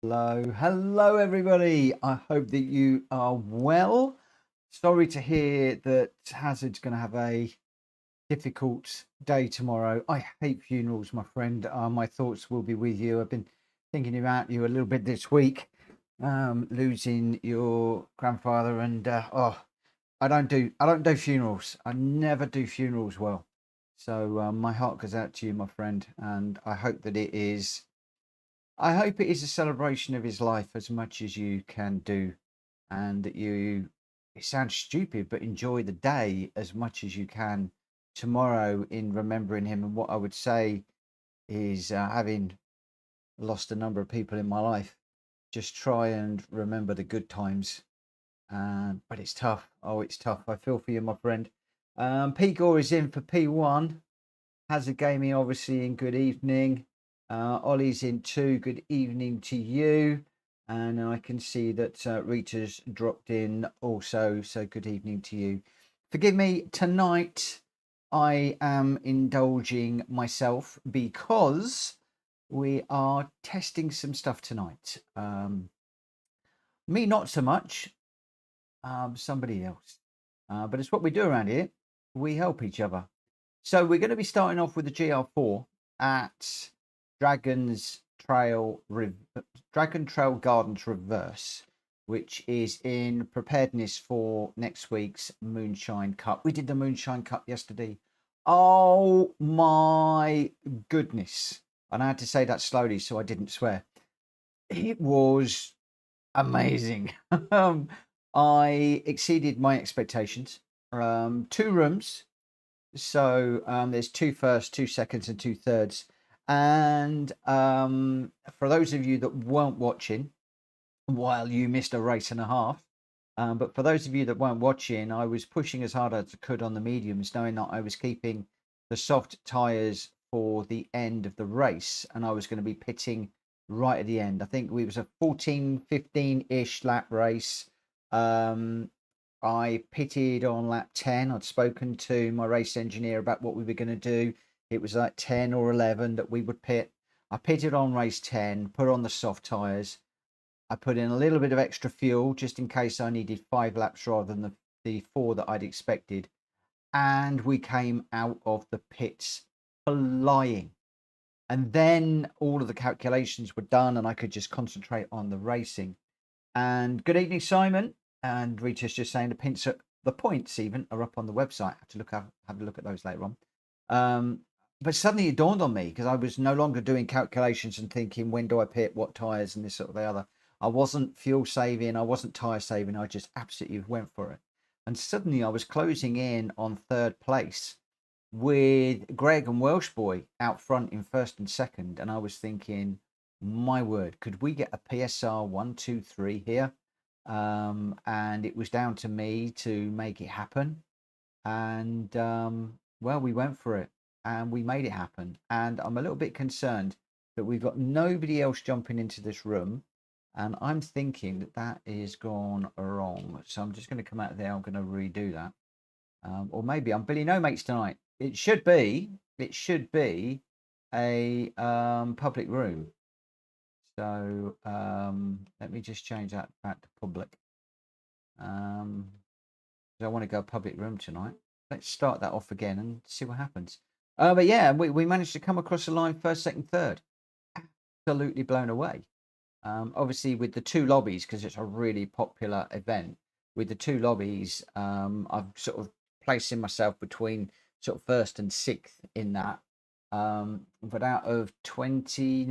Hello everybody. I hope that you are well. Sorry to hear that Hazard's going to have a difficult day tomorrow. I hate funerals, my friend. My thoughts will be with you. I've been thinking about you a little bit this week, losing your grandfather, and I don't do funerals. I never do funerals well. So my heart goes out to you, my friend, and I hope it is a celebration of his life as much as you can do, and that it sounds stupid, but enjoy the day as much as you can tomorrow in remembering him. And what I would say is, having lost a number of people in my life, just try and remember the good times. But it's tough. Oh, it's tough. I feel for you, my friend. P Gore is in for P1. Hazard Gaming, obviously, in good evening. Ollie's in too. Good evening to you. And I can see that Rita's dropped in also. So good evening to you. Forgive me, tonight I am indulging myself because we are testing some stuff tonight. Me, not so much. Somebody else. But it's what we do around here. We help each other. So we're going to be starting off with the Gr.4 at Dragon Trail Gardens Reverse, which is in preparedness for next week's Moonshine Cup. We did the Moonshine Cup yesterday. Oh my goodness. And I had to say that slowly so I didn't swear. It was amazing. I exceeded my expectations. 2 rooms. So there's 2 firsts, 2 seconds, and 2 thirds. And for those of you that weren't watching, while you missed a race and a half, but for those of you that weren't watching, I was pushing as hard as I could on the mediums, knowing that I was keeping the soft tyres for the end of the race, and I was going to be pitting right at the end. I think we was a 14, 15-ish lap race. I pitted on lap 10. I'd spoken to my race engineer about what we were going to do. It was like 10 or 11 that we would pit. I pitted on race 10, put on the soft tyres. I put in a little bit of extra fuel just in case I needed 5 laps rather than the 4 that I'd expected. And we came out of the pits flying. And then all of the calculations were done and I could just concentrate on the racing. And good evening, Simon. And Rita's just saying the points even are up on the website. I have to look at those later on. But suddenly it dawned on me, because I was no longer doing calculations and thinking, when do I pit, what tyres, and this sort of the other. I wasn't fuel saving, I wasn't tyre saving, I just absolutely went for it. And suddenly I was closing in on 3rd place with Greg and Welsh Boy out front in 1st and 2nd. And I was thinking, my word, could we get a PSR 1, 2, 3 here? And it was down to me to make it happen. And well, we went for it and we made it happen. And I'm a little bit concerned that we've got nobody else jumping into this room, and I'm thinking that is gone wrong. So I'm just going to come out there. I'm going to redo that. Or maybe I'm Billy No Mates tonight. It should be a public room. So let me just change that back to public. I want to go public room tonight. Let's start that off again and see what happens. But yeah, we managed to come across the line 1st, 2nd, 3rd. Absolutely blown away. Obviously with the 2 lobbies, because it's a really popular event. With the 2 lobbies, I'm sort of placing myself between sort of 1st and 6th in that. But out of 20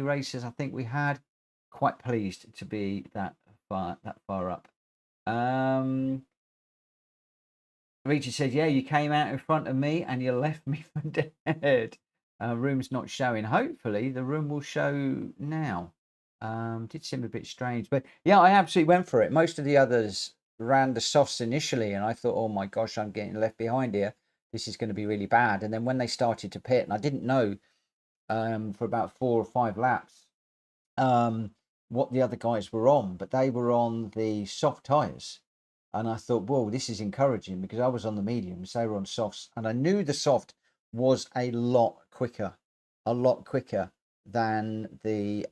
races I think we had, quite pleased to be that far up. Rita said, yeah, you came out in front of me and you left me for dead. Room's not showing. Hopefully the room will show now. Did seem a bit strange, but yeah, I absolutely went for it. Most of the others ran the softs initially, and I thought, oh my gosh, I'm getting left behind here. This is going to be really bad. And then when they started to pit, and I didn't know for about 4 or 5 laps what the other guys were on, but they were on the soft tyres. And I thought, whoa, this is encouraging, because I was on the mediums, they were on softs, and I knew the soft was a lot quicker than the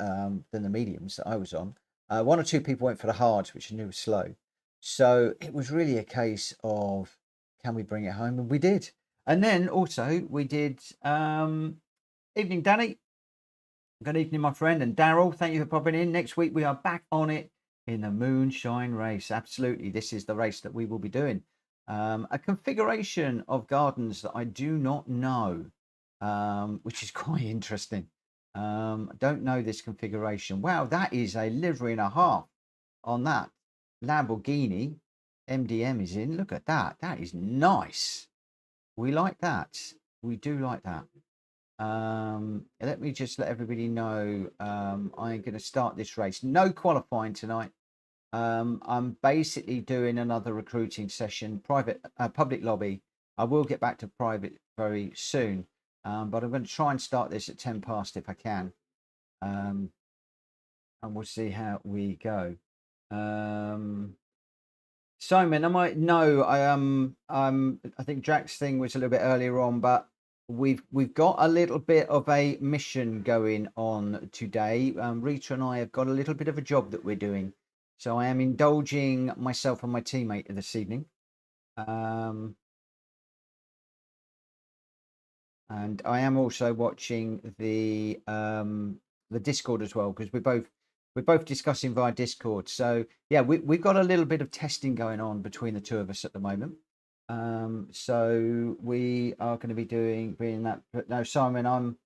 mediums that I was on. One or two people went for the hards, which I knew was slow. So it was really a case of, can we bring it home? And we did. And then also we did evening, Danny. Good evening, my friend. And Daryl, thank you for popping in. Next week we are back on it in the Moonshine race. Absolutely. This is the race that we will be doing. A configuration of gardens that I do not know, which is quite interesting. I don't know this configuration. Wow, that is a livery and a half on that Lamborghini. MDM is in. Look at that. That is nice. We like that. We do like that. Let me just let everybody know I'm going to start this race. No qualifying tonight. I'm basically doing another recruiting session, private, public lobby. I will get back to private very soon, but I'm going to try and start this at 10 past if I can, and we'll see how we go. Simon, am I? No, I think Jack's thing was a little bit earlier on, but we've got a little bit of a mission going on today. Rita and I have got a little bit of a job that we're doing, so I am indulging myself and my teammate this evening. And I am also watching the Discord as well, because we're both discussing via Discord. So yeah, we've got a little bit of testing going on between the two of us at the moment. So we are going to be being that. But no, Simon, I'm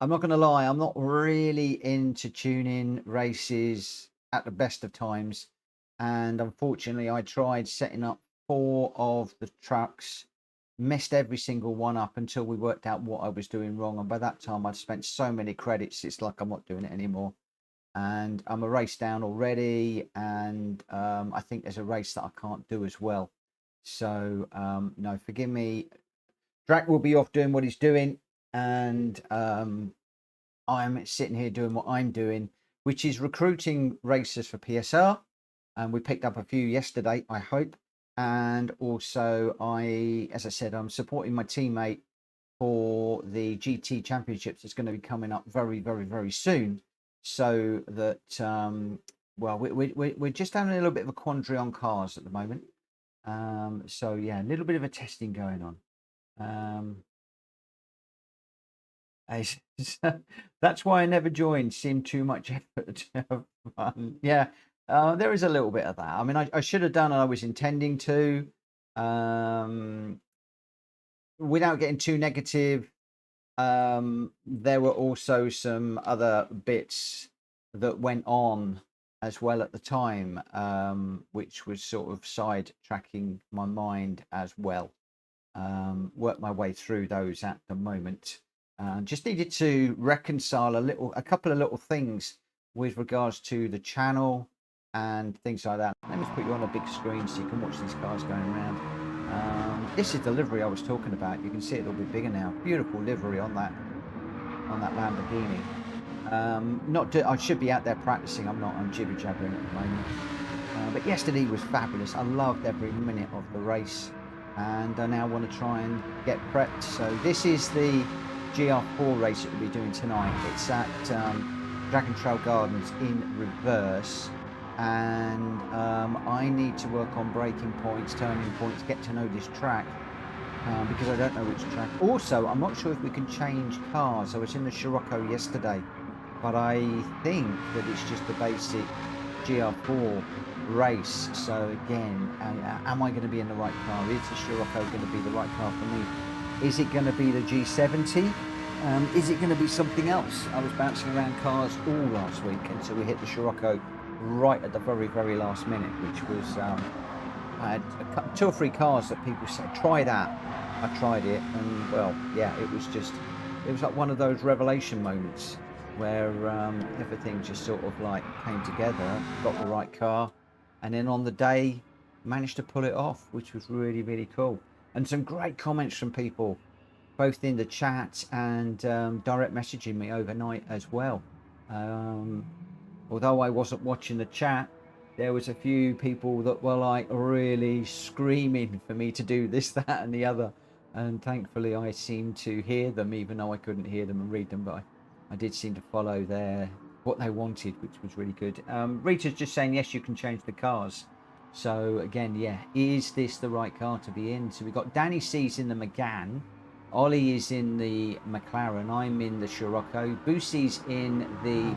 not going to lie, I'm not really into tuning races at the best of times. And unfortunately, I tried setting up 4 of the trucks, messed every single one up until we worked out what I was doing wrong. And by that time, I'd spent so many credits, it's like I'm not doing it anymore. And I'm a race down already. And I think there's a race that I can't do as well. So, no, forgive me. Drac will be off doing what he's doing. And I'm sitting here doing what I'm doing, which is recruiting racers for PSR. And we picked up a few yesterday, I hope. And also, as I said, I'm supporting my teammate for the GT Championships that's going to be coming up very, very, very soon. So that, well, we're just having a little bit of a quandary on cars at the moment. So, yeah, a little bit of a testing going on. That's why I never joined. Seemed too much effort to have fun. Yeah, there is a little bit of that. I mean, I should have done, and I was intending to. Without getting too negative, there were also some other bits that went on as well at the time, which was sort of sidetracking my mind as well. Work my way through those at the moment. Just needed to reconcile a couple of little things with regards to the channel and things like that. Let me just put you on a big screen so you can watch these cars going around. This is the livery I was talking about. You can see it a little bit bigger now. Beautiful livery on that Lamborghini. I should be out there practicing. I'm not. I'm jibber jabbering at the moment. But yesterday was fabulous. I loved every minute of the race, and I now want to try and get prepped. So this is the Gr.4 race that we'll be doing tonight. It's at Dragon Trail Gardens in reverse, and I need to work on braking points, turning points, get to know this track, because I don't know which track. Also, I'm not sure if we can change cars. I was in the Scirocco yesterday, but I think that it's just the basic Gr.4 race. So again, am I going to be in the right car? Is the Scirocco going to be the right car for me? Is it going to be the G70? Is it going to be something else? I was bouncing around cars all last week until we hit the Scirocco right at the very, very last minute, which was, I had 2 or 3 cars that people said, try that. I tried it, and well, yeah, it was like one of those revelation moments where everything just sort of like came together, got the right car, and then on the day managed to pull it off, which was really, really cool. And some great comments from people, both in the chat and direct messaging me overnight as well. Although I wasn't watching the chat, there was a few people that were like really screaming for me to do this, that, and the other. And thankfully, I seemed to hear them, even though I couldn't hear them and read them. But I did seem to follow what they wanted, which was really good. Rita's just saying, yes, you can change the cars. So again, yeah, is this the right car to be in? So we've got Danny C's in the Megane, Ollie is in the McLaren, I'm in the Scirocco, Boosie's in the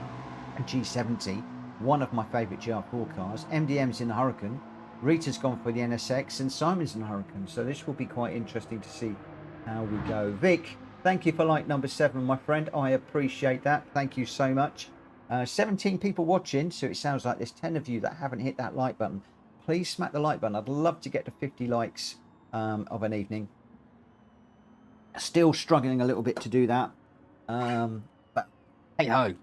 G70, one of my favourite Gr.4 cars, MDM's in the Hurricane, Rita's gone for the NSX, and Simon's in the Hurricane. So this will be quite interesting to see how we go. Vic, thank you for like number 7, my friend. I appreciate that. Thank you so much. 17 people watching, so it sounds like there's 10 of you that haven't hit that like button. Please smack the like button. I'd love to get to 50 likes of an evening. Still struggling a little bit to do that. But hey ho,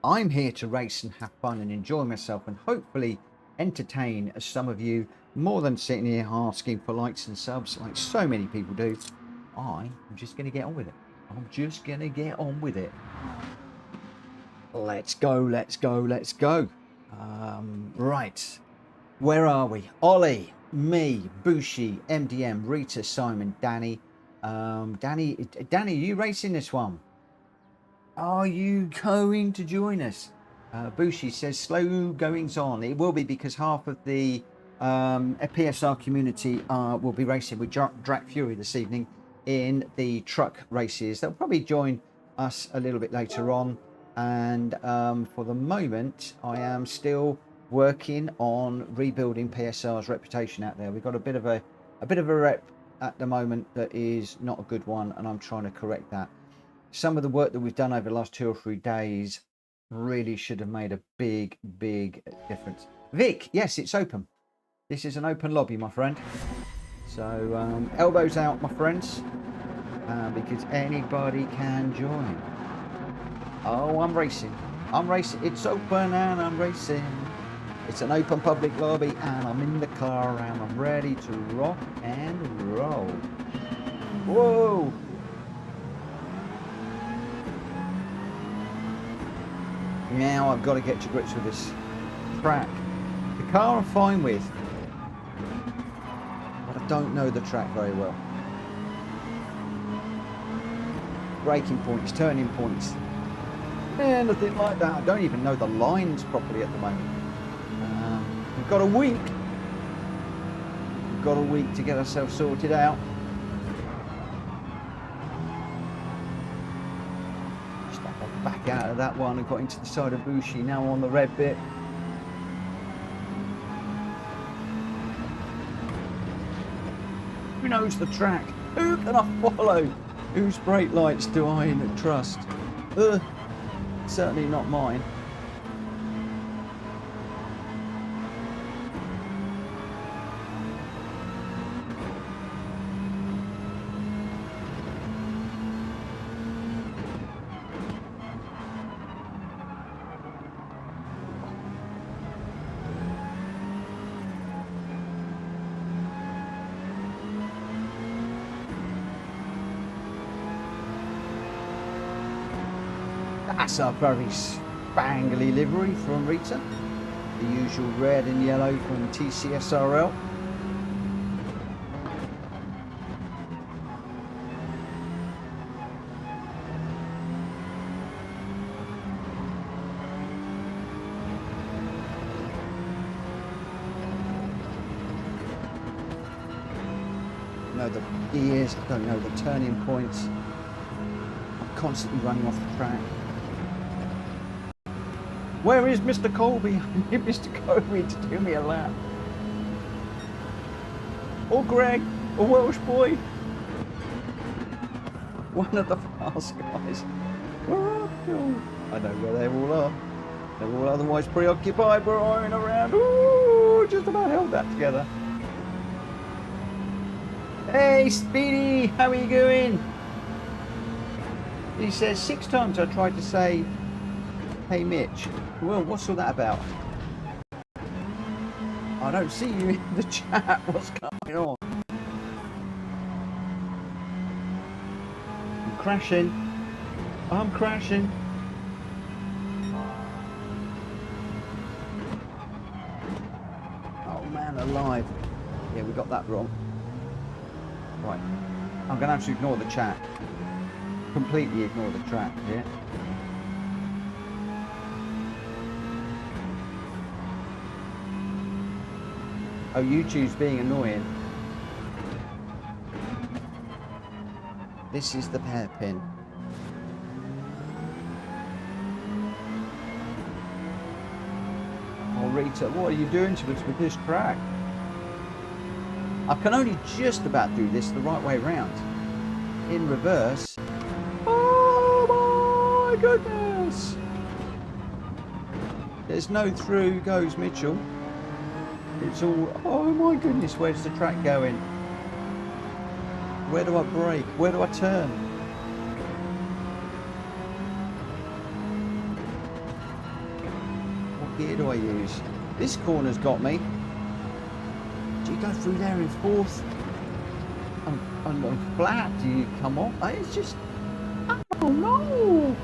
I'm here to race and have fun and enjoy myself and hopefully entertain some of you, more than sitting here asking for likes and subs like so many people do. I'm just going to get on with it. I'm just going to get on with it. Let's go, let's go, let's go. Right. Where are we? Ollie, me, Bushi, MDM, Rita, Simon, Danny. Danny, are you racing this one? Are you going to join us? Bushi says slow goings on. It will be because half of the PSR community will be racing with Drac Fury this evening in the truck races. They'll probably join us a little bit later on. And for the moment, I am still working on rebuilding PSR's reputation out there. We've got a bit of a rep at the moment that is not a good one, and I'm trying to correct that. Some of the work that we've done over the last 2 or 3 days really should have made a big difference. Vic, yes, it's open. This is an open lobby, my friend. So elbows out, my friends, because anybody can join. Oh, I'm racing. It's open and I'm racing. It's an open public lobby and I'm in the car and I'm ready to rock and roll. Whoa! Now I've got to get to grips with this track. The car I'm fine with, but I don't know the track very well. Braking points, turning points, nothing like that. I don't even know the lines properly at the moment. We've got a week. We've got a week to get ourselves sorted out. Just back out of that one and got into the side of Bushi. Now on the red bit. Who knows the track? Who can I follow? Whose brake lights do I trust? Certainly not mine. That's a very spangly livery from Rita. The usual red and yellow from TCSRL. I know the gears, I don't know the turning points. I'm constantly running off the track. Where is Mr. Colby? I need Mr. Colby to do me a lap. Or Greg, or Welsh boy. One of the fast guys. Where are you? I know where they all are. They're all otherwise preoccupied, roaring around. Ooh, just about held that together. Hey, Speedy, how are you going? He says 6 times I tried to say, hey, Mitch. Well, what's all that about? I don't see you in the chat. What's going on? I'm crashing. I'm crashing. Oh, man, alive. Yeah, we got that wrong. Right. I'm going to have to ignore the chat. Completely ignore the track here. Oh, YouTube's being annoying. This is the hairpin. Oh, Rita, what are you doing to us with this track? I can only just about do this the right way round. In reverse. Oh my goodness! There's no through goes Mitchell. It's all, oh my goodness, where's the track going? Where do I brake? Where do I turn? What gear do I use? This corner's got me. Do you go through there in fourth? On flat, do you come off? It's just, oh no!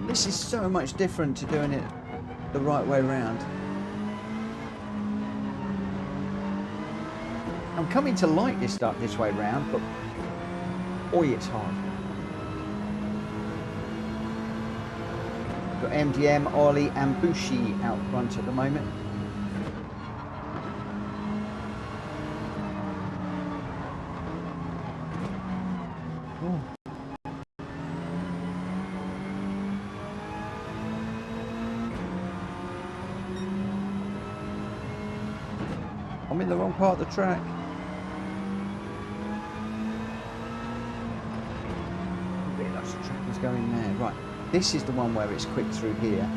This is so much different to doing it the right way round. I'm coming to like this stuff this way round, but boy, it's hard. Got MDM, Ollie and Bushi out front at the moment. Oh. I'm in the wrong part of the track. I realised the track was going there. Right, this is the one where it's quick through here.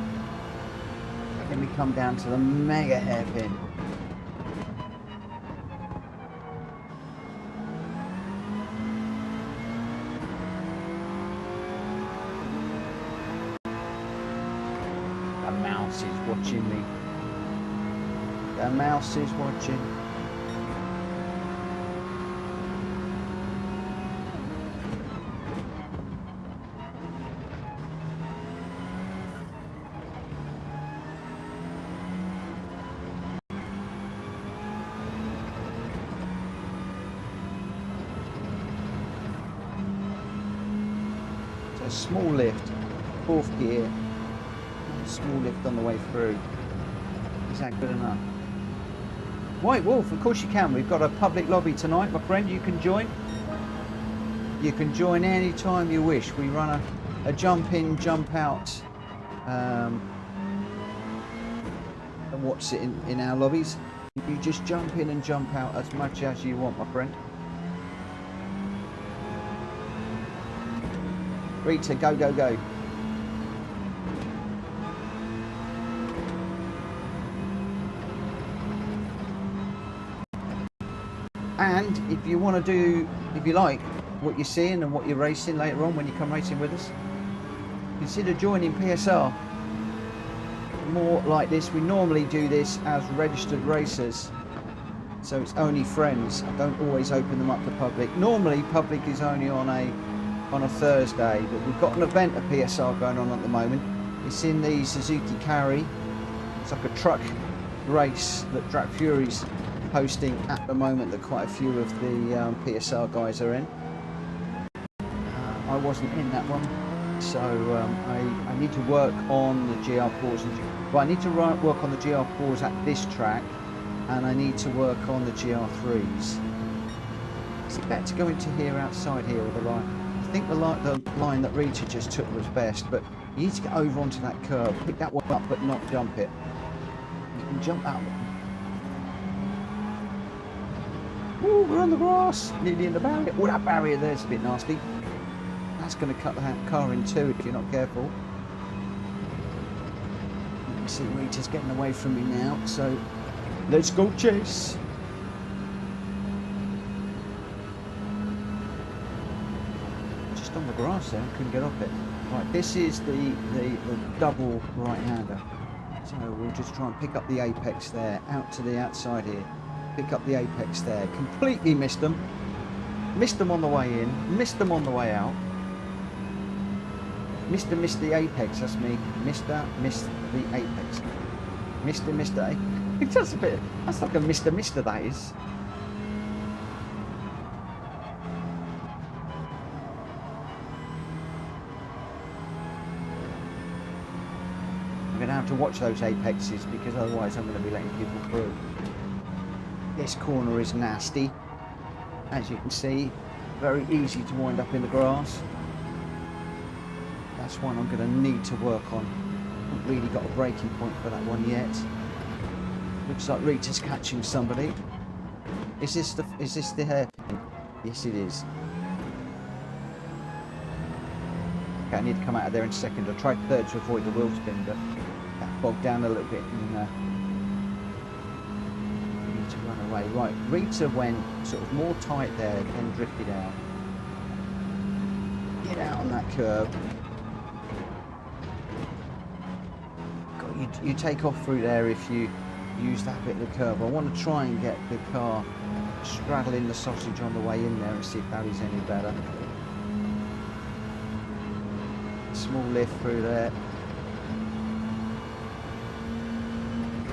Then we come down to the mega hairpin. The mouse is watching me. The mouse is watching. So a small lift, fourth gear, small lift on the way through. Is that good enough? White Wolf, of course you can. We've got a public lobby tonight, my friend. You can join. You can join any time you wish. We run a jump in, jump out. And what's it in our lobbies? You just jump in and jump out as much as you want, my friend. Rita, go, go, go. And if you want to do, if you like what you're seeing and what you're racing later on when you come racing with us, consider joining PSR. More like this. We normally do this as registered racers, so it's only friends. I don't always open them up to public. Normally public is only on a Thursday, but we've got an event at PSR going on at the moment. It's in the Suzuki Carry. It's like a truck race that Drag Fury's hosting at the moment, that quite a few of the PSR guys are in. I wasn't in that one, so I need to work on the GR4s. Well, I need to work on the GR4s at this track, and I need to work on the GR3s. Is it better to go into here, outside here, or the line? I think the line that Rita just took was best, but you need to get over onto that curve, pick that one up, but not jump it. You can jump that one. Oh, we're on the grass, nearly in the barrier. Oh, that barrier there's a bit nasty. That's going to cut the car in two if you're not careful. Let me see, Rita's getting away from me now, so let's go chase. Just on the grass there, couldn't get off it. Right, this is the double right-hander. So we'll just try and pick up the apex there, out to the outside here. Pick up the apex there. Completely missed them. Missed them on the way in. Missed them on the way out. Missed the apex. That's me. Missed the apex. Mr. It's just a bit. That's like a Mr. That is. I'm gonna have to watch those apexes because otherwise I'm going to be letting people through. This corner is nasty. As you can see, very easy to wind up in the grass. That's one I'm going to need to work on. Haven't really got a braking point for that one yet. Looks like Rita's catching somebody. Is this the hairpin? Yes, it is. Okay, I need to come out of there in a second. I tried third to avoid the wheel spin, but that bogged down a little bit and need to run away. Right, Rita went sort of more tight there, then drifted out. Get out on that curb. God, you take off through there if you use that bit of the curb. I want to try and get the car straddling the sausage on the way in there and see if that is any better. Small lift through there.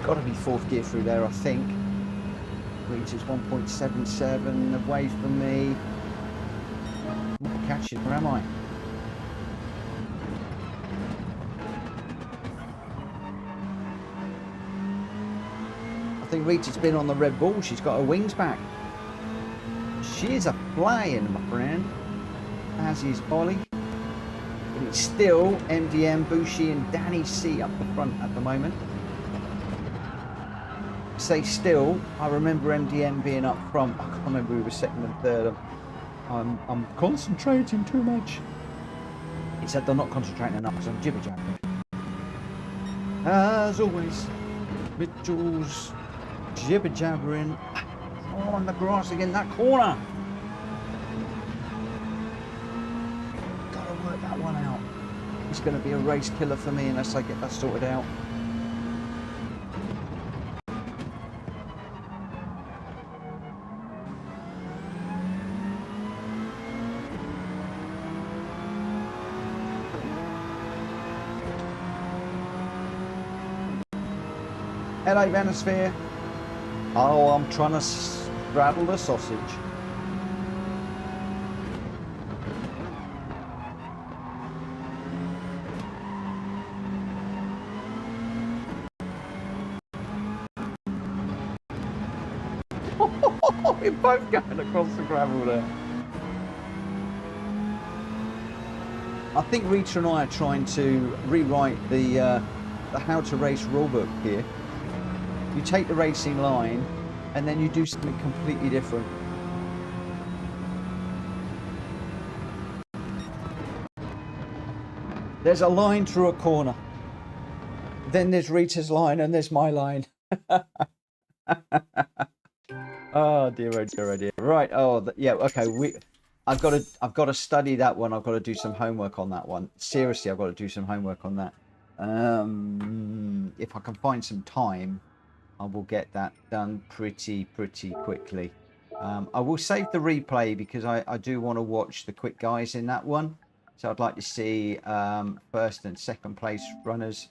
Got to be fourth gear through there, I think. Rita's 1.77 away from me. Not catching, where am I? I think Rita's been on the Red Bull. She's got her wings back. She is a flying, my friend. As is Ollie. But it's still MDM, Bushi and Danny C up the front at the moment. Say still, I remember MDM being up front. I can't remember who was second and third. I'm concentrating too much. He said they're not concentrating enough because I'm jibber jabbering. As always, Mitchell's jibber jabbering on the grass again, that corner. Gotta work that one out. It's going to be a race killer for me unless I get that sorted out. Hello, Venosphere. Oh, I'm trying to straddle the sausage. We're both going across the gravel there. I think Rita and I are trying to rewrite the how to race rulebook here. You take the racing line and then you do something completely different. There's a line through a corner. Then there's Rita's line and there's my line. Oh dear, oh dear, oh dear. Right. Oh yeah. Okay. I've got to study that one. I've got to do some homework on that one. Seriously, I've got to do some homework on that. If I can find some time, I will get that done pretty quickly. I will save the replay because I do want to watch the quick guys in that one. So I'd like to see first and second place runners.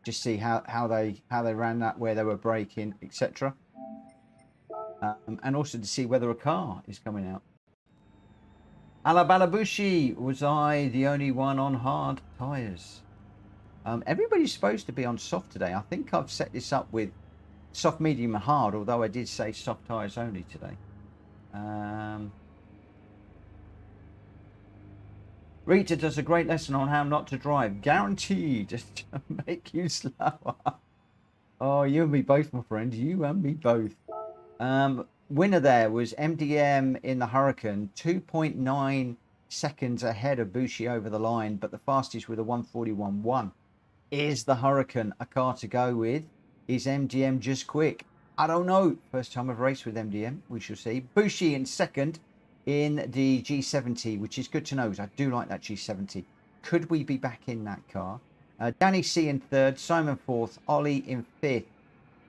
Just see how they ran that, where they were braking, etc. And also to see whether a car is coming out. Alabalabushi, was I the only one on hard tyres? Everybody's supposed to be on soft today. I think I've set this up with soft, medium and hard, although I did say soft tyres only today. Rita does a great lesson on how not to drive. Guaranteed to make you slower. Oh, you and me both, my friend. You and me both. Winner there was MDM in the Hurricane, 2.9 seconds ahead of Bushi over the line, but the fastest with a 1:41.1 is the Hurricane. A car to go with. Is MDM just quick? I don't know. First time I've raced with MDM. We shall see. Bushi in second in the G70, which is good to know because I do like that G70. Could we be back in that car? Danny C in third, Simon fourth, Ollie in fifth.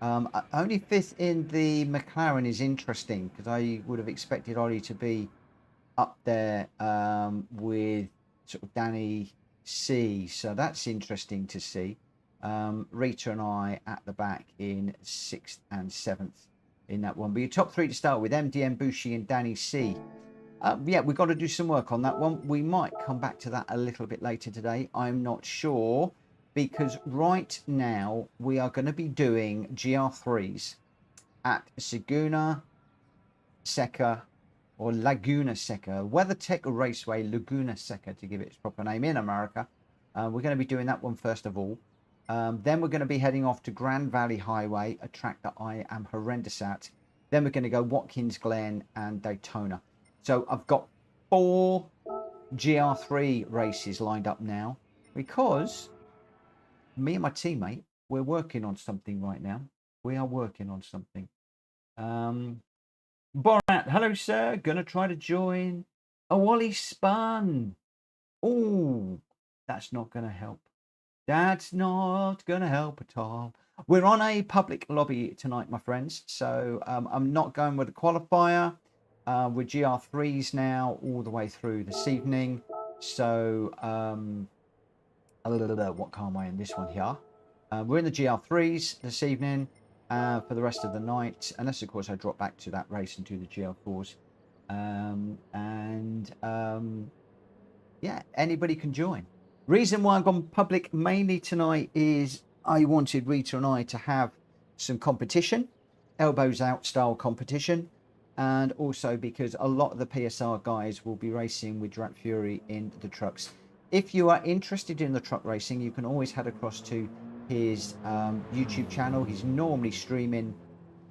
Only fifth in the McLaren is interesting because I would have expected Ollie to be up there with sort of Danny C. So that's interesting to see. Rita and I at the back in 6th and 7th in that one. But your top three to start with, MDM, Bushi and Danny C. Yeah, we've got to do some work on that one. We might come back to that a little bit later today. I'm not sure. because right now we are going to be doing GR3s at Laguna Seca or Laguna Seca, WeatherTech Raceway, Laguna Seca to give it its proper name in America. We're going to be doing that one first of all. Then we're going to be heading off to Grand Valley Highway, a track that I am horrendous at. Then we're going to go Watkins, Glen and Daytona. So I've got 4 GR3 races lined up now because me and my teammate, we're working on something right now. We are working on something. Borat, hello sir, gonna try to join. Oh, Wally spun. Oh, that's not gonna help. That's not gonna help at all. We're on a public lobby tonight, my friends. So I'm not going with a qualifier. We're GR3s now all the way through this evening. So what car am I in? This one here. We're in the GR3s this evening for the rest of the night, unless of course I drop back to that race and do the GR4s. Yeah, anybody can join. Reason why I've gone public mainly tonight is I wanted Rita and I to have some competition, elbows out style competition, and also because a lot of the PSR guys will be racing with Drag Fury in the trucks. If you are interested in the truck racing, you can always head across to his YouTube channel. He's normally streaming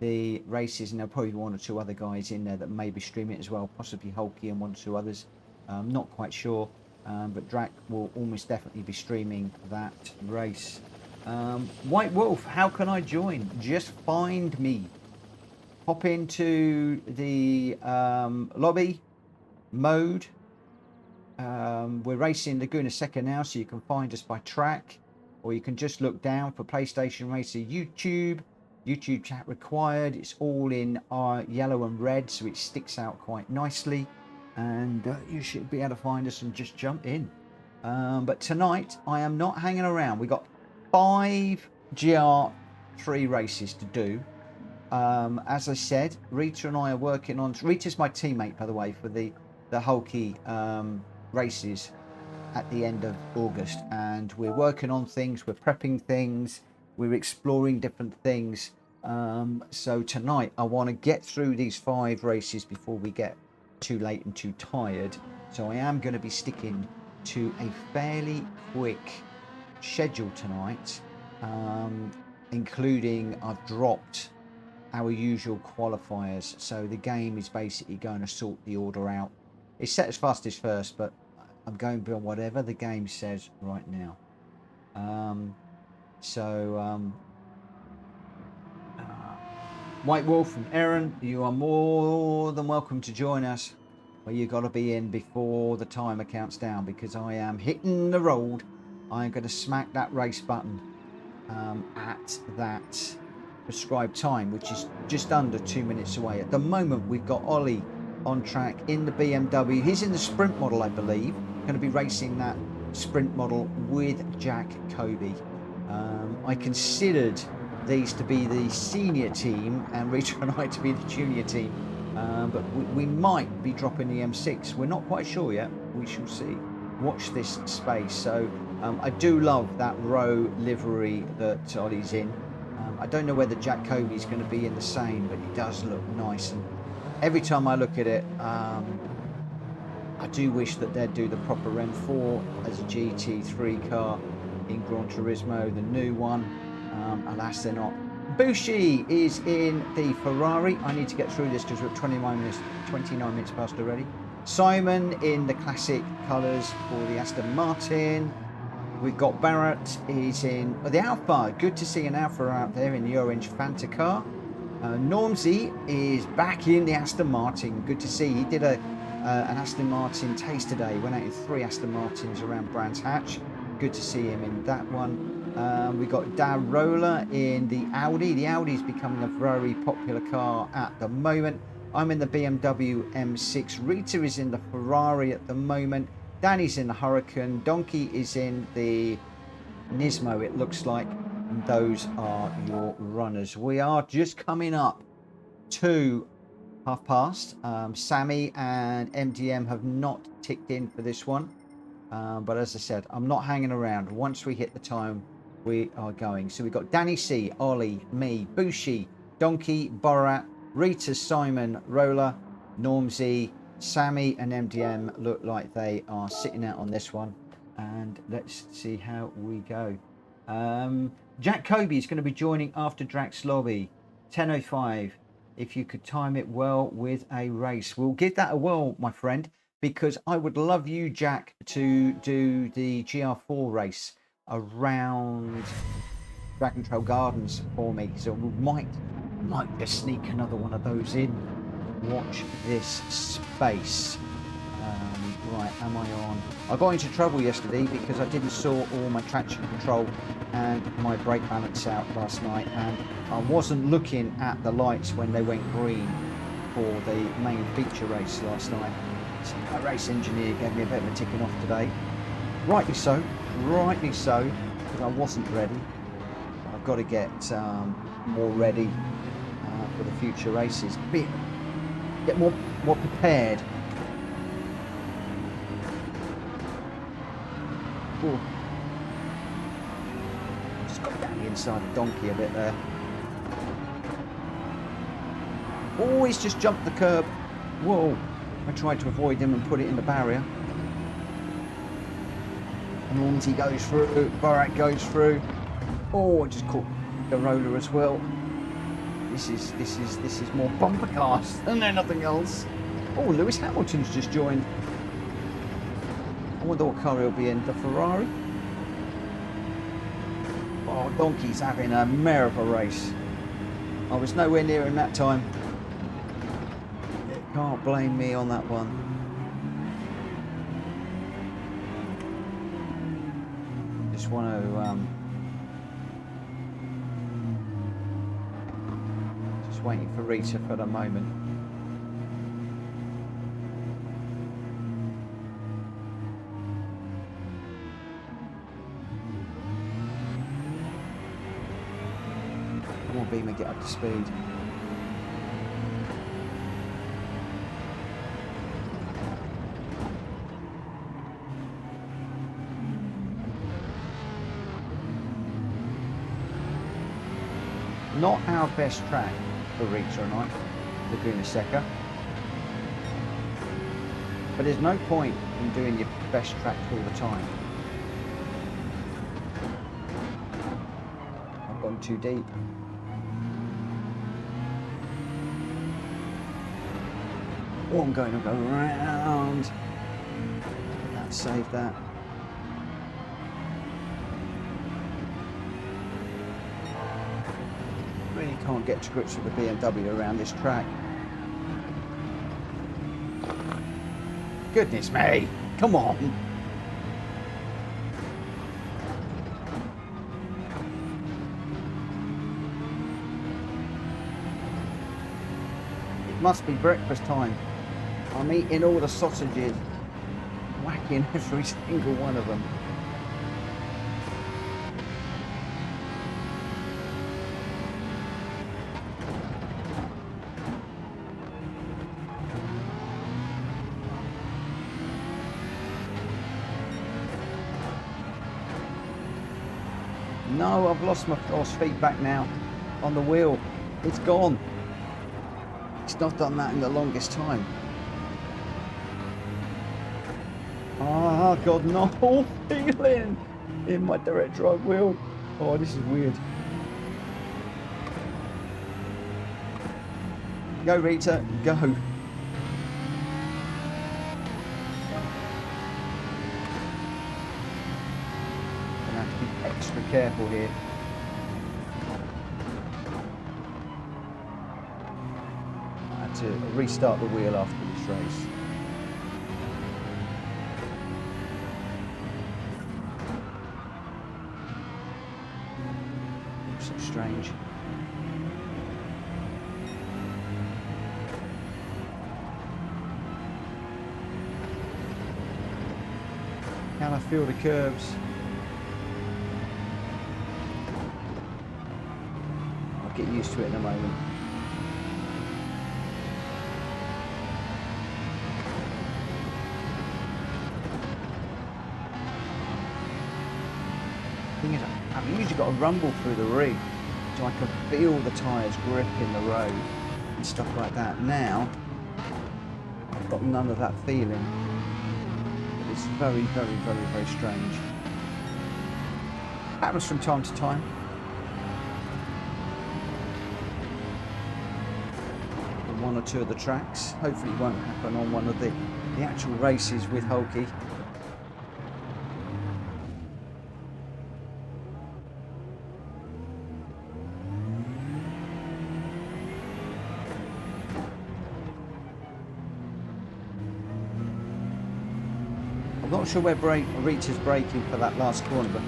the races, and there'll probably be 1 or 2 other guys in there that may be streaming it as well, possibly Hulky and 1 or 2 others. Not quite sure, but Drac will almost definitely be streaming that race. White Wolf, how can I join? Just find me. Hop into the lobby mode. We're racing Laguna Seca now, so you can find us by track, or you can just look down for PlayStation Racer YouTube chat required. It's all in yellow and red, so it sticks out quite nicely, and you should be able to find us and just jump in. But tonight I am not hanging around. We got 5 GR3 races to do. As I said, Rita and I are working on. Rita's my teammate, by the way, for the Hulky races at the end of August, and we're working on things, we're prepping things, we're exploring different things. So tonight I want to get through these 5 races before we get too late and too tired. So I am going to be sticking to a fairly quick schedule tonight, including I've dropped our usual qualifiers, so the game is basically going to sort the order out. It's set as fastest first, but I'm going by whatever the game says right now. White Wolf and Aaron, you are more than welcome to join us, but you got to be in before the timer counts down, because I am hitting the road. I'm going to smack that race button at that prescribed time, which is just under 2 minutes away. At the moment, we've got Ollie on track in the BMW. He's in the sprint model, I believe. Going to be racing that sprint model with Jack Kobe. I considered these to be the senior team and Rita and I to be the junior team, but we might be dropping the M6. We're not quite sure yet. We shall see. Watch this space. So I do love that row livery that Ollie's in. I don't know whether Jack Kobe's going to be in the same, but he does look nice, and every time I look at it, I do wish that they'd do the proper M4 as a GT3 car in Gran Turismo, the new one. Alas, they're not. Bushi is in the Ferrari. I need to get through this because we're at 29 minutes past already. Simon in the classic colours for the Aston Martin. We've got Barrett, he's in the Alpha. Good to see an Alpha out there in the orange Fanta car. Normsy is back in the Aston Martin. Good to see. He did an Aston Martin taste today. Went out in 3 Aston Martins around Brands Hatch. Good to see him in that one. We've got Darola in the Audi. The Audi is becoming a very popular car at the moment. I'm in the BMW M6. Rita is in the Ferrari at the moment. Danny's in the Hurricane. Donkey is in the Nismo, it looks like. And those are your runners. We are just coming up to half past. Sammy and MDM have not ticked in for this one. But as I said, I'm not hanging around. Once we hit the time, we are going. So we've got Danny C, Ollie, me, Bushi, Donkey, Borat, Rita, Simon, Roller, Normsy, Sammy and MDM look like they are sitting out on this one. And let's see how we go. Jack Kobe is going to be joining after Drax Lobby. 10:05. If you could time it well with a race. We'll give that a whirl, my friend, because I would love you, Jack, to do the Gr.4 race around Dragon Trail Gardens for me. So we might just sneak another one of those in. Watch this space. Right, am I on? I got into trouble yesterday because I didn't sort all my traction control and my brake balance out last night, and I wasn't looking at the lights when they went green for the main feature race last night. So my race engineer gave me a bit of a ticking off today. Rightly so, because I wasn't ready. I've got to get more ready for the future races. Get more prepared. Ooh. Just got down the inside of Donkey a bit there. Always just jump the curb. Whoa. I tried to avoid him and put it in the barrier. And Lindsay goes through. Borat goes through. Oh, I just caught the roller as well. This is more bumper cars than anything else. Oh, Lewis Hamilton's just joined. I wonder what car he'll be in. The Ferrari? Oh, Donkey's having a mare of a race. I was nowhere near him that time. Can't blame me on that one. Just want to just waiting for Rita for the moment. Come on, Beamer, get up to speed. Not our best track for Rita and I, Laguna Seca. But there's no point in doing your best track all the time. I've gone too deep. Oh, I'm going to go around. That saved that. Really can't get to grips with the BMW around this track. Goodness me, come on. It must be breakfast time. I'm eating all the sausages, whacking every single one of them. No, I've lost my force feedback now on the wheel. It's gone. It's not done that in the longest time. Ah, God, no feeling in my direct drive wheel. Oh, this is weird. Go, Rita, go. Extra careful here. I had to restart the wheel after this race. So strange. Can I feel the curves? Get used to it in a moment. Thing is, I've usually got a rumble through the rig, so I can feel the tyres grip in the road and stuff like that. Now, I've got none of that feeling. It's very, very, very, very strange. Happens from time to time. On one or two of the tracks. Hopefully it won't happen on one of the actual races with Hulky. I'm not sure where Rita's braking for that last corner, but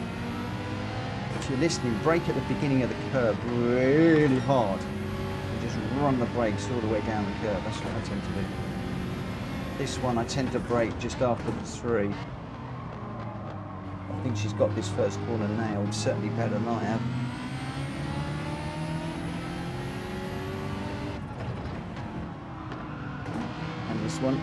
if you're listening, brake at the beginning of the curve really hard and just run the brakes all the way down the curve. That's what I tend to do. This one I tend to brake just after the 3. I think she's got this first corner nailed, certainly better than I have. And this one.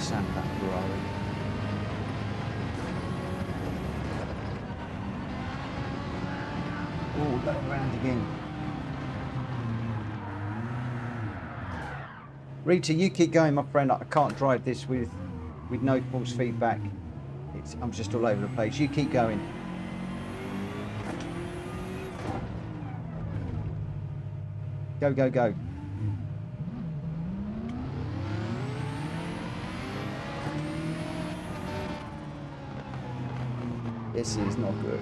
Sound that Ferrari. Oh, let it round again. Rita, you keep going, my friend. I can't drive this with no false feedback. I'm just all over the place. You keep going. Go, go, go. This is not good.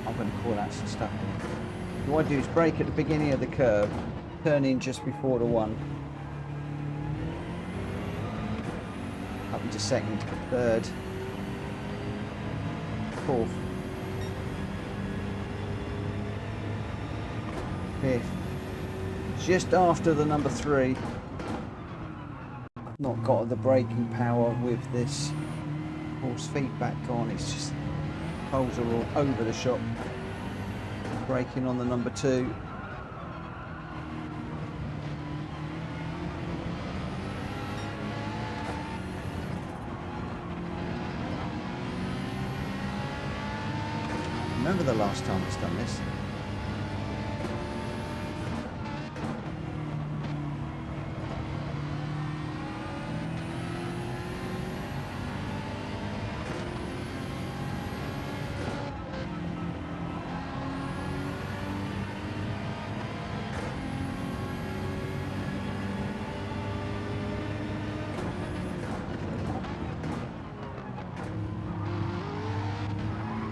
I'm going to call out some stuff. What I do is brake at the beginning of the curve, turn in just before the 1. Up into 2nd, 3rd. 4th, 5th, just after the number 3. I've not got the braking power with this force feedback on. It's just holes are all over the shop. Braking on the number 2. Remember the last time it's done this?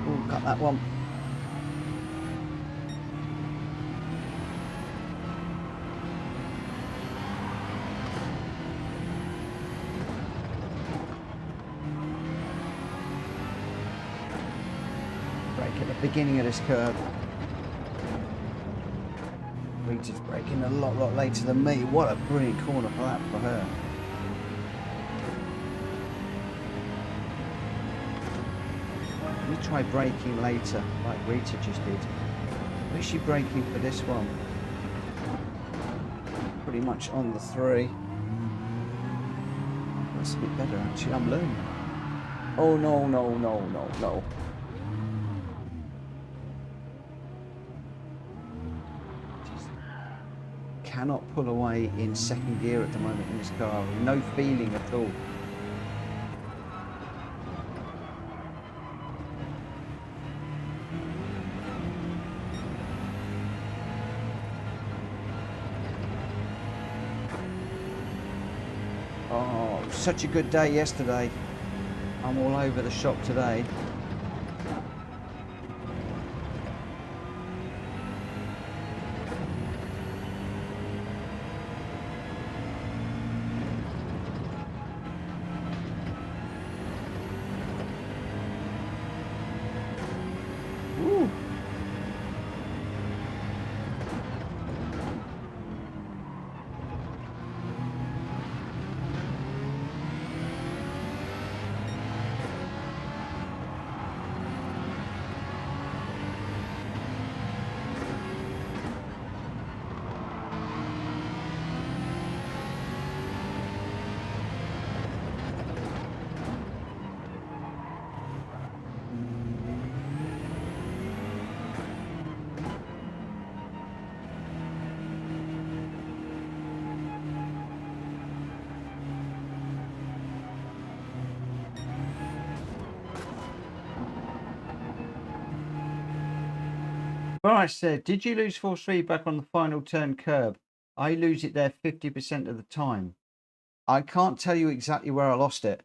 Oh, cut that one. At the beginning of this curve. Rita's braking a lot later than me. What a brilliant corner for that for her. Let me try braking later like Rita just did. Where's she braking for this one? Pretty much on the 3. That's a bit better actually. I'm learning. Oh no, no, no, no, no. Cannot pull away in 2nd gear at the moment in this car. No feeling at all. Oh, such a good day yesterday. I'm all over the shop today. Bryce said, did you lose force feedback on the final turn curb? I lose it there 50% of the time. I can't tell you exactly where I lost it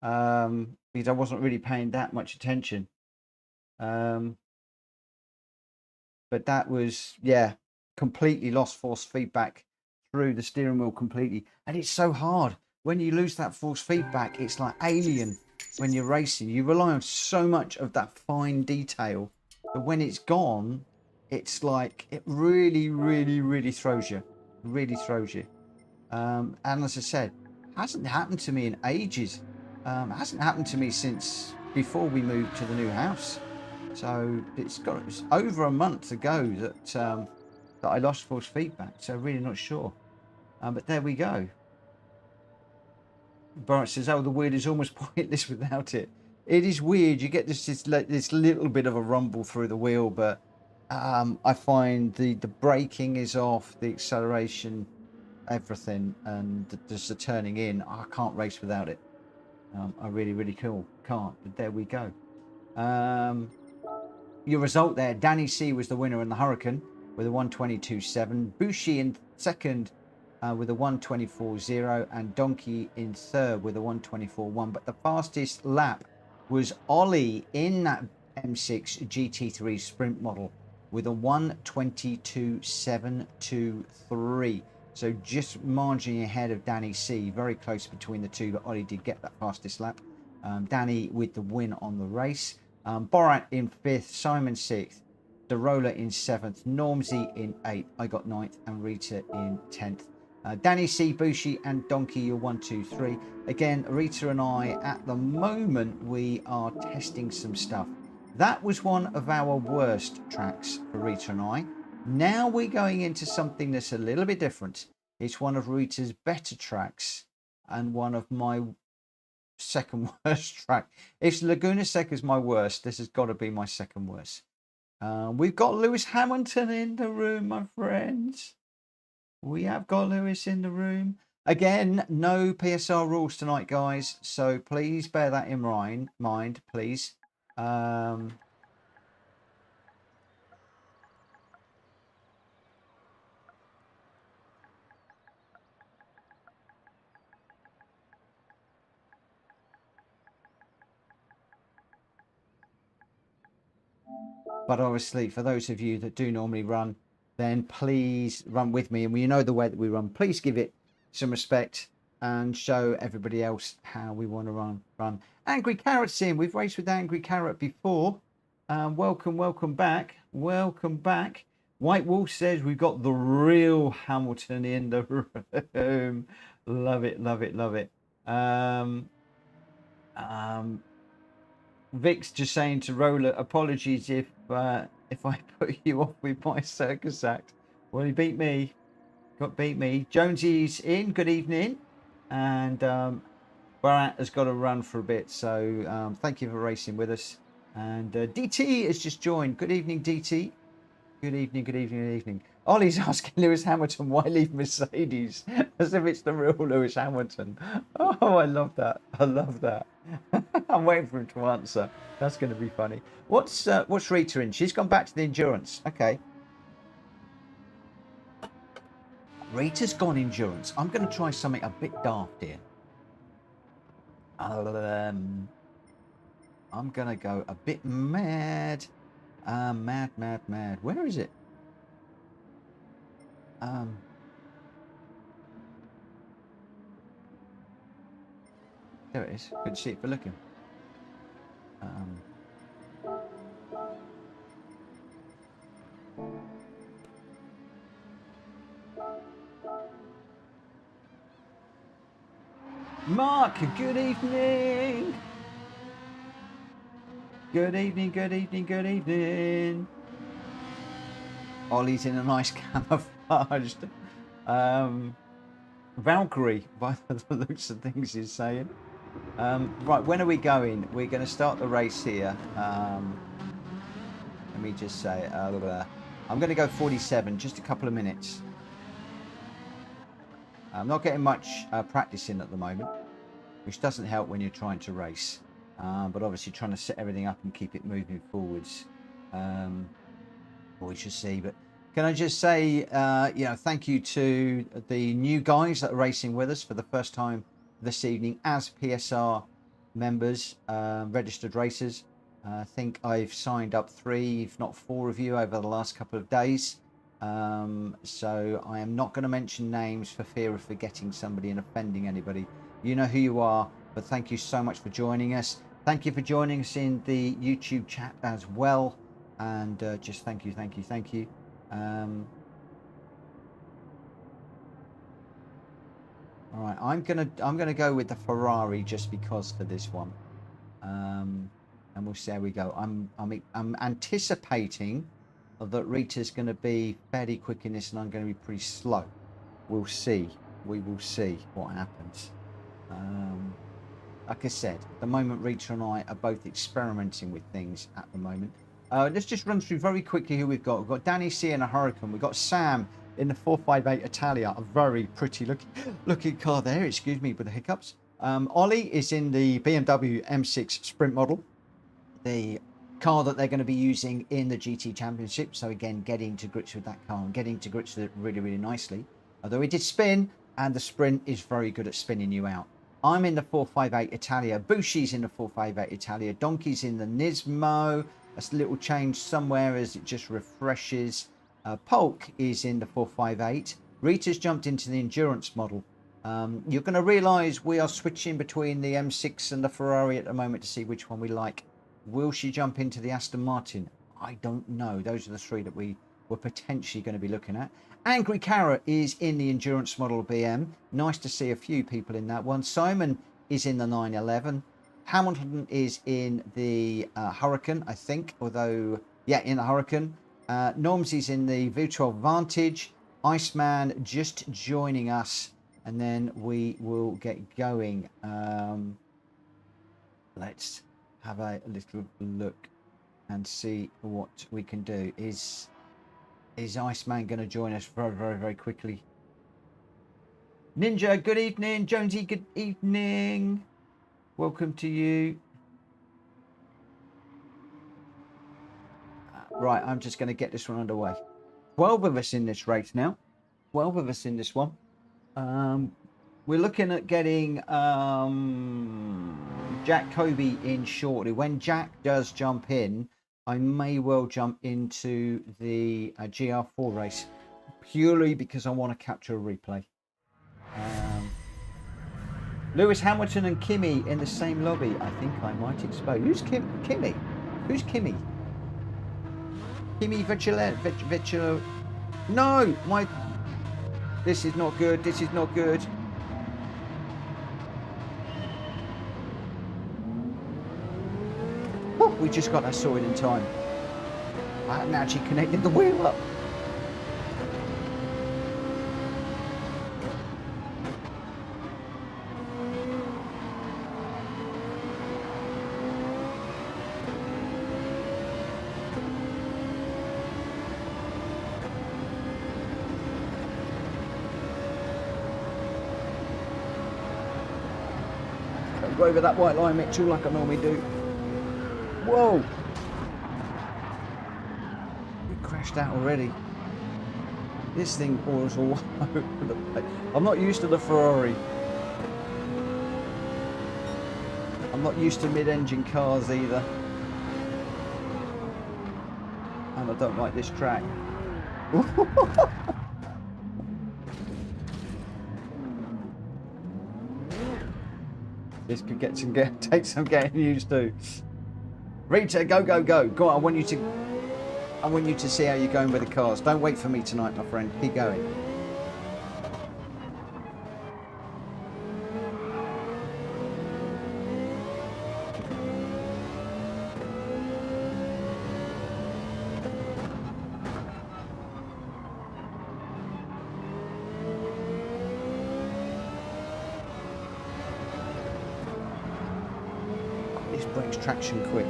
because I wasn't really paying that much attention. But that was, yeah, completely lost force feedback through the steering wheel completely. And it's so hard. When you lose that force feedback, it's like alien when you're racing. You rely on so much of that fine detail. But when it's gone, it's like, it really, really, really throws you. Really throws you. And as I said, hasn't happened to me in ages. Hasn't happened to me since before we moved to the new house. So it's over a month ago that I lost force feedback. So really not sure. But there we go. Boris says, "Oh, the wheel is almost pointless without it." It is weird. You get this little bit of a rumble through the wheel, but I find the braking is off, the acceleration, everything, and just the turning in. I can't race without it. I really can't. But there we go. Your result there: Danny C was the winner in the Hurricane with a 122.7. Bushi in second with a 124.0, and Donkey in third with a 124.1. But the fastest lap was Ollie in that M6 GT3 Sprint model with a 122.723. So just marginally ahead of Danny C. Very close between the two, but Ollie did get that fastest lap. Danny with the win on the race. Borat in 5th, Simon 6th, Derola in 7th, Normsy in 8th, I got 9th, and Rita in 10th. Danny C, Bushi, and Donkey, you're 1, 2, 3. Again, Rita and I, at the moment, we are testing some stuff. That was one of our worst tracks for Rita and I. Now we're going into something that's a little bit different. It's one of Rita's better tracks and one of my second worst track. If Laguna Seca is my worst, this has got to be my second worst. We've got Lewis Hamilton in the room, my friends. We have got Lewis in the room. Again, no PSR rules tonight, guys. So please bear that in mind, please. But obviously, for those of you that do normally run, then please run with me. And we know the way that we run. Please give it some respect and show everybody else how we want to run. Angry Carrot's in. We've raced with Angry Carrot before. Welcome back. Welcome back. White Wolf says we've got the real Hamilton in the room. Love it. Vic's just saying to Roller, apologies if I put you off with my circus act. Well, he beat me. Beat me. Jonesy's in. Good evening. And Barat has got to run for a bit. So thank you for racing with us. And DT has just joined. Good evening, DT. Good evening. Ollie's asking Lewis Hamilton why leave Mercedes, as if it's the real Lewis Hamilton. Oh, I love that. I'm waiting for him to answer. That's going to be funny. What's Rita in? She's gone back to the endurance. Okay. Rita's gone endurance. I'm going to try something a bit daft here. I'm going to go a bit mad. Mad. Where is it? There it is. Good to see it for looking. Mark, good evening. Good evening. Ollie's in a nice camouflaged Valkyrie, by the looks of things he's saying. Right, when are we going? We're going to start the race here. Let me just say, I'm going to go 47, just a couple of minutes. I'm not getting much practice in at the moment, which doesn't help when you're trying to race. But obviously trying to set everything up and keep it moving forwards. we shall see. But can I just say, thank you to the new guys that are racing with us for the first time this evening as PSR members, registered racers. I think I've signed up 3, if not 4 of you over the last couple of days. So I am not going to mention names for fear of forgetting somebody and offending anybody. You know who you are, but thank you so much for joining us. Thank you for joining us in the YouTube chat as well. And just thank you. All right, I'm gonna go with the Ferrari just because for this one, and we'll see how we go. I'm anticipating that Rita's going to be fairly quick in this, and I'm going to be pretty slow. We'll see. We will see what happens. Like I said, at the moment, Rita and I are both experimenting with things at the moment. Let's just run through very quickly who we've got. We've got Danny C in a Huracan. We've got Sam in the 458 Italia, a very pretty looking car there. Excuse me with the hiccups. Ollie is in the BMW M6 Sprint model, the car that they're going to be using in the GT Championship. So again, getting to grips with that car and getting to grips with it really, really nicely. Although it did spin, and the Sprint is very good at spinning you out. I'm in the 458 Italia. Bushi's in the 458 Italia. Donkey's in the Nismo. That's a little change somewhere as it just refreshes. Polk is in the 458. Rita's jumped into the endurance model. You're going to realise we are switching between the M6 and the Ferrari at the moment to see which one we like. Will she jump into the Aston Martin? I don't know. Those are the 3 that we were potentially going to be looking at. Angry Carrot is in the endurance model BM. Nice to see a few people in that one. Simon is in the 911. Hamilton is in the Huracan, I think. Although, yeah, in the Huracan. Normsy's in the V12 Vantage. Iceman just joining us. And then we will get going. Let's have a little look and see what we can do. Is Iceman going to join us very, very, very quickly? Ninja, good evening. Jonesy, good evening. Welcome to you. Right, I'm just going to get this one underway. 12 of us in this race now. 12 of us in this one. We're looking at getting Jack Kobe in shortly. When Jack does jump in, I may well jump into the Gr.4 race purely because I want to capture a replay. Lewis Hamilton and Kimmy in the same lobby. I think I might expose. Who's Kimmy? Who's Kimmy? Kimmy Vecchio. No, my. This is not good. This is not good. Oh, we just got that sorted in time. I haven't actually connected the wheel up. Go over that white line, Mitchell, like I normally do. Whoa! We crashed out already. This thing pours all over the place. I'm not used to the Ferrari. I'm not used to mid-engine cars either. And I don't like this track. This could take some getting used to. Rita, go, go, go. Go on, I want you to see how you're going with the cars. Don't wait for me tonight, my friend. Keep going. This breaks traction quick.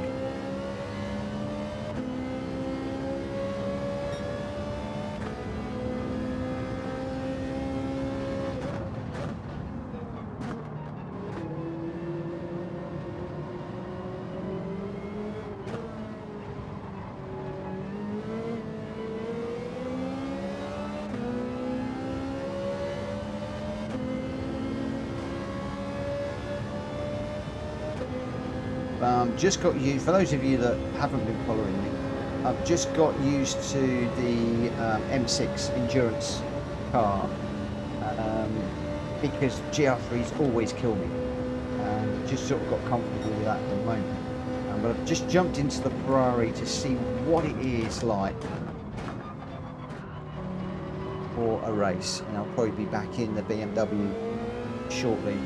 Just got used, for those of you that haven't been following me, I've just got used to the M6 endurance car because Gr.3s always kill me, and just sort of got comfortable with that at the moment. But I've just jumped into the Ferrari to see what it is like for a race, and I'll probably be back in the BMW shortly.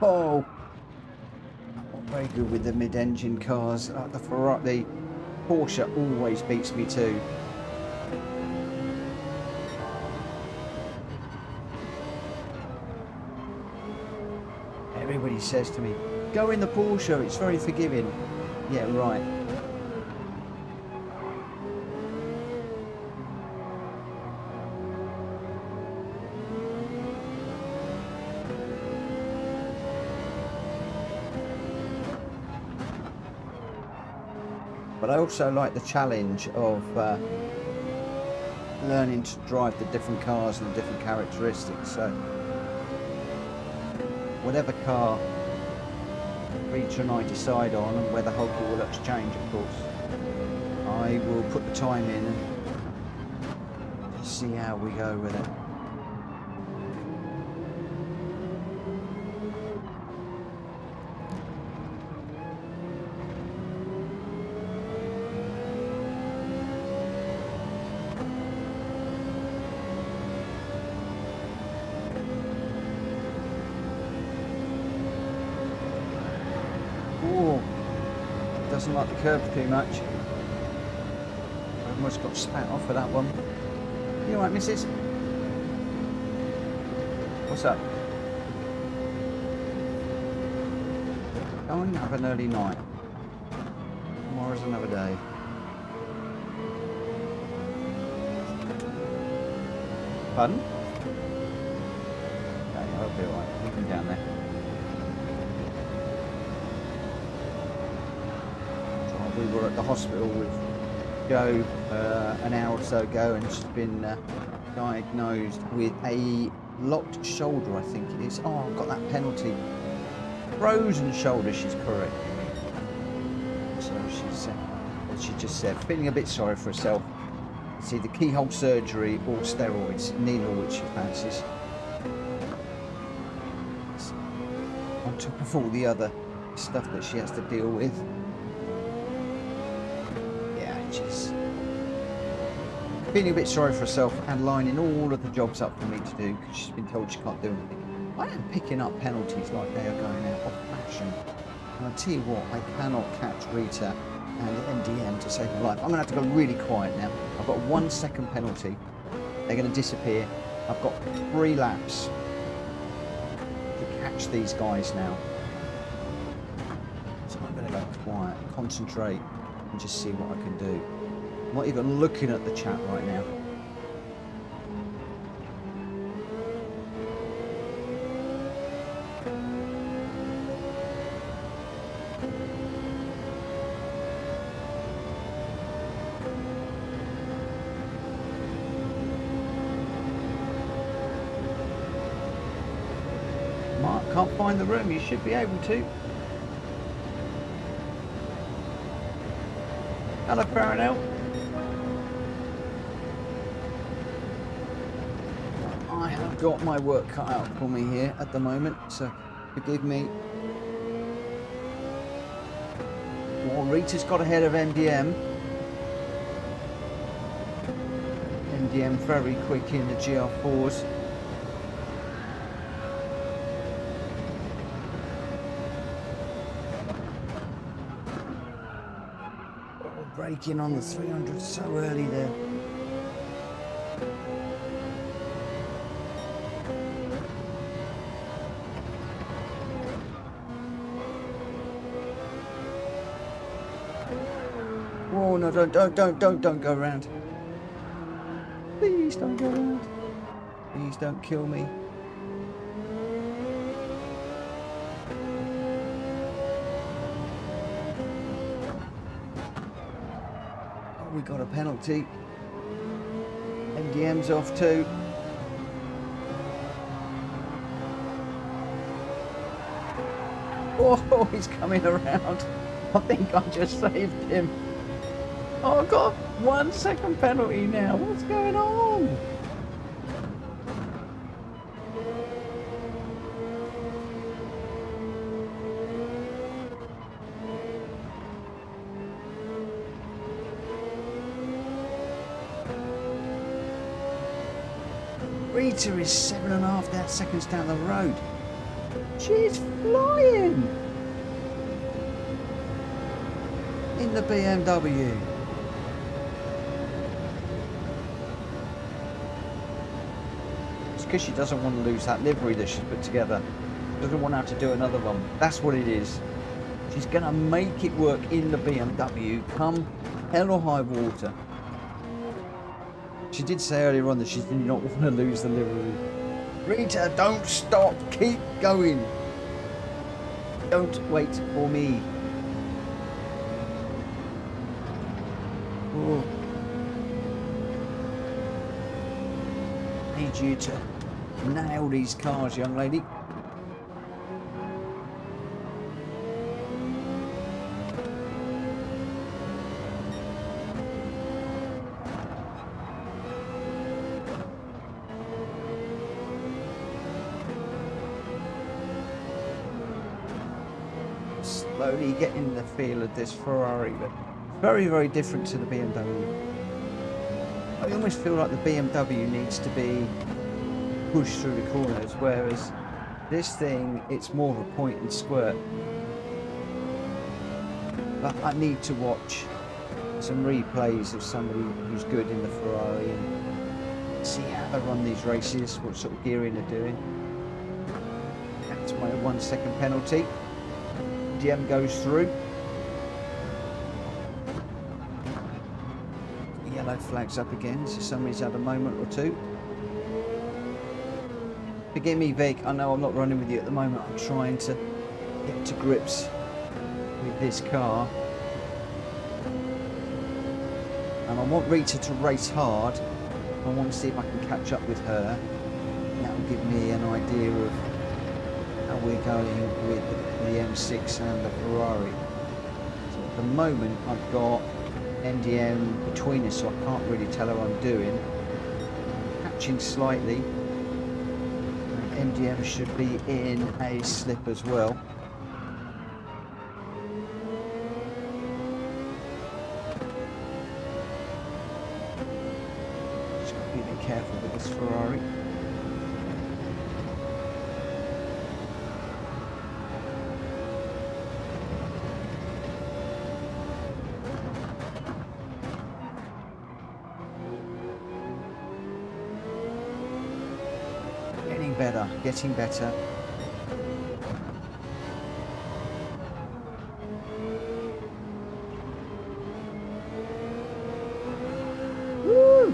Oh, not very good with the mid-engine cars. The Ferrari, the Porsche always beats me too. Everybody says to me, go in the Porsche, it's very forgiving. Yeah, right. But I also like the challenge of learning to drive the different cars and the different characteristics. So whatever car Rita and I decide on, and whether Hulky will exchange, of course, I will put the time in and see how we go with it. Doesn't like the curve too much. I almost got spat off for that one. You alright, missus? What's up? Go and have an early night. Tomorrow's another day. Pardon? Okay, I'll be alright. Leave him down there. We were at the hospital with Jo an hour or so ago, and she's been diagnosed with a locked shoulder, I think it is. Oh, I've got that penalty. Frozen shoulder, she's correct. So she just said, feeling a bit sorry for herself. It's either keyhole surgery or steroids, neither of which she fancies. On top of all the other stuff that she has to deal with. Feeling a bit sorry for herself and lining all of the jobs up for me to do because she's been told she can't do anything. I am picking up penalties like they are going out of fashion. And I'll tell you what, I cannot catch Rita and the MDM to save my life. I'm going to have to go really quiet now. I've got a 1 second penalty. They're going to disappear. I've got 3 laps to catch these guys now. So I'm going to go quiet, concentrate, and just see what I can do. I'm not even looking at the chat right now. Mark can't find the room. You should be able to. Hello, Farronell. I have got my work cut out for me here at the moment, so forgive me. Well, Rita's got ahead of MDM. MDM very quick in the Gr.4s. Braking on the 300 so early there. Oh no, don't go around. Please don't go around. Please don't kill me. We got a penalty. MDM's off too. Oh, he's coming around. I think I just saved him. Oh, I've got 1 second penalty now. What's going on? Rita is 7.5 seconds down the road. She's flying in the BMW. It's because she doesn't want to lose that livery that she's put together. Doesn't want to have to do another one. That's what it is. She's going to make it work in the BMW come hell or high water. She did say earlier on that she did not want to lose the livery. Rita, don't stop. Keep going. Don't wait for me. Oh. Need you to nail these cars, young lady. Slowly getting the feel of this Ferrari, but very, very different to the BMW. I almost feel like the BMW needs to be pushed through the corners, whereas this thing, it's more of a point and squirt. But I need to watch some replays of somebody who's good in the Ferrari and see how they run these races, what sort of gearing they're doing. That's my 1 second penalty. GM goes through. Yellow flags up again, so somebody's had a moment or two. Forgive me, Vic, I know I'm not running with you at the moment. I'm trying to get to grips with this car. And I want Rita to race hard. I want to see if I can catch up with her. That will give me an idea of how we're going with the M6 and the Ferrari. So at the moment I've got MDM between us, so I can't really tell how I'm doing. Catching slightly. And MDM should be in a slip as well. Just got to be a bit careful with this Ferrari. Getting better. Woo!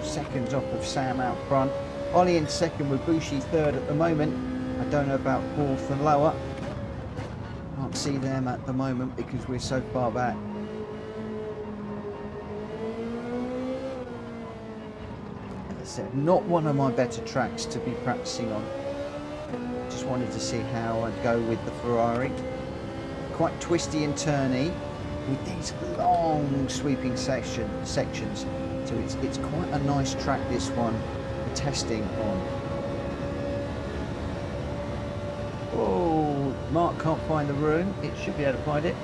Seconds off of Sam out front. Ollie in second with Bushi third at the moment. I don't know about fourth and lower. Can't see them at the moment because we're so far back. As I said, not one of my better tracks to be practicing on. Just wanted to see how I'd go with the Ferrari. Quite twisty and turny with these long sweeping sections. So it's quite a nice track, this one, for testing on. Oh, Mark can't find the room. It should be able to find it.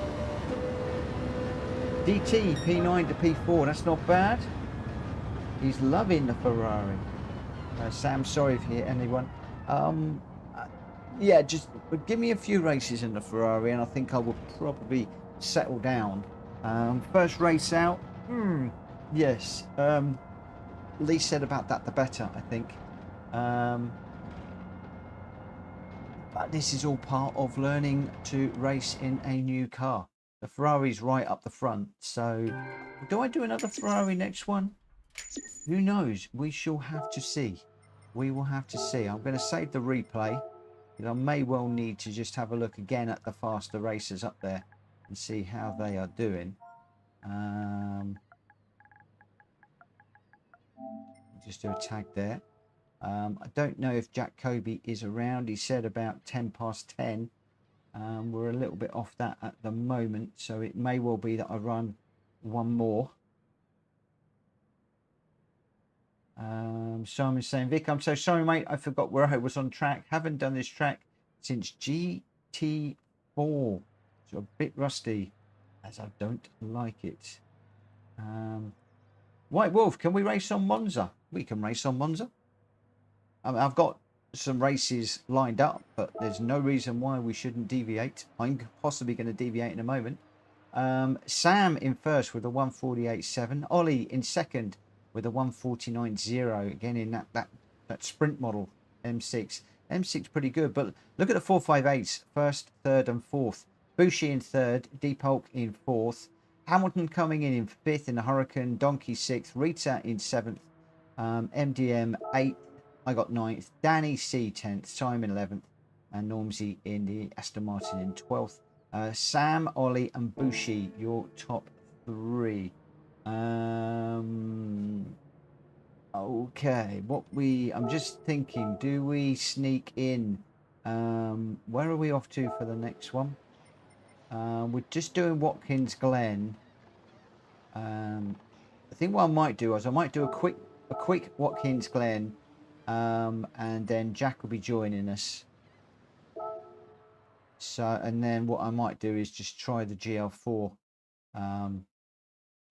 DT, P9 to P4, that's not bad. He's loving the Ferrari. Sam, sorry if you hit anyone. Yeah, just give me a few races in the Ferrari and I think I will probably settle down. First race out. Yes, least said about that the better, I think. But this is all part of learning to race in a new car. The Ferrari's right up the front. So do I do another Ferrari next one? Who knows? We shall have to see. We will have to see. I'm going to save the replay. I may well need to just have a look again at the faster racers up there and see how they are doing. Just do a tag there. I don't know if Jack Kobe is around. He said about 10 past 10. We're a little bit off that at the moment, so it may well be that I run one more. Simon's saying, Vic, I'm so sorry, mate. I forgot where I was on track. Haven't done this track since GT4. So a bit rusty, as I don't like it. White Wolf, can we race on Monza? We can race on Monza. I mean, I've got some races lined up, but there's no reason why we shouldn't deviate. I'm possibly going to deviate in a moment. Sam in first with a 148.7. Ollie in second with a 149.0. Again in that sprint model M6. M6 pretty good, but look at the 458s. First, third, and fourth. Bushi in third. Deep Hulk in fourth. Hamilton coming in fifth in the Hurricane. Donkey sixth. Rita in seventh. MDM eighth. I got 9th, Danny C 10th, Simon 11th, and Normsy in the Aston Martin in 12th. Sam, Ollie, and Bushi, your top 3. Okay, I'm just thinking, do we sneak in? Where are we off to for the next one? We're just doing Watkins, Glen. I think what I might do is I might do a quick Watkins, Glen. And then Jack will be joining us. So, and then what I might do is just try the GL4,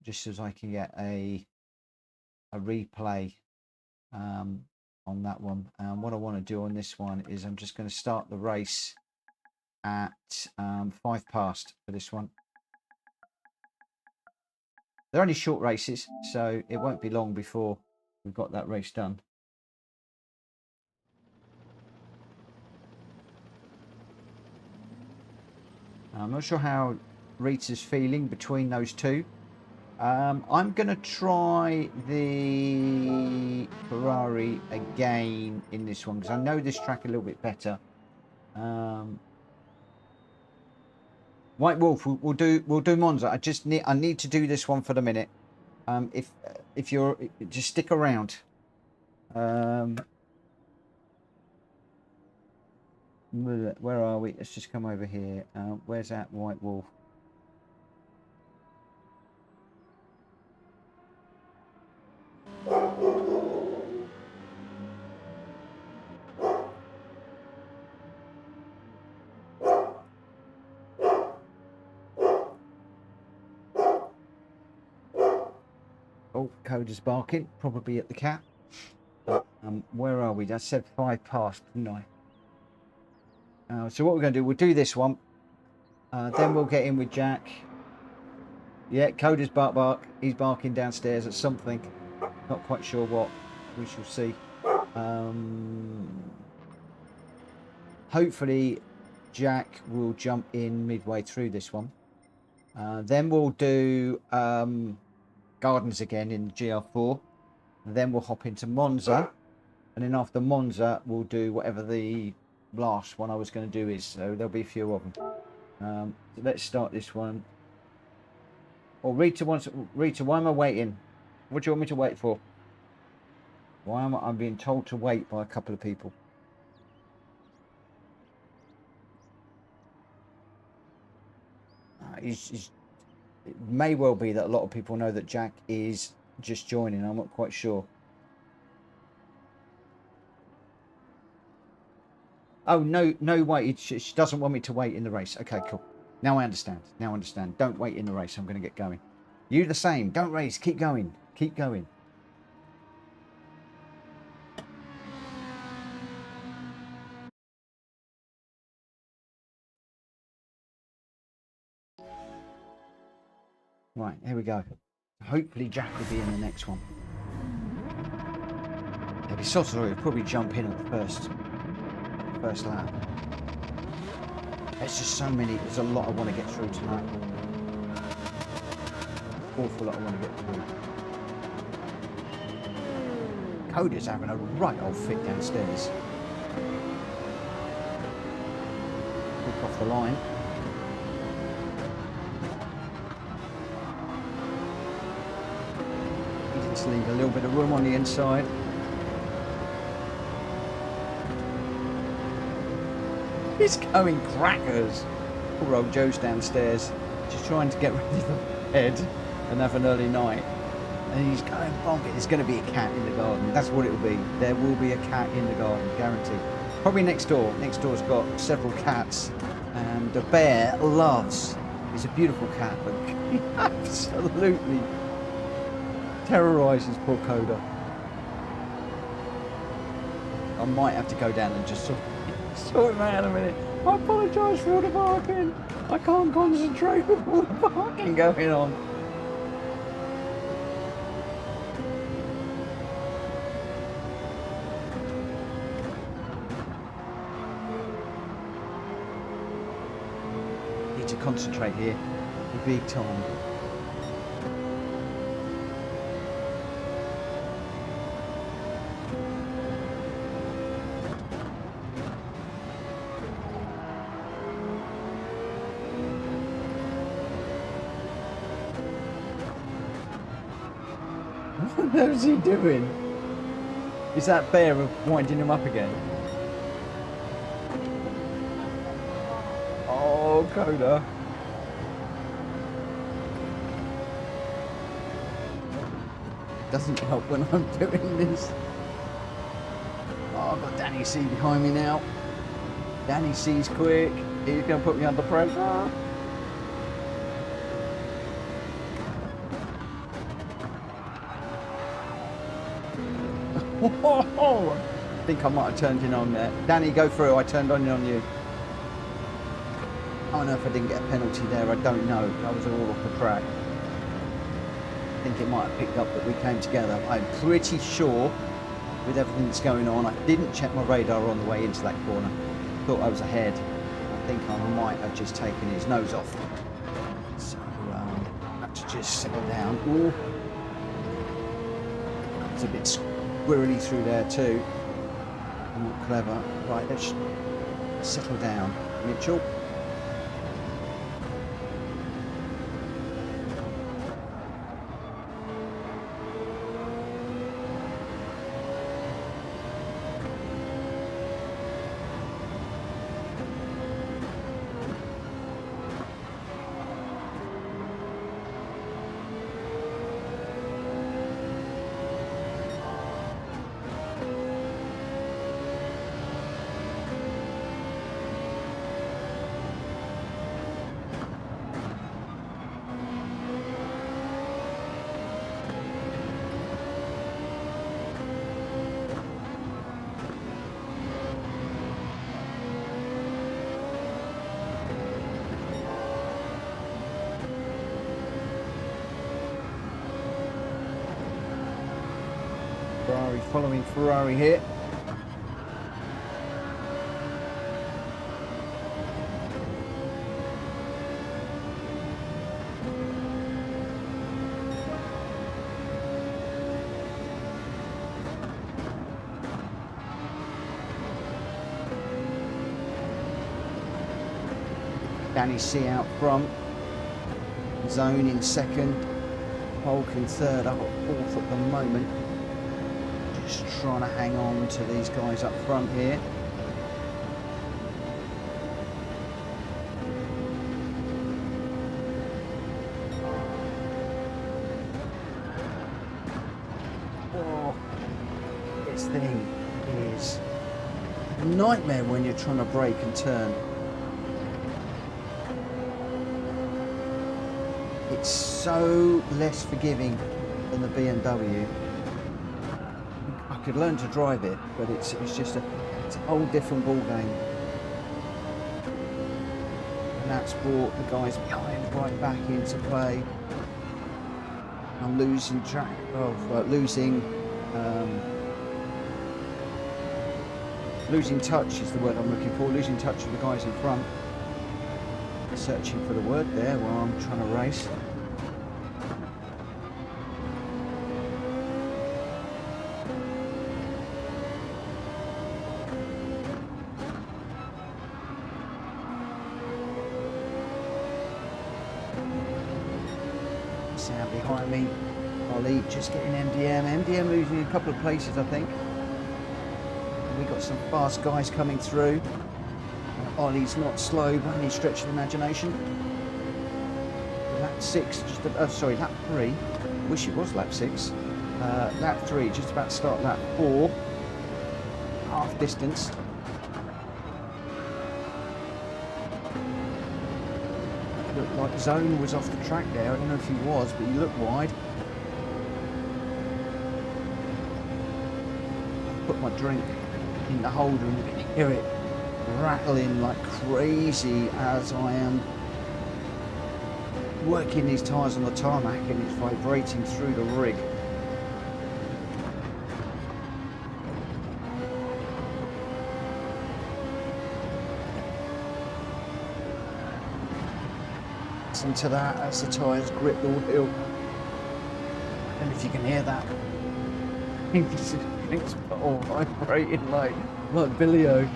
just as I can get a replay on that one. And what I want to do on this one is I'm just going to start the race at 5 past for this one. They're only short races, so it won't be long before we've got that race done. I'm not sure how Rita's feeling between those two. I'm going to try the Ferrari again in this one because I know this track a little bit better. White Wolf, we'll do Monza. I need to do this one for the minute. If you're just stick around. Where are we? Let's just come over here. Where's that White Wolf? Oh, Coda's barking, probably at the cat. Where are we? I said 5 past, didn't I? So what we're going to do, we'll do this one. Then we'll get in with Jack. Yeah, Coda's bark. He's barking downstairs at something. Not quite sure what. We shall see. Hopefully, Jack will jump in midway through this one. Then we'll do Gardens again in GR4. And then we'll hop into Monza. And then after Monza, we'll do whatever the last one I was going to do is. So there'll be a few of them. So let's start this one. Oh, Rita, why am I waiting? What do you want me to wait for? Why am I being told to wait by a couple of people? It may well be that a lot of people know that Jack is just joining. I'm not quite sure. Oh, no, wait. She doesn't want me to wait in the race. Okay, cool. Now I understand. Don't wait in the race. I'm going to get going. You the same. Don't race. Keep going. Keep going. Right, here we go. Hopefully Jack will be in the next one. If he saw through, he'd probably jump in at the first lap. There's just so many. There's a lot I want to get through tonight. Awful lot I want to get through. Coda's having a right old fit downstairs. Walk off the line. He just leave a little bit of room on the inside. He's going crackers. Poor old Joe's downstairs, just trying to get ready for bed and have an early night. And he's going bonkers. There's going to be a cat in the garden. That's what it will be. There will be a cat in the garden, guaranteed. Probably next door. Next door's got several cats. And the bear loves. He's a beautiful cat, but he absolutely terrorises poor Coda. I might have to go down and just sort him out in a minute. I apologise for all the barking. I can't concentrate with all the barking going on. Need to concentrate here. Big time. What is he doing? Is that bear winding him up again? Oh, Coda. Doesn't help when I'm doing this. Oh, I've got Danny C behind me now. Danny C's quick. He's going to put me under pressure. Whoa. I think I might have turned in on there. Danny, go through. I turned on you. I don't know if I didn't get a penalty there. I don't know. I was all off the track. I think it might have picked up that we came together. I'm pretty sure with everything that's going on. I didn't check my radar on the way into that corner. Thought I was ahead. I think I might have just taken his nose off. So I had to just settle down. Ooh. It's a bit squirrely through there too. Not clever. Right, let's settle down. Mitchell. Ferrari following Ferrari here. Danny C out front. Zone in second. Hulky in third. I've got fourth at the moment. Just trying to hang on to these guys up front here. Oh, this thing is a nightmare when you're trying to brake and turn. It's so less forgiving than the BMW. I could learn to drive it, but it's just it's a whole different ball game. And that's brought the guys behind right back into play. I'm losing track of losing touch is the word I'm looking for, losing touch with the guys in front. Searching for the word there while I'm trying to race. Sam behind me. Ollie just getting MDM. MDM losing a couple of places, I think. And we got some fast guys coming through. And Ollie's not slow by any stretch of the imagination. Lap 6, sorry, lap 3. Wish it was lap 6. Lap 3, just about to start lap 4. Half distance. Looked like Zone was off the track there. I don't know if he was, but he looked wide. I put my drink in the holder and you can hear it rattling like crazy as I am working these tyres on the tarmac, and it's vibrating through the rig. Listen to that as the tyres grip the wheel. I don't know if you can hear that. It's all vibrating like Billy-O.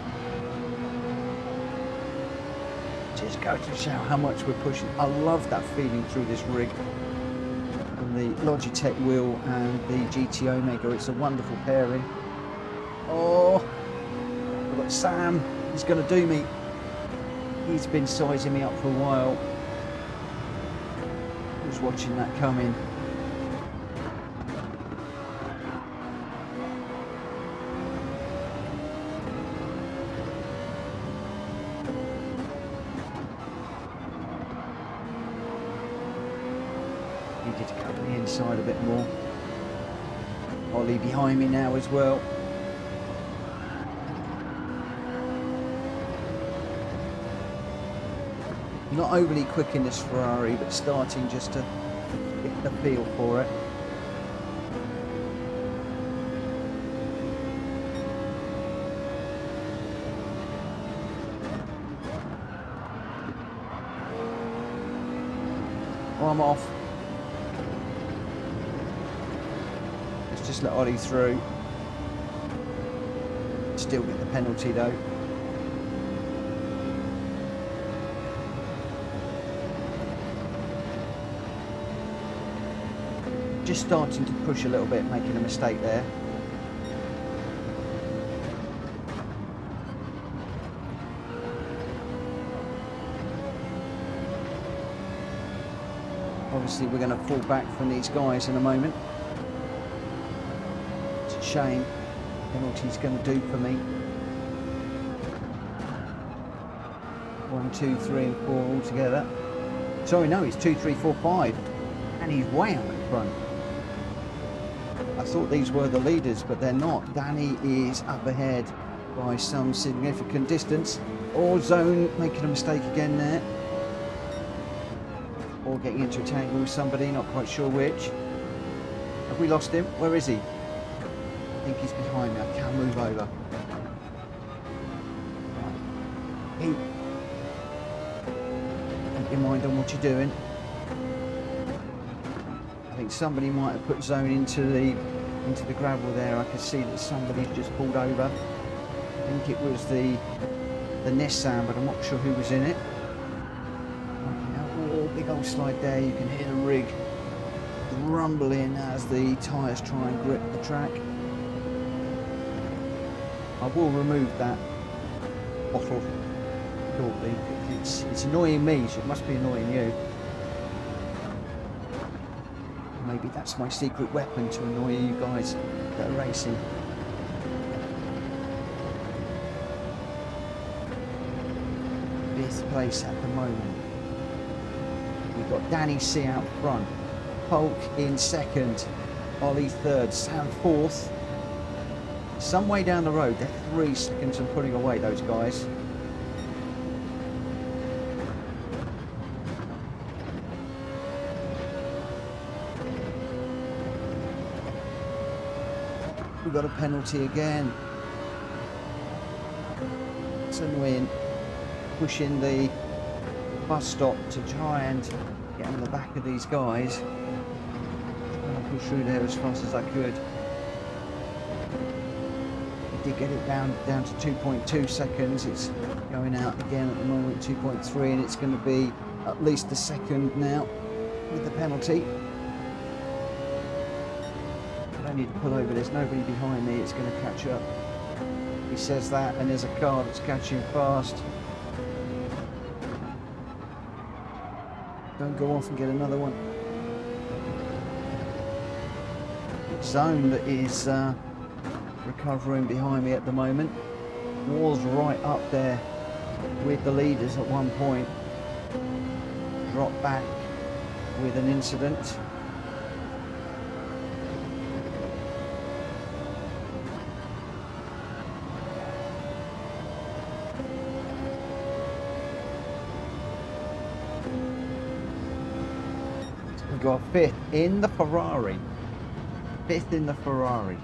Just go to show how much we're pushing. I love that feeling through this rig. From the Logitech wheel and the GT Omega, it's a wonderful pairing. Oh, I've got Sam. He's going to do me. He's been sizing me up for a while. Just watching that coming. Needed to cover the inside a bit more. Ollie behind me now as well. Not overly quick in this Ferrari, but starting just to get the feel for it. Oh, I'm off. Let's just let Ollie through. Still get the penalty though. Just starting to push a little bit, making a mistake there. Obviously we're going to fall back from these guys in a moment. It's a shame. Penalty's going to do for me. 1, 2, 3 and 4 all together. Sorry, no, it's 2, 3, 4, 5. And he's way out in front. I thought these were the leaders, but they're not. Danny is up ahead by some significant distance. Or Zone making a mistake again there. Or getting into a tangle with somebody, not quite sure which. Have we lost him? Where is he? I think he's behind me. I can move over. Right. Keep your mind on what you're doing. I think somebody might have put Zone into the gravel there. I could see that somebody's just pulled over. I think it was the Nissan, but I'm not sure who was in it. Oh, big old slide there. You can hear the rig rumbling as the tyres try and grip the track. I will remove that bottle shortly. It's annoying me, so it must be annoying you. Maybe that's my secret weapon to annoy you guys that are racing. Fifth place at the moment. We've got Danny C out front, Hulk in second, Ollie third, Sam fourth. Some way down the road, they're 3 seconds from putting away those guys. We've got a penalty again. That's annoying. Pushing the bus stop to try and get on the back of these guys. Trying to push through there as fast as I could. I did get it down to 2.2 seconds. It's going out again at the moment, 2.3, and it's going to be at least a second now with the penalty. I don't need to pull over. There's nobody behind me. It's going to catch up. He says that, and there's a car that's catching fast. Don't go off and get another one. Zone that is recovering behind me at the moment. Was right up there with the leaders at one point. Dropped back with an incident. We got fifth in the Ferrari. Fifth in the Ferrari.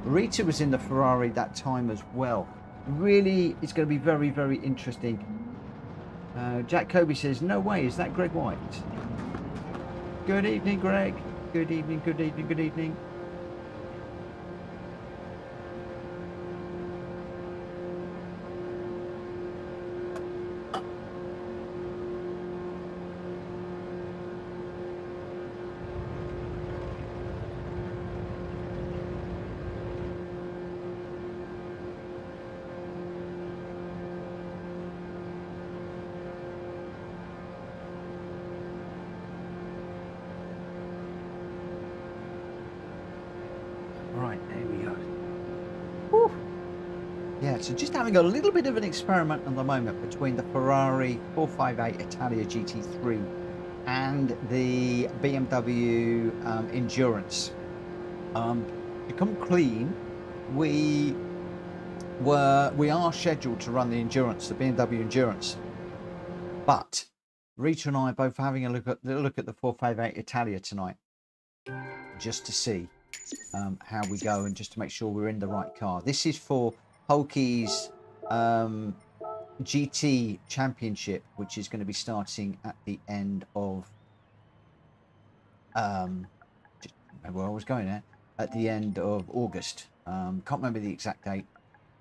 Rita was in the Ferrari that time as well. Really, it's going to be very, very interesting. Jack Kobe says, no way, is that Greg White? Good evening, Greg. Good evening, good evening, good evening. Right, there we go. Whew. Yeah, so just having a little bit of an experiment at the moment between the Ferrari 458 Italia GT3 and the BMW Endurance. To come clean, we are scheduled to run the Endurance, the BMW Endurance, but Rita and I are both having a look at the 458 Italia tonight, just to see how we go and just to make sure we're in the right car. This is for Hulky's GT Championship, which is going to be starting at the end of just remember where I was going there, at the end of August. Can't remember the exact date.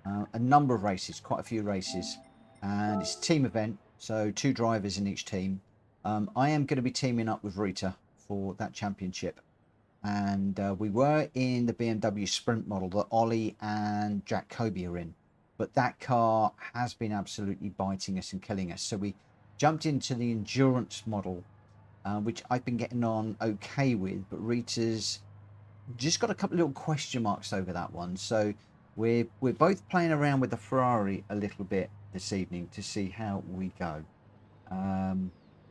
A number of races, quite a few races, and it's a team event, so 2 drivers in each team. I am going to be teaming up with Rita for that championship. And we were in the BMW Sprint model that Ollie and Jack Kobe are in, but that car has been absolutely biting us and killing us. So we jumped into the Endurance model, which I've been getting on okay with, but Rita's just got a couple of little question marks over that one. So we're both playing around with the Ferrari a little bit this evening to see how we go.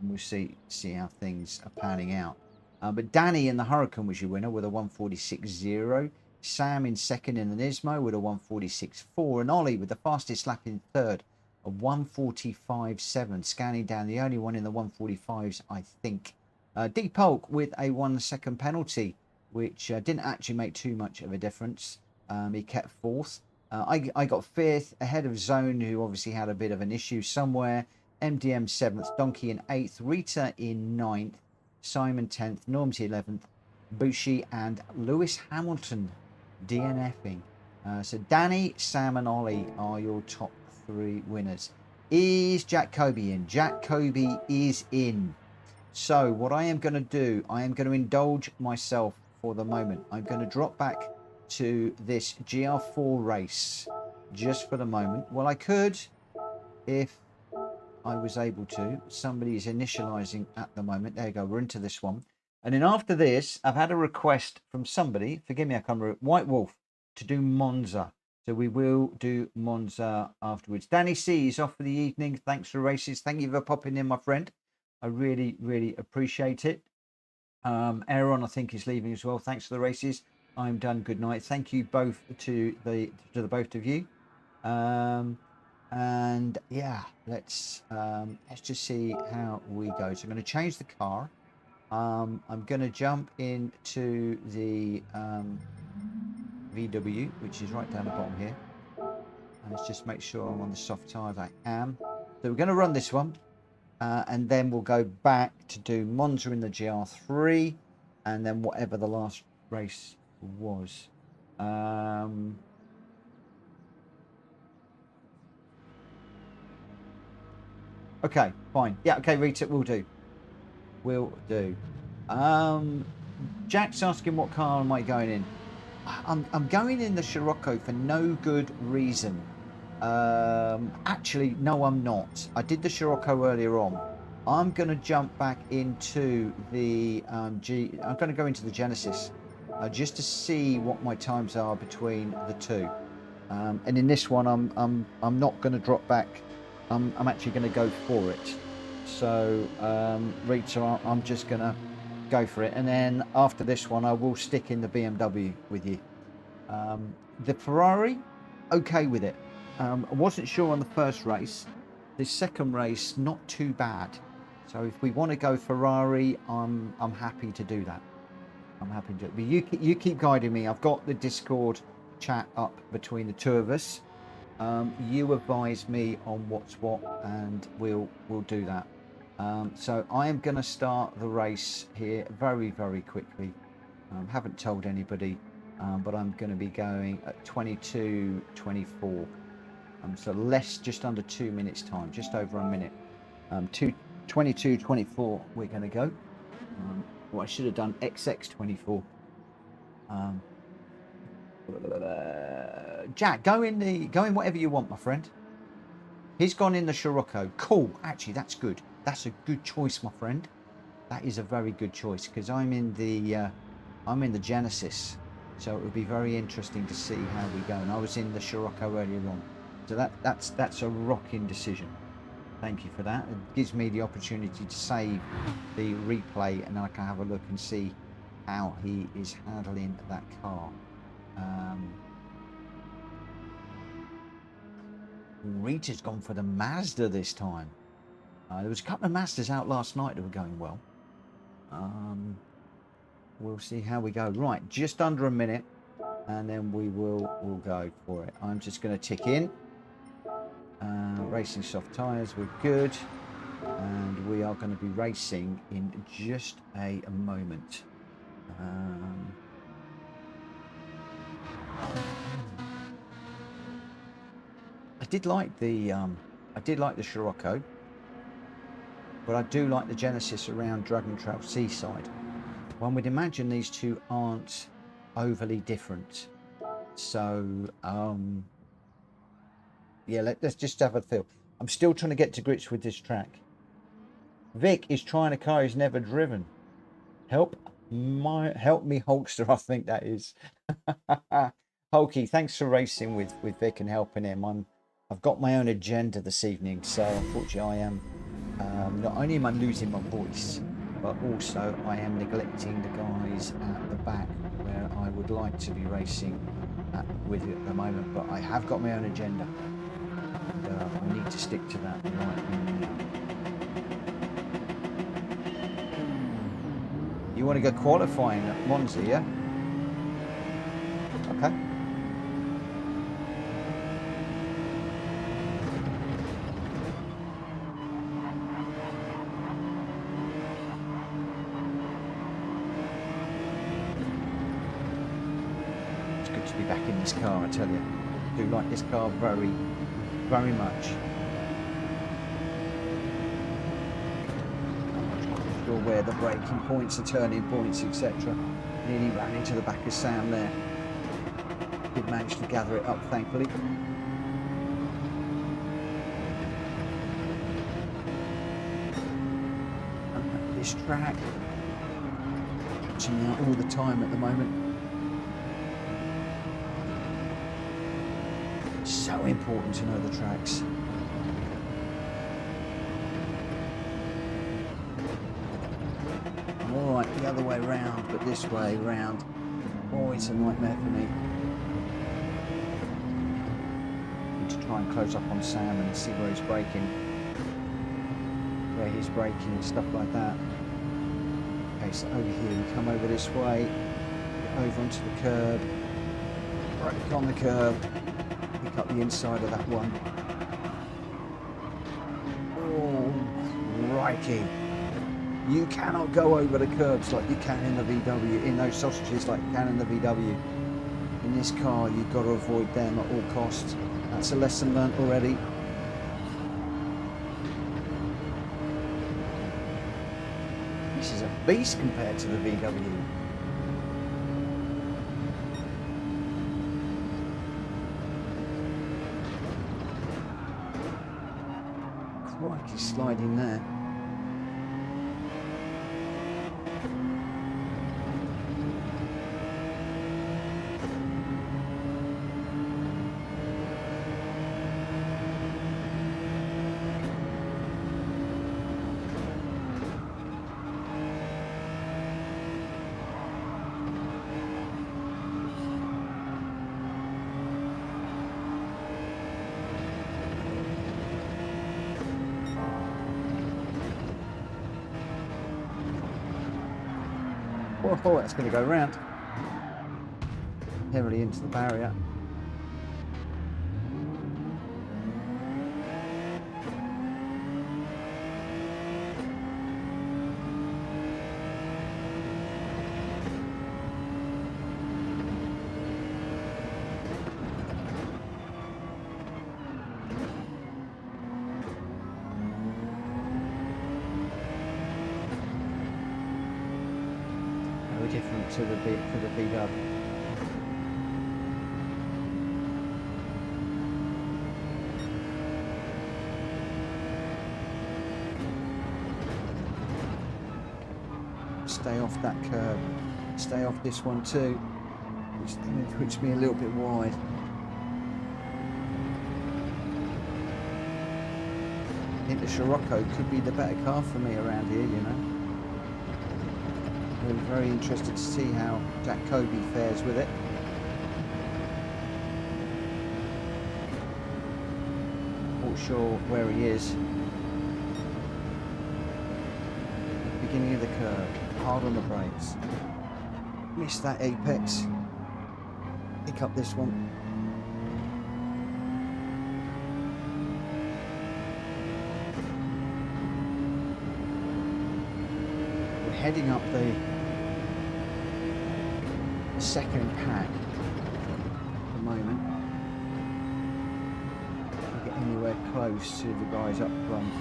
We'll see how things are panning out. But Danny in the Hurricane was your winner with a 146.0. Sam in second in the Nismo with a 146.4. And Ollie with the fastest lap in third, a 145.7. Scanning down, the only one in the 145s, I think. Deep Polk with a 1 second penalty, which didn't actually make too much of a difference. He kept fourth. I got fifth, ahead of Zone, who obviously had a bit of an issue somewhere. MDM 7th, Donkey in 8th, Rita in 9th, Simon 10th, Normsy 11th, Bushi and Lewis Hamilton DNFing. So Danny, Sam and Ollie are your top 3 winners. Is Jack Kobe in? Jack Kobe is in. So what I am going to do, I am going to indulge myself for the moment. I'm going to drop back to this Gr.4 race just for the moment. Well, I could, if I was able to. Somebody is initializing at the moment. There you go. We're into this one. And then after this, I've had a request from somebody, forgive me, I can't remember, White Wolf, to do Monza. So we will do Monza afterwards. Danny C is off for the evening. Thanks for races. Thank you for popping in, my friend. I really, really appreciate it. Aaron, I think, is leaving as well. Thanks for the races. I'm done. Good night. Thank you both to the both of you. And yeah, let's just see how we go. So I'm going to change the car. I'm going to jump into the VW, which is right down the bottom here. And let's just make sure I'm on the soft tyres. I am. So we're going to run this one. And then we'll go back to do Monza in the Gr.3. And then whatever the last race was. Okay, fine. Yeah, okay, Rita, we'll do. Will do. Jack's asking what car am I going in. I'm going in the Scirocco for no good reason. Actually, no, I'm not. I did the Scirocco earlier on. I'm going to jump back into the I'm going to go into the Genesis just to see what my times are between the two. And in this one, I'm not going to drop back. I'm actually going to go for it. So, Rita, I'm just going to go for it. And then after this one, I will stick in the BMW with you. The Ferrari, okay with it. I wasn't sure on the first race. The second race, not too bad. So if we want to go Ferrari, I'm happy to do that. I'm happy to do it. But you keep guiding me. I've got the Discord chat up between the two of us. You advise me on what's what, and we'll do that. So I am going to start the race here very, very quickly. Haven't told anybody, but I'm going to be going at 22:24. So less, just under 2 minutes time, just over a minute. 22:24 we're going to go. Well, I should have done XX24. Jack, go in whatever you want, my friend. He's gone in the Scirocco. Cool. Actually, that's good. That's a good choice, my friend. That is a very good choice, because I'm in the Genesis, so it would be very interesting to see how we go. And I was in the Scirocco earlier on, so that's a rocking decision. Thank you for that. It gives me the opportunity to save the replay, and I can have a look and see how he is handling that car. Rita's gone for the Mazda this time. There was a couple of Mazdas out last night that were going well. We'll see how we go. Right, just under a minute, and then we'll go for it. I'm just going to tick in. Racing soft tyres, we're good, and we are going to be racing in just a moment. I did like the Scirocco, but I do like the Genesis around Dragon Trail Seaside. One would imagine these two aren't overly different, so yeah, let's just have a feel. I'm still trying to get to grips with this track. Vic is trying a car he's never driven. Help me, Hulkster, I think that is. Hulky, thanks for racing with Vic and helping him. I've got my own agenda this evening, so unfortunately I am not only am I losing my voice, but also I am neglecting the guys at the back where I would like to be racing with at the moment. But I have got my own agenda. I need to stick to that right now. You want to go qualifying at Monza, yeah? Okay. It's good to be back in this car, I tell you. I do like this car very, very much. Sure where the braking points, the turning points, etc. Nearly ran into the back of Sam there. Did manage to gather it up, thankfully. And this track, catching out all the time at the moment. So important to know the tracks. I'm alright the other way round, but this way round, always a nightmare for me. Need to try and close up on Sam and see where he's braking. Where he's braking and stuff like that. Okay, so over here, we come over this way, get over onto the curb, brake on the curb. Pick up the inside of that one. Oh, crikey. You cannot go over the curbs like you can in the VW, in those sausages like you can in the VW. In this car, you've got to avoid them at all costs. That's a lesson learnt already. This is a beast compared to the VW. Crikey, sliding there. Oh, that's going to go round heavily into the barrier. Different to the VW. Stay off that curb. Stay off this one too, which puts me a little bit wide. I think the Scirocco could be the better car for me around here, you know. Very interested to see how Jack Kobe fares with it. Not sure where he is. Beginning of the curve, hard on the brakes. Missed that apex. Pick up this one. We're heading up the second pack at the moment. Don't get anywhere close to the guys up front.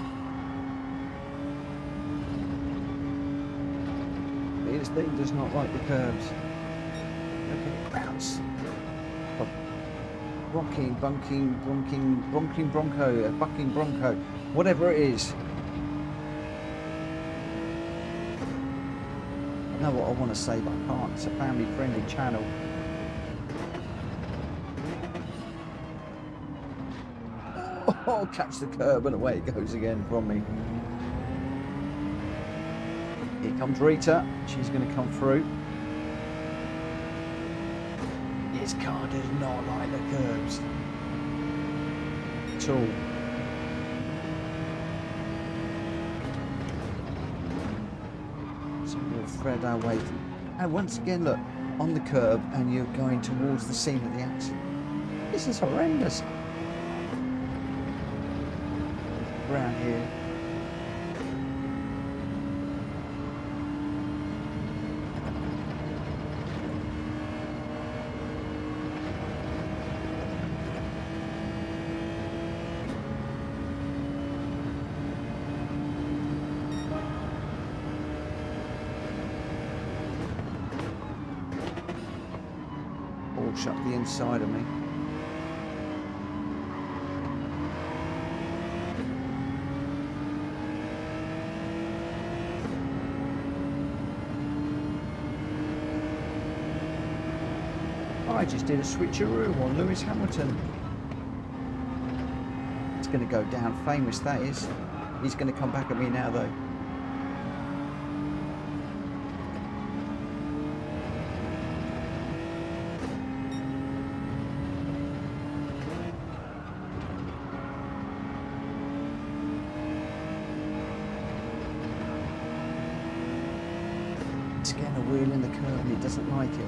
This thing does not like the curves. Look at it bounce. Rocking, bunking, bronking bronco, bucking bronco, whatever it is. I know what I want to say, but I can't. It's a family-friendly channel. Oh, catch the curb and away it goes again from me. Here comes Rita. She's going to come through. This car does not like the curbs at all. Thread our way through. And once again, look, on the curb and you're going towards the scene of the accident. This is horrendous. Around here. Shut the inside of me. I just did a switcheroo on Lewis Hamilton. It's going to go down famous, that is. He's going to come back at me now though. It's getting a wheel in the curve and he doesn't like it.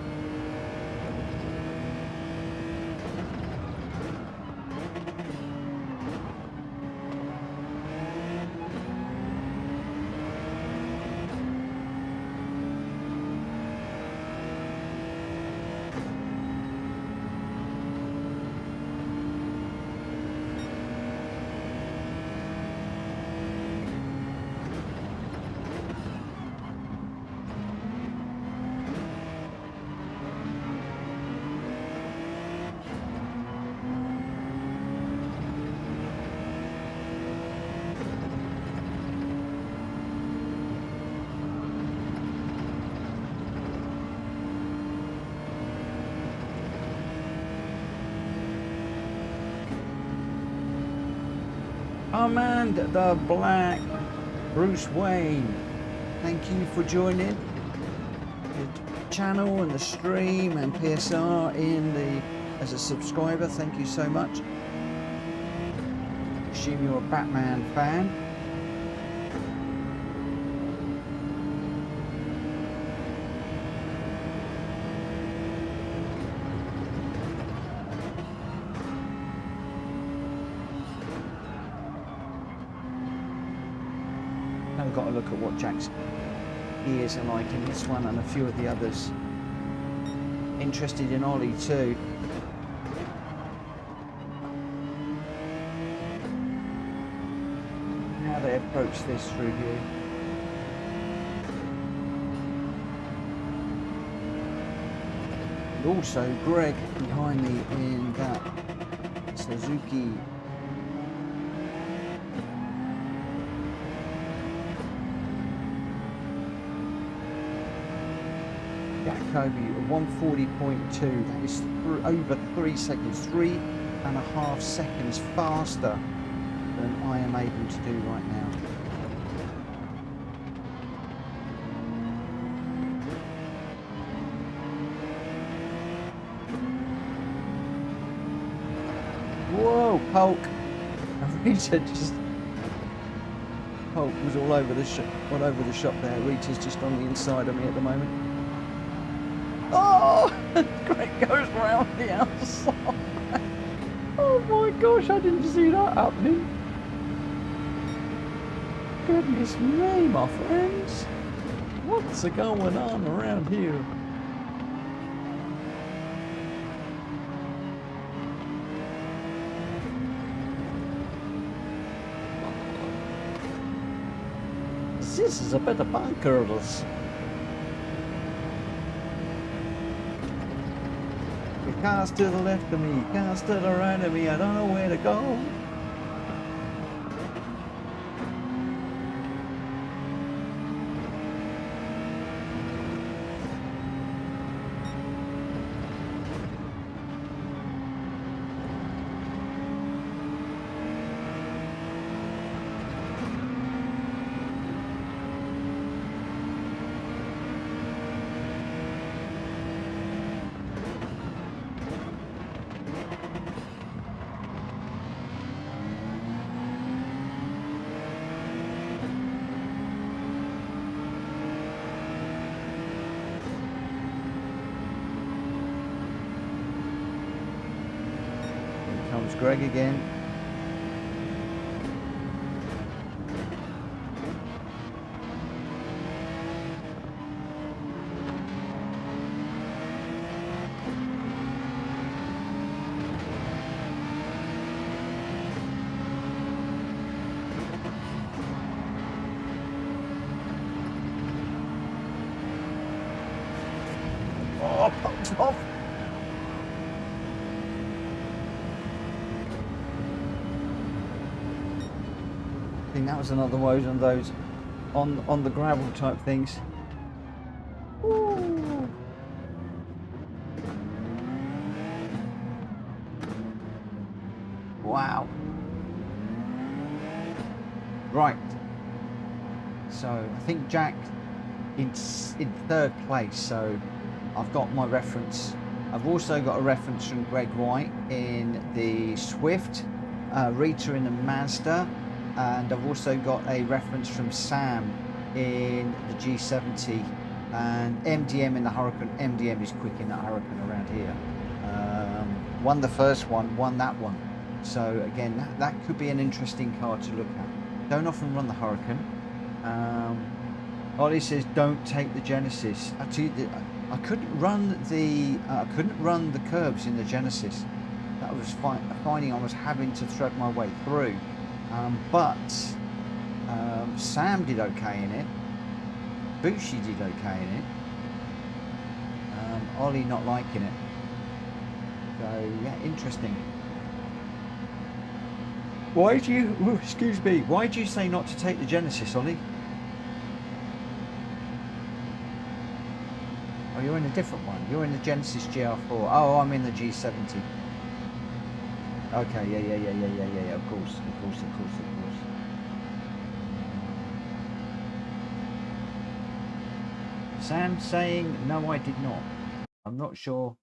Armand the Black, Bruce Wayne, thank you for joining the channel and the stream, and PSR as a subscriber. Thank you so much. Assume you're a Batman fan. I've got to look at what Jack's ears are like in this one and a few of the others. Interested in Ollie too. How they approach this through here. And also Greg behind me in that Suzuki. Jacoby 140.2, that is over 3 seconds, 3.5 seconds faster than I am able to do right now. Whoa, Hulk! Rita just Hulk was all over the shop there. Rita's just on the inside of me at the moment. Oh, Greg goes round the outside. Oh my gosh, I didn't see that happening. Goodness me, my friends. What's going on around here? This is a bit of bonkers. Cars to the left of me, cars to the right of me, I don't know where to go. Greg again. Oh, pumped off. I think that was another one of those on the gravel type things. Ooh. Wow. Right. So I think Jack in third place. So I've got my reference. I've also got a reference from Greg White in the Swift, Rita in the Mazda. And I've also got a reference from Sam in the G70 and MDM in the Hurricane. MDM is quick in the Hurricane around here. Won the first one, won that one. So again, that could be an interesting car to look at. Don't often run the Hurricane. Ollie says don't take the Genesis. I couldn't run the curbs in the Genesis. That was finding I was having to thread my way through. But Sam did okay in it. Bushi did okay in it. Ollie not liking it. So yeah, interesting. Why do you? Oh, excuse me. Why do you say not to take the Genesis, Ollie? Oh, you're in a different one. You're in the Genesis Gr.4. Oh, I'm in the G70. Okay, yeah. Of course. Sam saying, no, I did not. I'm not sure.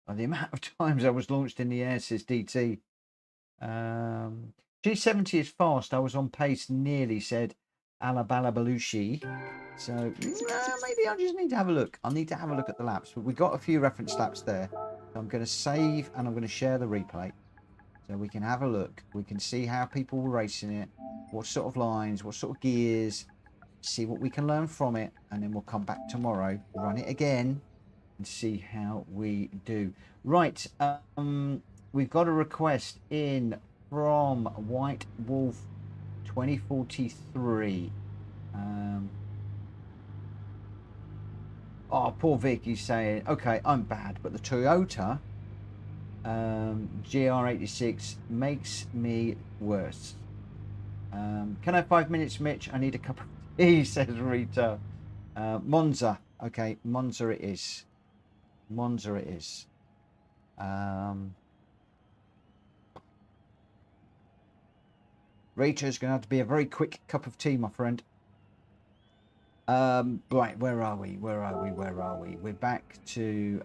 The amount of times I was launched in the air, says DT. G70 is fast. I was on pace nearly, said Alabalabalushi. So maybe I just need to have a look. I need to have a look at the laps. But we got a few reference laps there. So I'm going to save and I'm going to share the replay. So we can have a look. We can see how people were racing it. What sort of lines, what sort of gears. See what we can learn from it. And then we'll come back tomorrow, run it again, and see how we do. Right. We've got a request in from White Wolf 2043. Oh, poor Vic, he's saying, okay, I'm bad, but the Toyota Gr.86 makes me worse. Can I have 5 minutes, Mitch? I need a cup of tea, says Rita. Monza. Okay, Monza it is. Monza it is. Rita's going to have to be a very quick cup of tea, my friend. Right, where are we? We're back to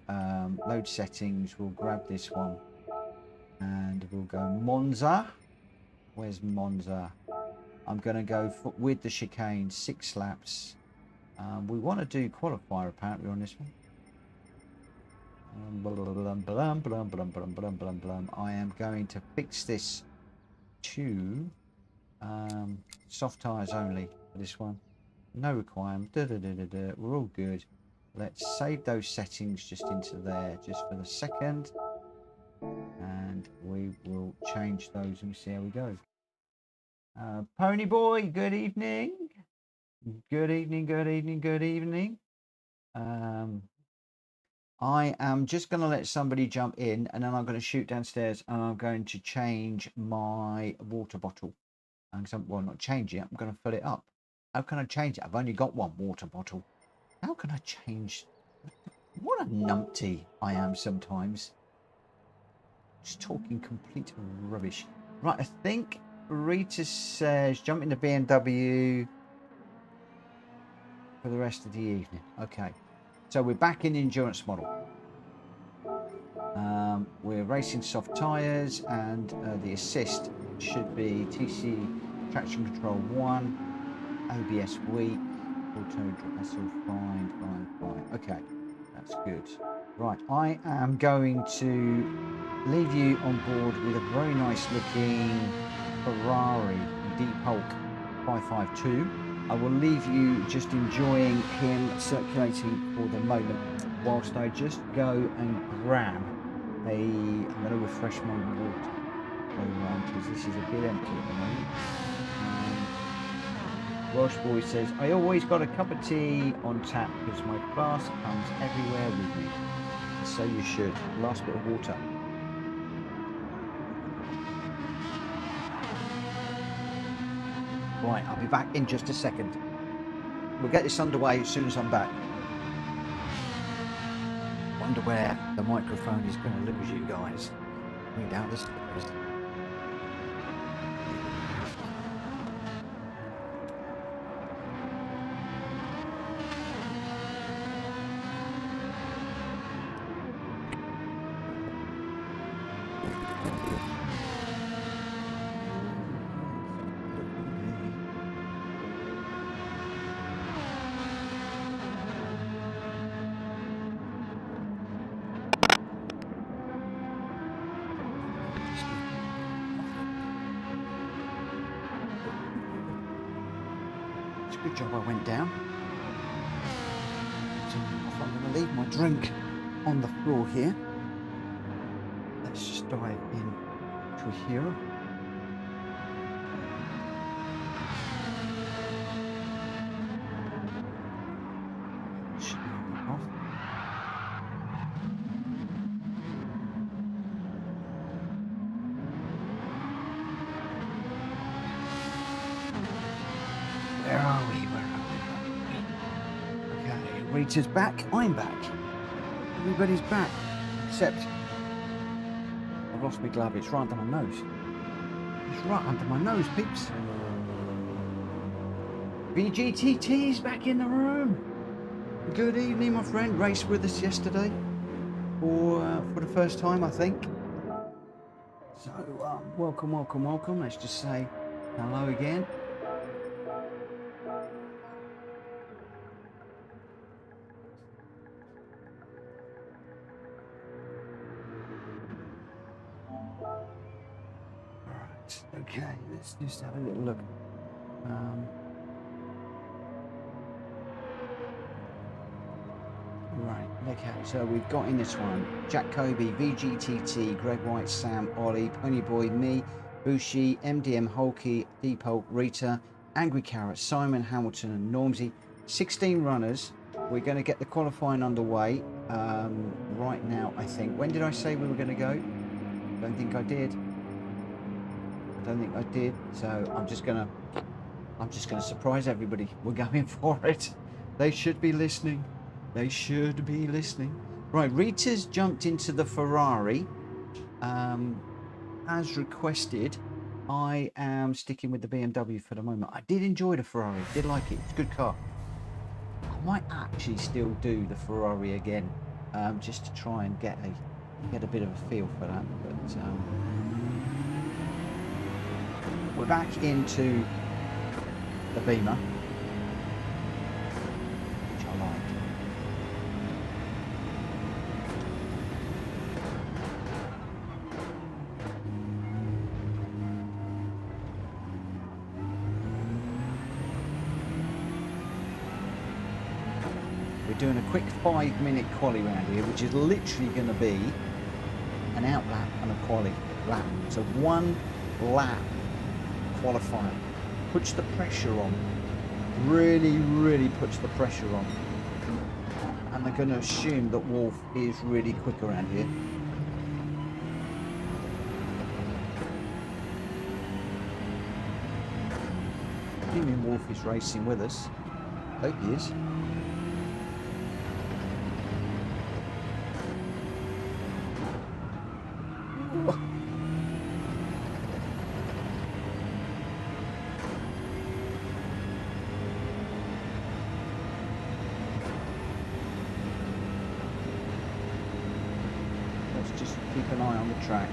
load settings. We'll grab this one and we'll go Monza. Where's Monza? I'm going to go with the chicane, 6 laps. We want to do qualifier apparently on this one. I am going to fix this to soft tyres only for this one. No requirement. We're all good. Let's save those settings just into there just for the second. And we will change those and see how we go. Pony Boy, good evening. Good evening, good evening, good evening. I am just going to let somebody jump in and then I'm going to shoot downstairs and I'm going to change my water bottle. Well, not change it, I'm going to fill it up. How can I change it? I've only got one water bottle. How can I change? What a numpty I am sometimes. Just talking complete rubbish. Right, I think Rita says jump into BMW for the rest of the evening. Okay. So we're back in the endurance model. We're racing soft tyres and the assist should be TC traction control 1. ABS weak, auto, that's all fine. Okay, that's good. Right, I am going to leave you on board with a very nice looking Ferrari Deep Hulk 552. I will leave you just enjoying him circulating for the moment whilst I just go and grab I'm going to refresh my water because this is a bit empty at the moment. Welsh Boy says, I always got a cup of tea on tap because my flask comes everywhere with me. So you should. Last bit of water. Right, I'll be back in just a second. We'll get this underway as soon as I'm back. Wonder where the microphone is going to lose you guys. Way down the stairs. Good job I went down. So I'm going to leave my drink on the floor here. Let's just dive in to here. Rita's back, I'm back. Everybody's back, except I've lost my glove. It's right under my nose. It's right under my nose, peeps. VGTT is back in the room. Good evening, my friend. Raced with us yesterday for the first time, I think. So, welcome, welcome, welcome. Let's just say hello again. Right, okay, let's just have a little look. Right, okay, so we've got in this one Jack Kobe, VGTT, Greg White, Sam, Ollie, Ponyboy, me, Bushi, MDM, Hulky, Deep Rita, Angry Carrot, Simon, Hamilton, and Normsy. 16 runners. We're going to get the qualifying underway right now, I think. When did I say we were going to go? Don't think I did. I don't think I did. So I'm just gonna surprise everybody. We're going for it. They should be listening. They should be listening. Right, Rita's jumped into the Ferrari. As requested, I am sticking with the BMW for the moment. I did enjoy the Ferrari. Did like it. It's a good car. I might actually still do the Ferrari again, just to try and get a bit of a feel for that. But we're back into the Beamer, which I like. We're doing a quick 5-minute quali round here, which is literally going to be an out lap and a quali lap. So 1 lap qualifying. Puts the pressure on. Really puts the pressure on. And they're going to assume that Wolf is really quick around here. Assuming Wolf is racing with us. Hope he is. Keep an eye on the track.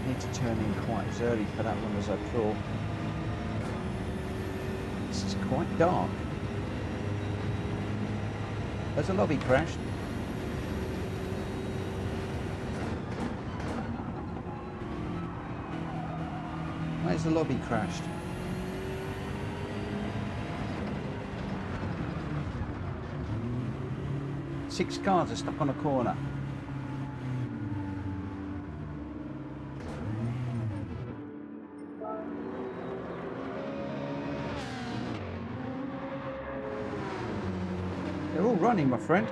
Need to turn in quite as early for that one as I thought. This is quite dark. There's a lobby crashed. Where's the lobby crashed? Six cars are stuck on a corner. They're all running, my friend.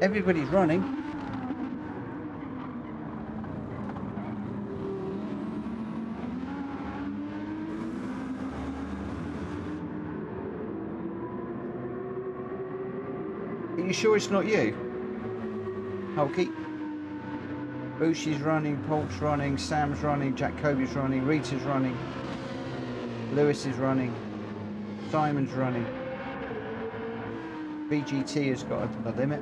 Everybody's running. Are you sure it's not you? Hulky? Bushi's running, Polk's running, Sam's running, Jack Kobe's running, Rita's running, Lewis is running, Simon's running. VGT has got a limit.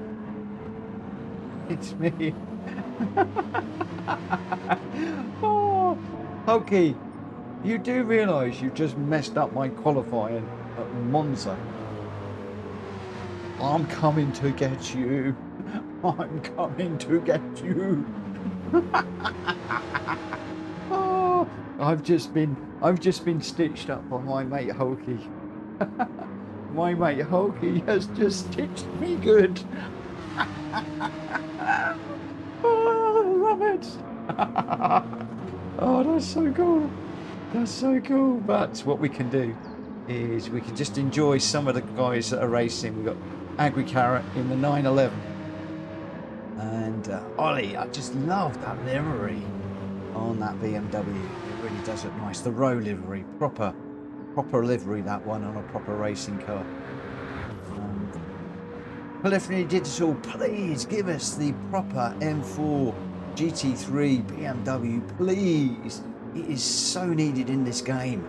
It's me. Oh, Hulky, you do realise you just messed up my qualifying at Monza. I'm coming to get you. I'm coming to get you. Oh, I've just been stitched up by my mate Hulky. My mate Hulky has just stitched me good. Oh, I love it. Oh, that's so cool. That's so cool. But what we can do is we can just enjoy some of the guys that are racing. We've got Angry Carrot in the 911. And Ollie, I just love that livery on that BMW. It really does look nice. The row livery, proper livery, that one on a proper racing car. Polyphony Digital, please give us the proper M4 GT3 BMW, please. It is so needed in this game.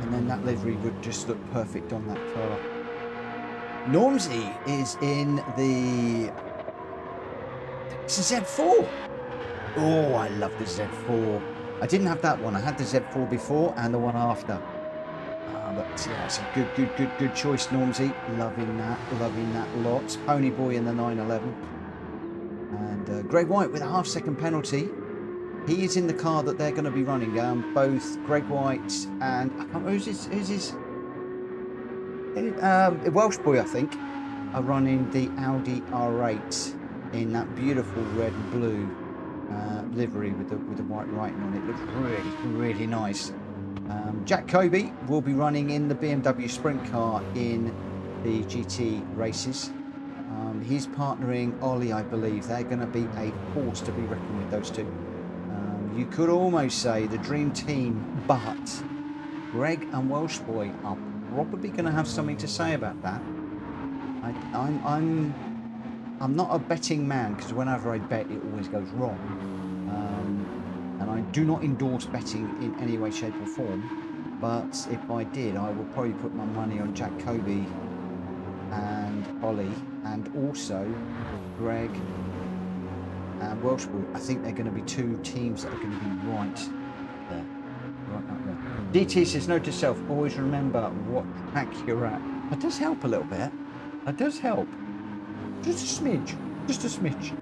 And then that livery would just look perfect on that car. Normsy is in the Z4. Oh, I love the Z4. I didn't have that one. I had the Z4 before and the one after. But yeah, it's a good choice, Normsy. Loving that lots. Ponyboy in the 911. And Greg White with a half-second penalty. He is in the car that they're going to be running. Both Greg White and I can't remember who's his Welsh boy, I think, are running the Audi R8 in that beautiful red and blue livery with the white writing on it. Looks really nice. Jack Kobe will be running in the BMW sprint car in the GT races. He's partnering Ollie, I believe. They're going to be a force to be reckoned with, those two. You could almost say the dream team, but Greg and Welsh Boy are probably going to have something to say about that. I'm not a betting man, because whenever I bet, it always goes wrong. And I do not endorse betting in any way, shape or form. But if I did, I would probably put my money on Jack Kobe and Ollie, and also Greg and Welsh Boy. I think they're going to be two teams that are going to be right there. Right up there. DT says, note to self, always remember what track you're at. That does help a little bit. That does help. Just a smidge. Just a smidge.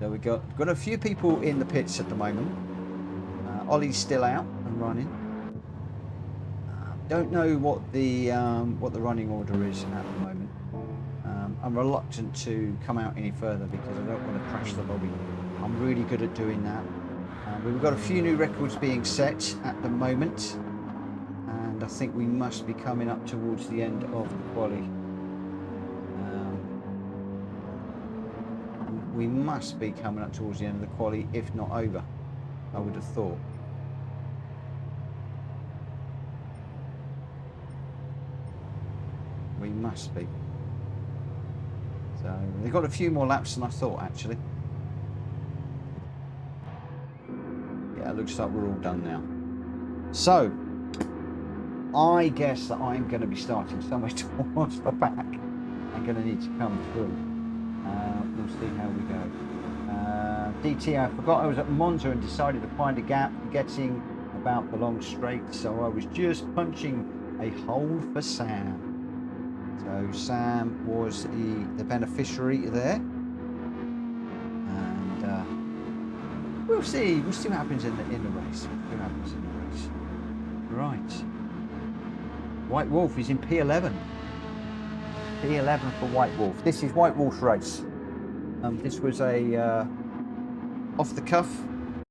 So we got a few people in the pits at the moment. Ollie's still out and running. Don't know what the running order is at the moment. I'm reluctant to come out any further because I don't want to crash the lobby. I'm really good at doing that. We've got a few new records being set at the moment, and I think we must be coming up towards the end of the quali. We must be coming up towards the end of the quali, if not over, I would have thought. We must be. So they've got a few more laps than I thought, actually. Yeah, it looks like we're all done now. So I guess that I'm going to be starting somewhere towards the back. I'm going to need to come through. We'll see how we go. DT, I forgot I was at Monza and decided to find a gap getting about the long straight, so I was just punching a hole for Sam. So Sam was the beneficiary there, and we'll see what happens in the race. Right, White Wolf is in P11. P11 for White Wolf. This is White Wolf's race. This was a off-the-cuff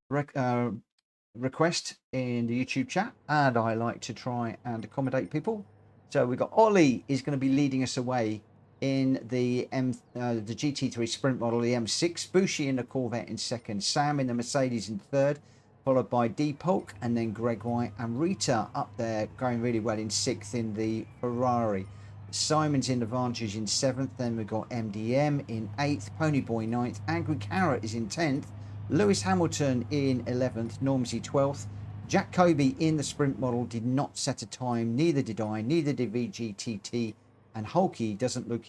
request in the YouTube chat, and I like to try and accommodate people. So we've got Ollie is going to be leading us away in the GT3 sprint model, the M6. Bushi in the Corvette in second. Sam in the Mercedes in third, followed by D-Polk, and then Greg White and Rita up there going really well in sixth in the Ferrari. Simon's in the Vantage in seventh. Then we've got MDM in eighth, Ponyboy ninth, Angry Carrot is in 10th, Lewis Hamilton in 11th, Normsy 12th. Jack Kobe in the sprint model did not set a time, neither did I, neither did VGTT, and Hulky doesn't look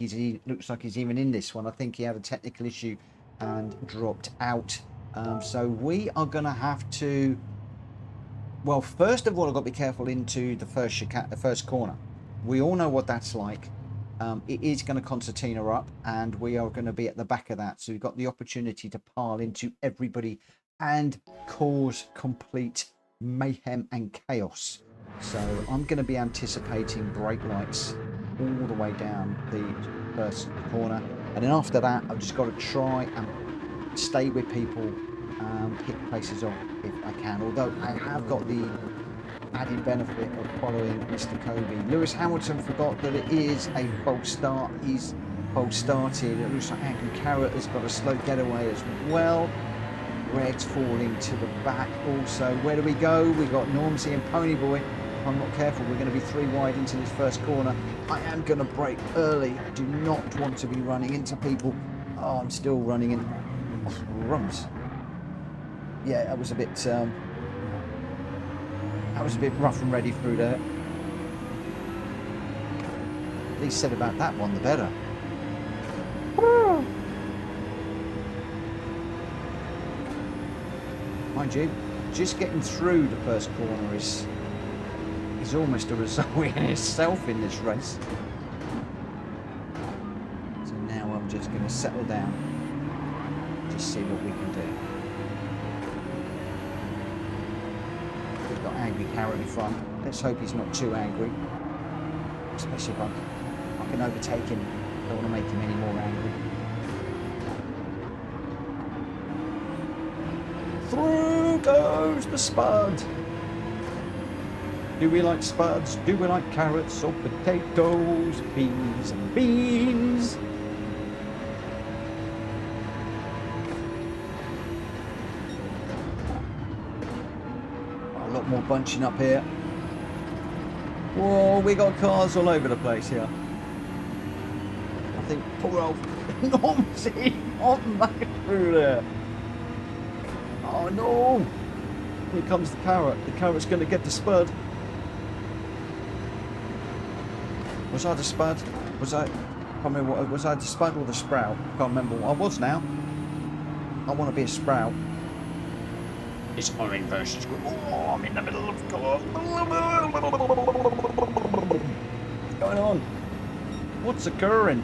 looks like he's even in this one. I think he had a technical issue and dropped out. So we are going to have to, well, first of all, I've got to be careful into the first corner. We all know what that's like. It is going to concertina up, and we are going to be at the back of that. So we've got the opportunity to pile into everybody and cause complete mayhem and chaos. So I'm going to be anticipating brake lights all the way down the first corner. And then after that, I've just got to try and stay with people, hit places off if I can. Although I have got the added benefit of following Mr. Kobe. Lewis Hamilton forgot that it is a false start. He's false started. It looks like Angry Carrot has got a slow getaway as well. Red's falling to the back also. Where do we go? We've got Normsy and Ponyboy if I'm not careful, we're going to be 3 wide into this first corner. I am going to brake early. I do not want to be running into people. Oh, I'm still running in. Oh, crumbs. Yeah, that was a bit rough and ready through there. The least said about that one, the better. Mind you, just getting through the first corner is almost a result in itself in this race. So now I'm just going to settle down, just see what we can do. We've got Angry Carrot in front. Let's hope he's not too angry, especially if I can overtake him. Don't want to make him any more angry. Through goes the spud. Do we like spuds? Do we like carrots or potatoes? Peas and beans. A lot more bunching up here. Whoa, we got cars all over the place here. I think poor old Normsy on back through there. Oh no! Here comes the carrot. The carrot's going to get the spud. Was I the spud? Was I? I can't remember what. Was I the spud or the sprout? I can't remember what I was now. I want to be a sprout. It's orange versus green. Oh, I'm in the middle of the car. What's going on? What's occurring?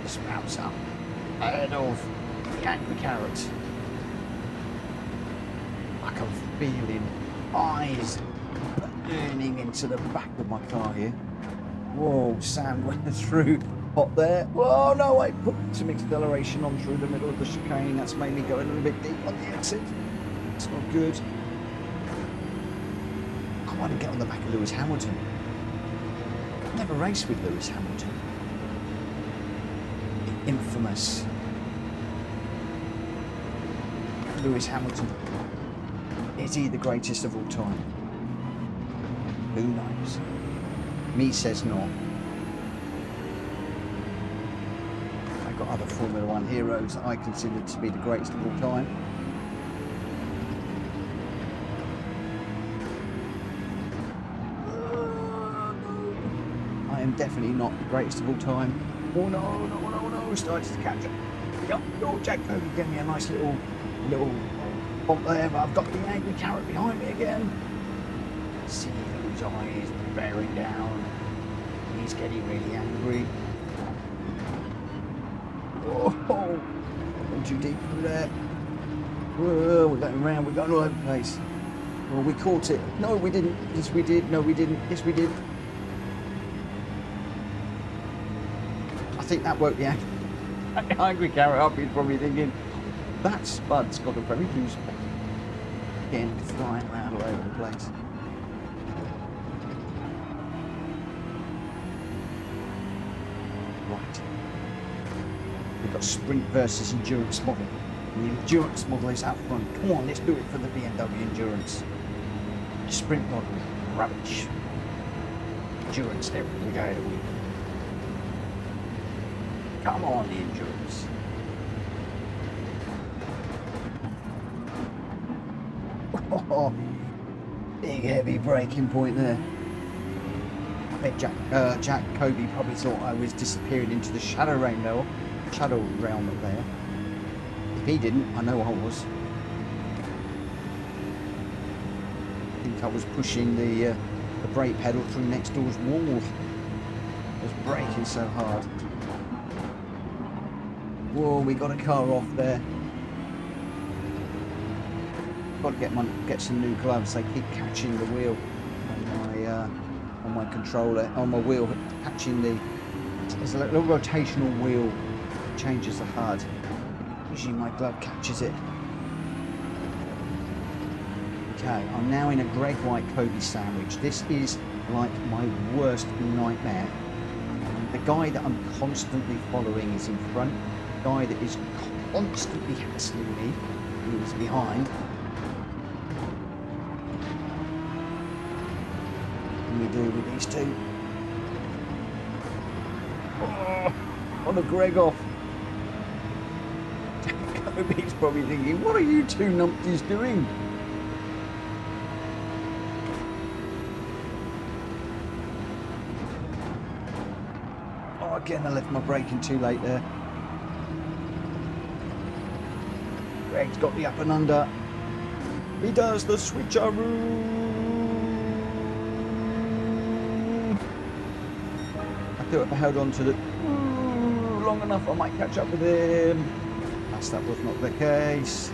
The sprout's up ahead of the angry carrot. I can feeling eyes burning into the back of my car here. Whoa, Sam went through hot there. Whoa, no, I put some acceleration on through the middle of the chicane. That's made me go a little bit deep on the exit. It's not good. I want to get on the back of Lewis Hamilton. I've never raced with Lewis Hamilton. The infamous Lewis Hamilton. Is he the greatest of all time? Who knows? Me says not. I've got other Formula One heroes that I consider to be the greatest of all time. I am definitely not the greatest of all time. Oh no, no, no, no, started to catch it. Yup, oh, Jack Cody gave me a nice little bump there, but I've got the angry carrot behind me again. See those eyes bearing down. He's getting really angry. Whoa, I'm too deep through there. Whoa, we're going round, we're going all over the place. Well, we caught it. No, we didn't. Yes, we did. No, we didn't. Yes, we did. I think that woke the angry carrot up. He's probably thinking, that spud's got a very loose spot. Again, flying around all over the place. Right. We've got sprint versus endurance model. And the endurance model is out front. Come on, let's do it for the BMW endurance. The sprint model, rubbish. Endurance, there we go. Come on, the endurance. Oh, big heavy braking point there. I bet Jack Kobe probably thought I was disappearing into the shadow realm up there. If he didn't, I know I was. I think I was pushing the brake pedal through next door's wall. I was braking so hard. Whoa, we got a car off there. Got to get some new gloves. They keep catching the wheel on my controller, on my wheel, catching there's a little rotational wheel that changes the HUD. Usually my glove catches it. Okay, I'm now in a Greg White Kobe sandwich. This is like my worst nightmare. The guy that I'm constantly following is in front. The guy that is constantly hassling me is behind. can we do with these two? Oh, on a Greg off. He's probably thinking, what are you two numpties doing? Oh, again, I left my braking too late there. Greg's got the up and under. He does the switcheroo. I thought if I held on to the long enough, I might catch up with him. That was not the case.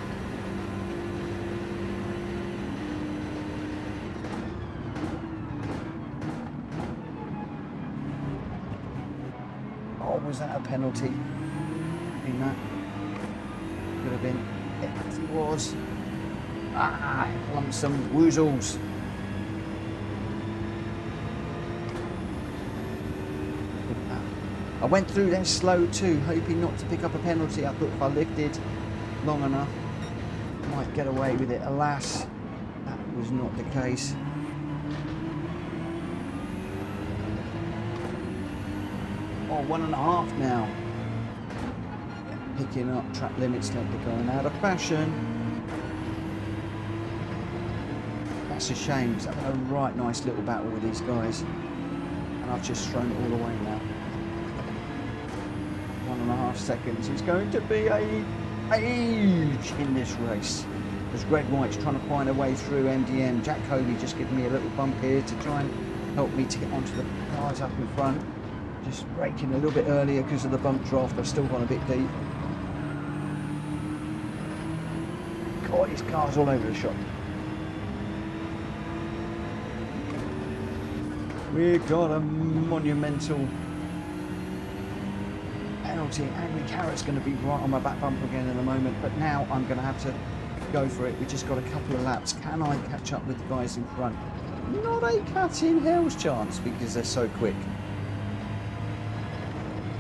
Oh, was that a penalty? In that could have been. Yes, it was. Ah, lump some woozles. I went through there slow too, hoping not to pick up a penalty. I thought if I lifted long enough, I might get away with it. Alas, that was not the case. Oh, 1.5 now. Picking up track limits like they're going out of fashion. That's a shame, because I've had a right nice little battle with these guys. And I've just thrown it all away now. 1.5 seconds. It's going to be a age in this race. As Greg White's trying to find a way through MDM. Jack Coley just giving me a little bump here to try and help me to get onto the cars up in front. Just braking a little bit earlier because of the bump draft. I've still gone a bit deep. God, his car's all over the shop. We've got a monumental penalty. Angry Carrot's going to be right on my back bumper again in a moment, but now I'm going to have to go for it. We just got a couple of laps. Can I catch up with the guys in front? Not a cut in hell's chance because they're so quick.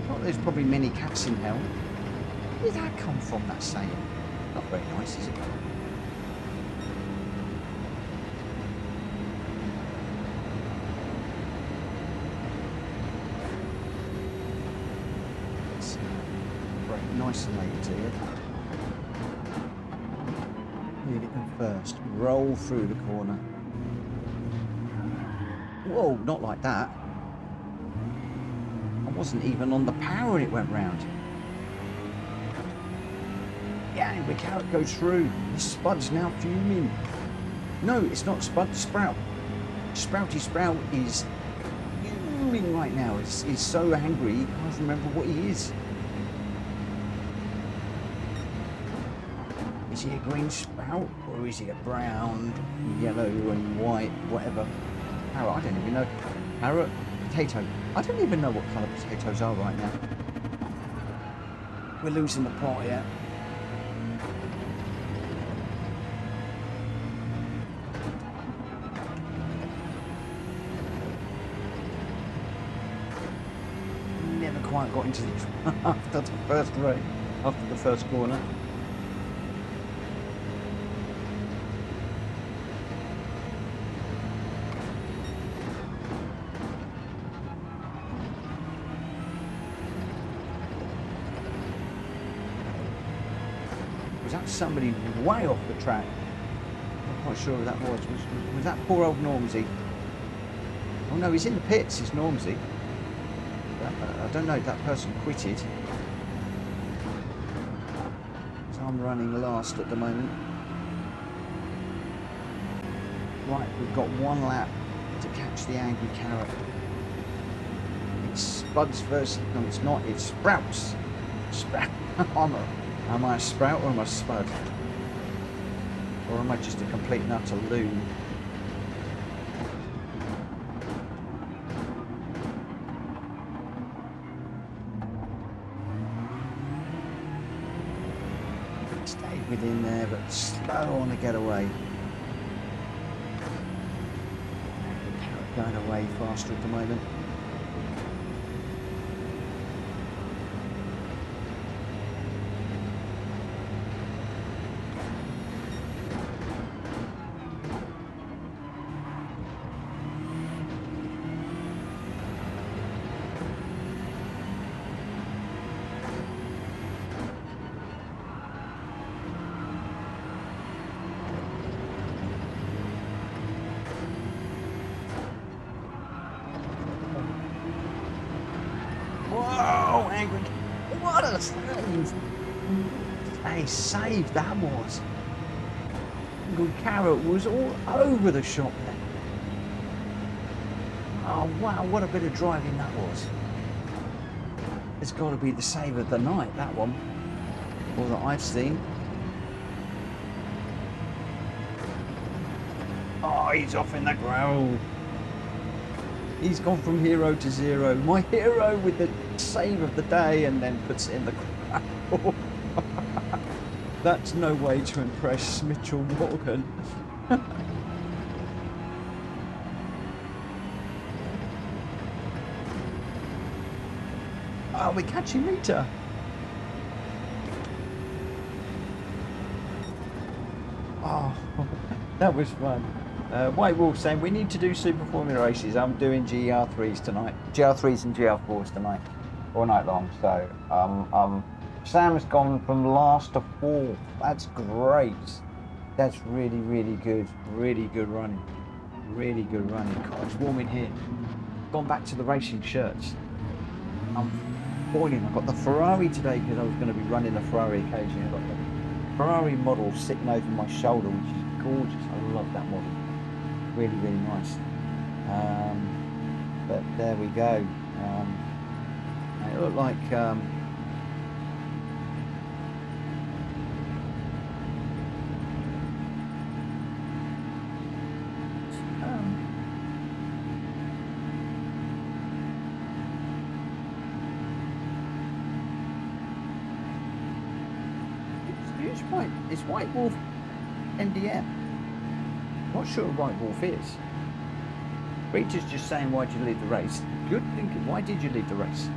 Well, there's probably many cats in hell. Where did that come from, that saying? Not very nice, is it? Nice and late to you. Lead it in first. Roll through the corner. Whoa, not like that. I wasn't even on the power when it went round. Yeah, Angry Carrot goes through. This Spud's now fuming. No, it's not Spud, Sprout. Sprouty Sprout is fuming right now. He's so angry he can't remember what he is. Is he a green sprout or is he a brown, yellow and white, whatever? Carrot, I don't even know. Carrot, potato. I don't even know what colour potatoes are right now. We're losing the plot here. Never quite got into this after the first race, after the first corner. Somebody way off the track. I'm not quite sure who that was. Was that poor old Normsy? Oh no, he's in the pits, it's Normsy. I don't know if that person quitted. So I'm running last at the moment. Right, we've got 1 lap to catch the Angry Carrot. It's Spuds versus... No, it's not. It's Sprouts. Sprout. Am I a Sprout or am I a Spud? Or am I just a complete and utter loon? Stayed within there, but slow on the getaway. Going away faster at the moment. angry. What a save! A save that was. Good Carrot was all over the shop there. Oh wow, what a bit of driving that was. It's got to be the save of the night, that one. Or that I've seen. Oh, he's off in the gravel. He's gone from hero to zero. My hero with the save of the day and then puts it in the gravel. That's no way to impress Mitchell Morgan. Oh, we're catching Rita. Oh, that was fun. White Wolf saying we need to do Super Formula races. I'm doing GR3s tonight. GR3s and GR4s tonight. All night long. So Sam's gone from last to fourth. That's great. That's really, really good. Really good running. Really good running. God, it's warm in here. Gone back to the racing shirts. I'm boiling. I've got the Ferrari today because I was going to be running a Ferrari occasionally. I've got the Ferrari model sitting over my shoulder, which is gorgeous. I love that model. Really, really nice. But there we go. It looked like it's White Wolf MDM. Not sure what White Wolf is. Rita's just saying, why did you leave the race? Good thinking. Why did you leave the race?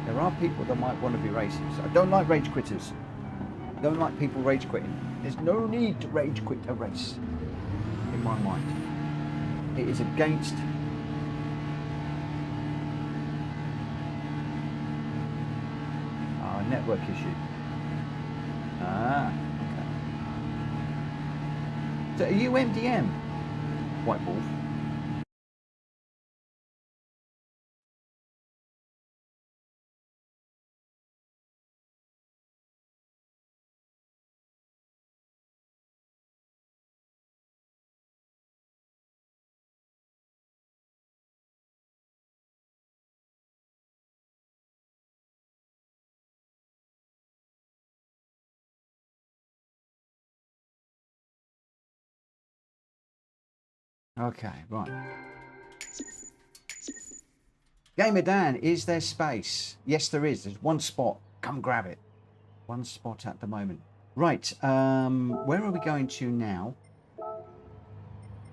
There are people that might want to be racing. So I don't like rage quitters. I don't like people rage quitting. There's no need to rage quit a race, in my mind. It is against our network issue. Ah, okay. So are you MDM, White Wolf? Okay, right. Gamer Dan, is there space? Yes, there is. There's one spot. Come grab it. One spot at the moment. Right. Where are we going to now?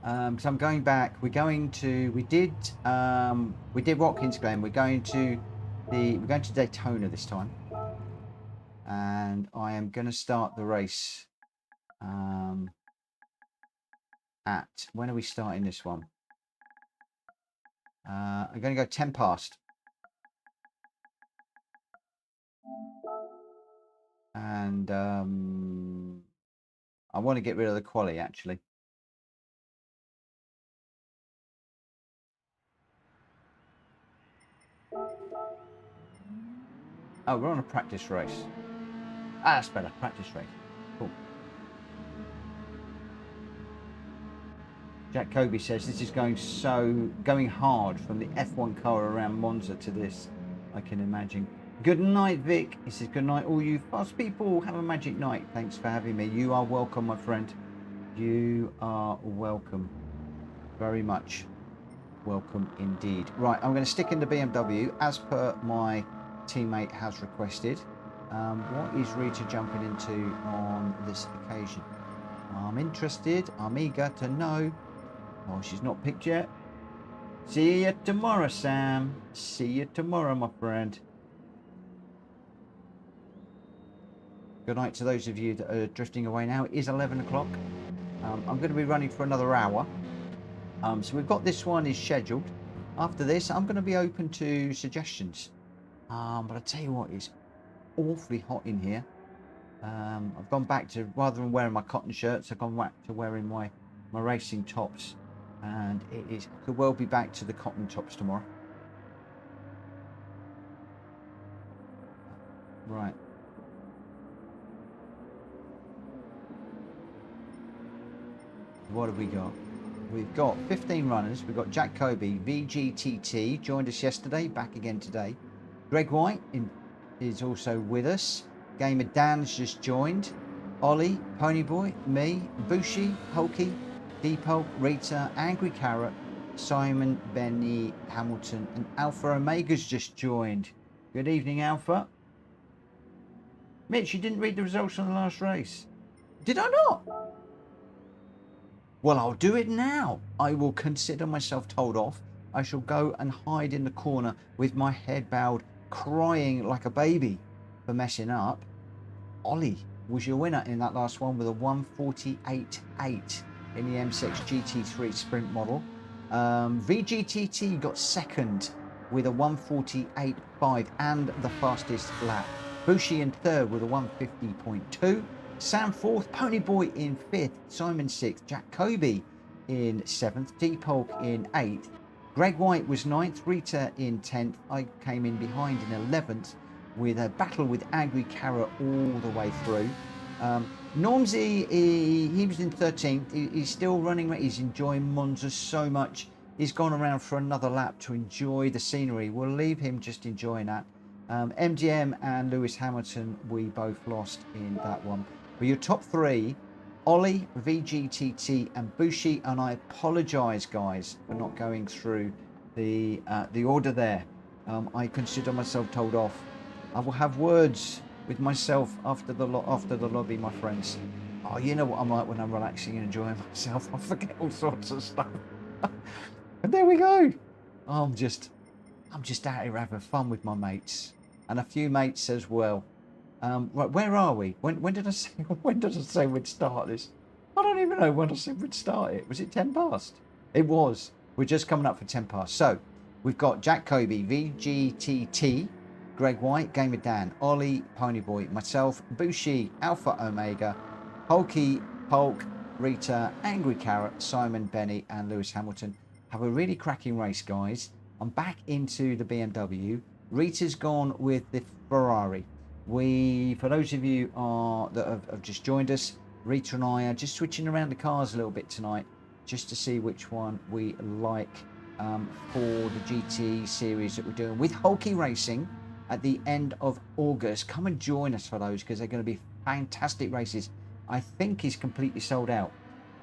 So I'm going back. We're going to. We did Watkins, Glen. We're going to Daytona this time, and I am going to start the race. At when are we starting this one? I'm going to go 10 past. And I want to get rid of the quali actually. Oh, we're on a practice race. Ah, that's better. Practice race. Cool. Jack Kobe says this is going hard from the F1 car around Monza to this. I can imagine. Good night, Vic. He says good night, all you fast people. Have a magic night. Thanks for having me. You are welcome, my friend. You are welcome. Very much welcome indeed. Right, I'm going to stick in the BMW as per my teammate has requested. What is Rita jumping into on this occasion? I'm interested. I'm eager to know. Oh, she's not picked yet. See you tomorrow, Sam. See you tomorrow, my friend. Good night to those of you that are drifting away now. It is 11 o'clock. I'm going to be running for another hour. So we've got this one is scheduled. After this, I'm going to be open to suggestions. But I tell you what, it's awfully hot in here. I've gone back to, rather than wearing my cotton shirts, I've gone back to wearing my racing tops. And it could well be back to the cotton tops tomorrow. Right. What have we got? We've got 15 runners. We've got Jack Kobe, VGTT, joined us yesterday, back again today. Greg White is also with us. Gamer Dan's just joined. Ollie, Ponyboy, me, Bushi, Hulky, Deepulk, Rita, Angry Carrot, Simon, Benny, Hamilton, and Alpha Omega's just joined. Good evening, Alpha. Mitch, you didn't read the results on the last race. Did I not? Well, I'll do it now. I will consider myself told off. I shall go and hide in the corner with my head bowed, crying like a baby for messing up. Ollie was your winner in that last one with a 1:48.8 in the M6 GT3 sprint model. VGTT got second with a 1:48.5 and the fastest lap. Bushi in third with a 1:50.2. Sam fourth, Ponyboy in fifth, Simon sixth, Jack Kobe in seventh, Deepulk in eighth, Greg White was ninth, Rita in 10th. I came in behind in 11th with a battle with Angry Carrot all the way through. Normsy, he was in 13th. He's still running. He's enjoying Monza so much. He's gone around for another lap to enjoy the scenery. We'll leave him just enjoying that. MGM and Lewis Hamilton, we both lost in that one. But your top three, Ollie, VGTT and Bushi, and I apologise, guys, for not going through the order there. I consider myself told off. I will have words with myself after the lobby, my friends. Oh, you know what I'm like when I'm relaxing and enjoying myself. I forget all sorts of stuff. And there we go. I'm just out here having fun with my mates and a few mates as well. Right, where are we? When did I say we'd start this? I don't even know when I said we'd start it. Was it 10 past? It was. We're just coming up for 10 past. So we've got Jack Kobe, VGTT, Greg White, Gamer Dan, Ollie, Ponyboy, myself, Bushi, Alpha Omega, Hulky, Polk, Rita, Angry Carrot, Simon, Benny, and Lewis Hamilton. Have a really cracking race, guys. I'm back into the BMW. Rita's gone with the Ferrari. For those of you that have just joined us, Rita and I are just switching around the cars a little bit tonight, just to see which one we like for the GT series that we're doing with Hulky Racing at the end of August. Come and join us for those, because they're going to be fantastic races. I think he's completely sold out.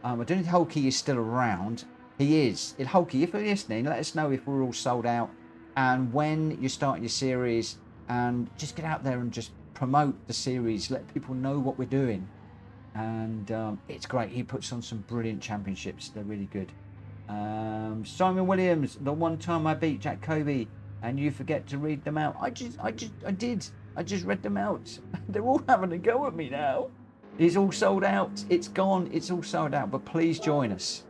I don't think Hulky is still around. He is. Hulky, if you're listening, let us know if we're all sold out and when you're starting your series, and just get out there and just promote the series, let people know what we're doing. And it's great. He puts on some brilliant championships. They're really good. Simon Williams, the one time I beat Jack Kobe and you forget to read them out. I did. I just read them out. They're all having a go at me now. It's all sold out. It's gone. It's all sold out. But please join us.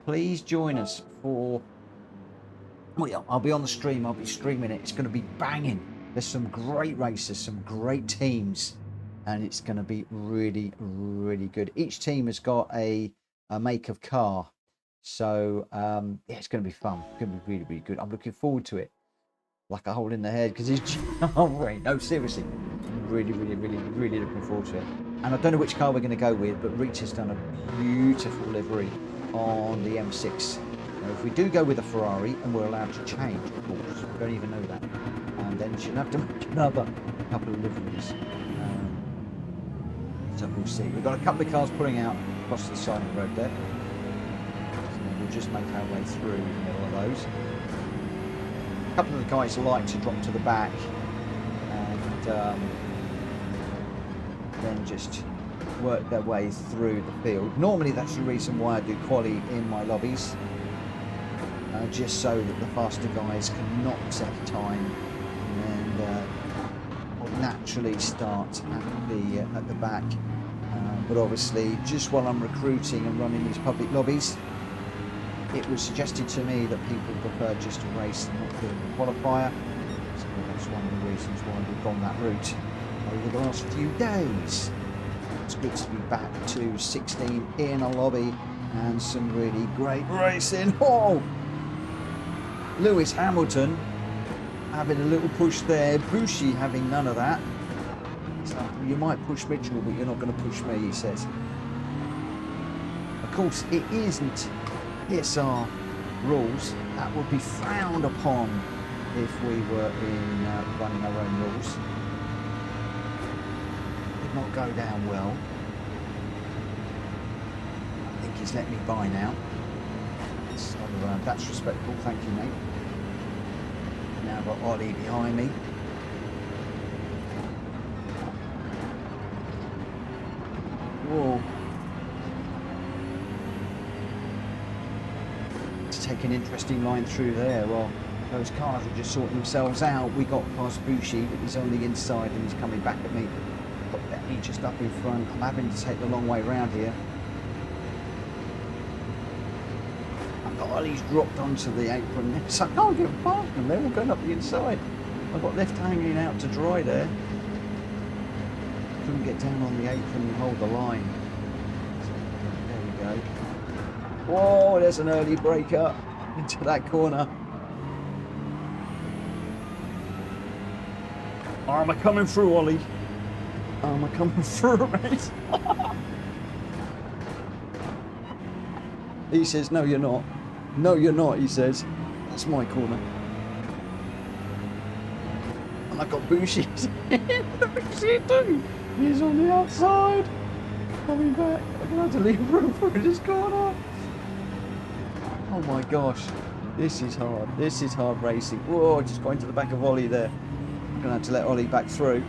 Please join us for... Well, I'll be on the stream. I'll be streaming it. It's going to be banging. There's some great races, some great teams, and it's going to be really, really good. Each team has got a make of car. So, yeah, it's going to be fun. It's going to be really, really good. I'm looking forward to it. Like a hole in the head, because it's... Oh, wait, no, seriously. I'm really, really, really, really looking forward to it. And I don't know which car we're going to go with, but Rita's done a beautiful livery on the M6. Now, if we do go with a Ferrari, and we're allowed to change, of course, we don't even know that, and then she'll have to make another couple of liveries. So we'll see. We've got a couple of cars pulling out across the side of the road there. So we'll just make our way through the middle of those. A couple of the guys like to drop to the back and then just work their way through the field. Normally that's the reason why I do quali in my lobbies, just so that the faster guys can not set a time and naturally start at the back. But obviously, just while I'm recruiting and running these public lobbies, it was suggested to me that people prefer just to race and not do a qualifier. So that's one of the reasons why we've gone that route over the last few days. It's good to be back to 16 in a lobby and some really great racing. Oh! Lewis Hamilton having a little push there. Bushi having none of that. So you might push Mitchell, but you're not going to push me, he says. Of course, it isn't PSR rules. That would be frowned upon if we were in running our own rules. Did not go down well. I think he's let me by now. So that's respectable, thank you, mate. Now I've got Ollie behind me. Whoa. To take an interesting line through there. Well, those cars are just sorting themselves out. We got past Bushi, but he's on the inside and he's coming back at me. Got Benny just up in front. I'm having to take the long way round here. Ollie's dropped onto the apron, so I can't get past them. They're all going up the inside. I got left hanging out to dry there. Couldn't get down on the apron and hold the line. So, there we go. Whoa, there's an early brake up into that corner. Am I coming through, Ollie? Am I coming through, mate? He says, no, you're not. No, you're not, he says. That's my corner. And I've got Bushi. Bushi too. He's on the outside. Coming back. I'm going to have to leave room for this corner. Oh my gosh. This is hard. This is hard racing. Whoa, just going to the back of Ollie there. I'm going to have to let Ollie back through.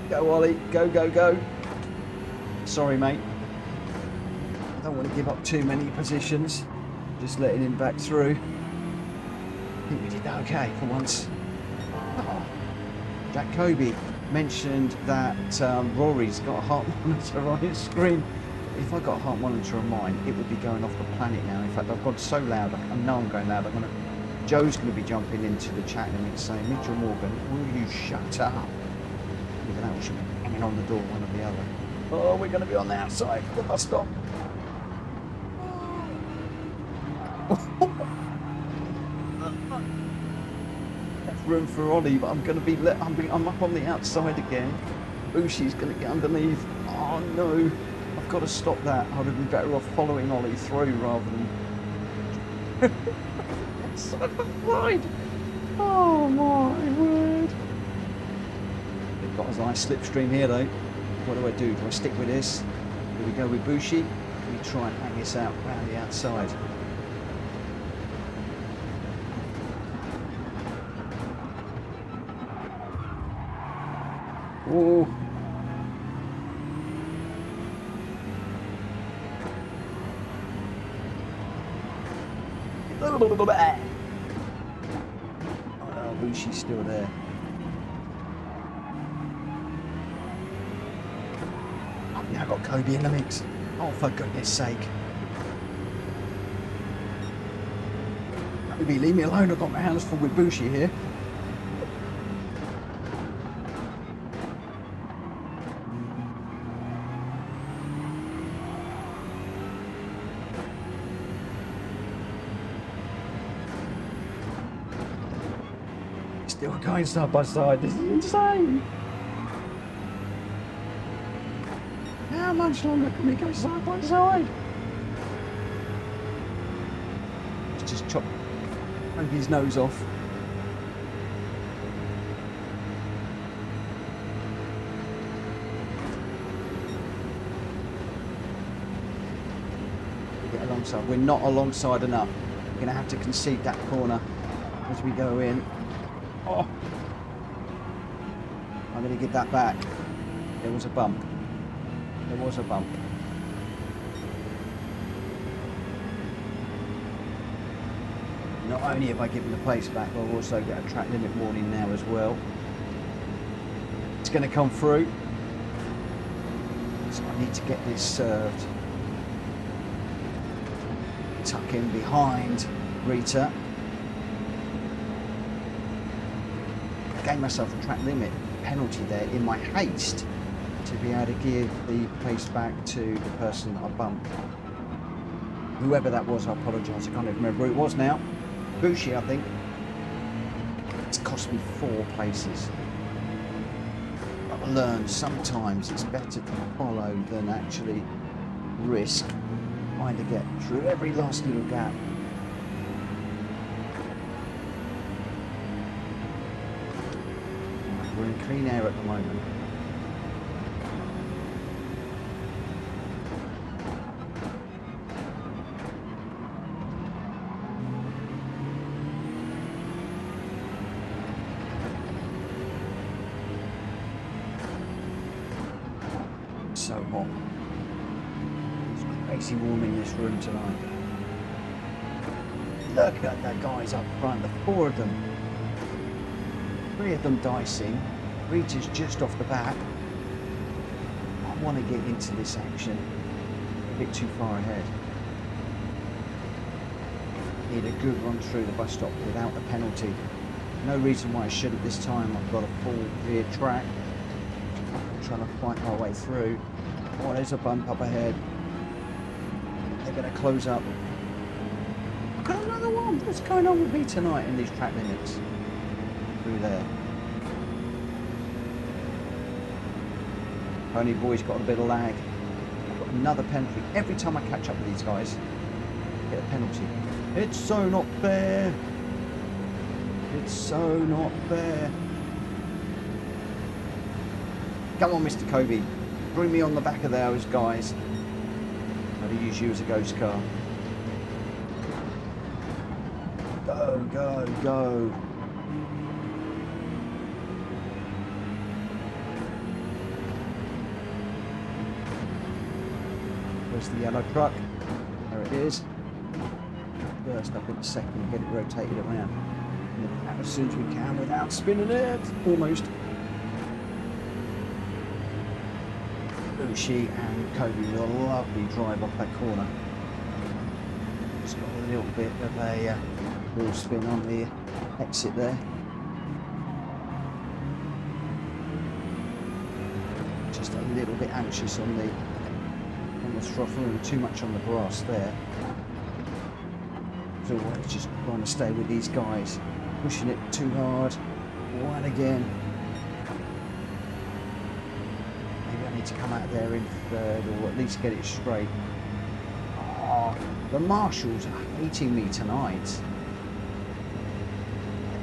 Go, Ollie. Go, go, go. Sorry, mate. I don't want to give up too many positions. Just letting him back through. I think we did that okay for once. Oh. Jack Kobe mentioned that Rory's got a heart monitor on his screen. If I got a heart monitor on mine, it would be going off the planet now. In fact, I've gone so loud. I know I'm going loud. Joe's going to be jumping into the chat and saying, Mitchell Morgan, will you shut up? Look at that, we should be hanging on the door, one or the other. Oh, we're going to be on the outside. The bus stop. Room for Ollie, but I'm going to be I'm up on the outside again. Bushi's going to get underneath. Oh no, I've got to stop that. I'd have been better off following Ollie through rather than son of a ride. Oh my word. They've got a nice slipstream here though. What do? Do I stick with this? Do we go with Bushi? Do we try and hang this out around the outside? Oh. Oh, Bushi's still there. I've now got Kobe in the mix. Oh, for goodness sake. Kobe, leave me alone. I've got my hands full with Bushi here. Still going side by side. This is insane. How much longer can we go side by side? Let's just chop his nose off. Get alongside. We're not alongside enough. We're going to have to concede that corner as we go in. Oh. I'm going to give that back. There was a bump. There was a bump. Not only have I given the place back, but I'll also get a track limit warning now as well. It's going to come through. So I need to get this served. Tuck in behind Rita. Gave myself a track limit penalty there in my haste to be able to give the place back to the person I bumped. Whoever that was, I apologise, I can't even remember who it was now. Bushi, I think. It's cost me 4 places. got to learn sometimes it's better to follow than actually risk trying to get through every last little gap. Right, we're in clean air at the moment. So hot. It's crazy warm in this room tonight. Look at the guys up front, the 4 of them. 3 of them dicing, Rita's just off the back. I want to get into this action. A bit too far ahead. Need a good run through the bus stop without the penalty. No reason why I shouldn't this time. I've got a full clear track. Trying to fight my way through. Oh, there's a bump up ahead. They're going to close up. I've got another one. What's going on with me tonight in these track limits? Through there. Pony boy's got a bit of lag. I've got another penalty. Every time I catch up with these guys, I get a penalty. It's so not fair. It's so not fair. Come on, Mr. Kobe. Bring me on the back of those guys. I'm going to use you as a ghost car. Go, go, go. Where's the yellow truck? There it is. First up in a second, get it rotated around. And as soon as we can without spinning it. Almost. Hulky and Kobe with a lovely drive off that corner. Just got a little bit of a wheel spin on the exit there. Just a little bit anxious on the throttle and too much on the grass there. So always just trying to stay with these guys, pushing it too hard. One again. To come out there in third, or at least get it straight. Oh, the marshals are hating me tonight.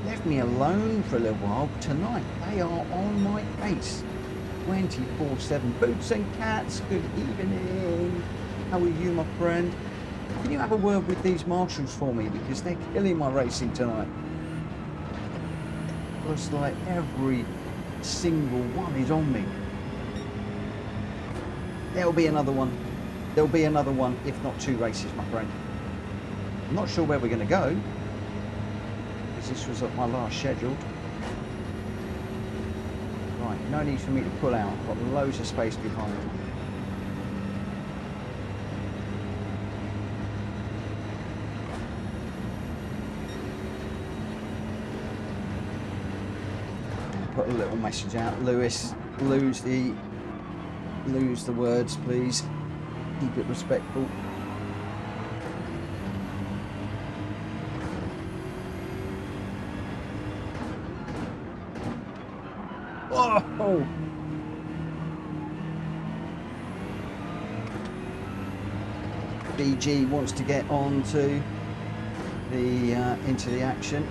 They left me alone for a little while. Tonight they are on my case 24/7. Boots and Cats, good evening. How are you, my friend? Can you have a word with these marshals for me, because they're killing my racing tonight. Looks like every single one is on me. There'll be another one. There'll be another one, if not 2 races, my friend. I'm not sure where we're going to go, because this was my last scheduled. Right, no need for me to pull out. I've got loads of space behind. Put a little message out. Lewis, lose the words, please. Keep it respectful. Oh! BG wants to get on to the into the action.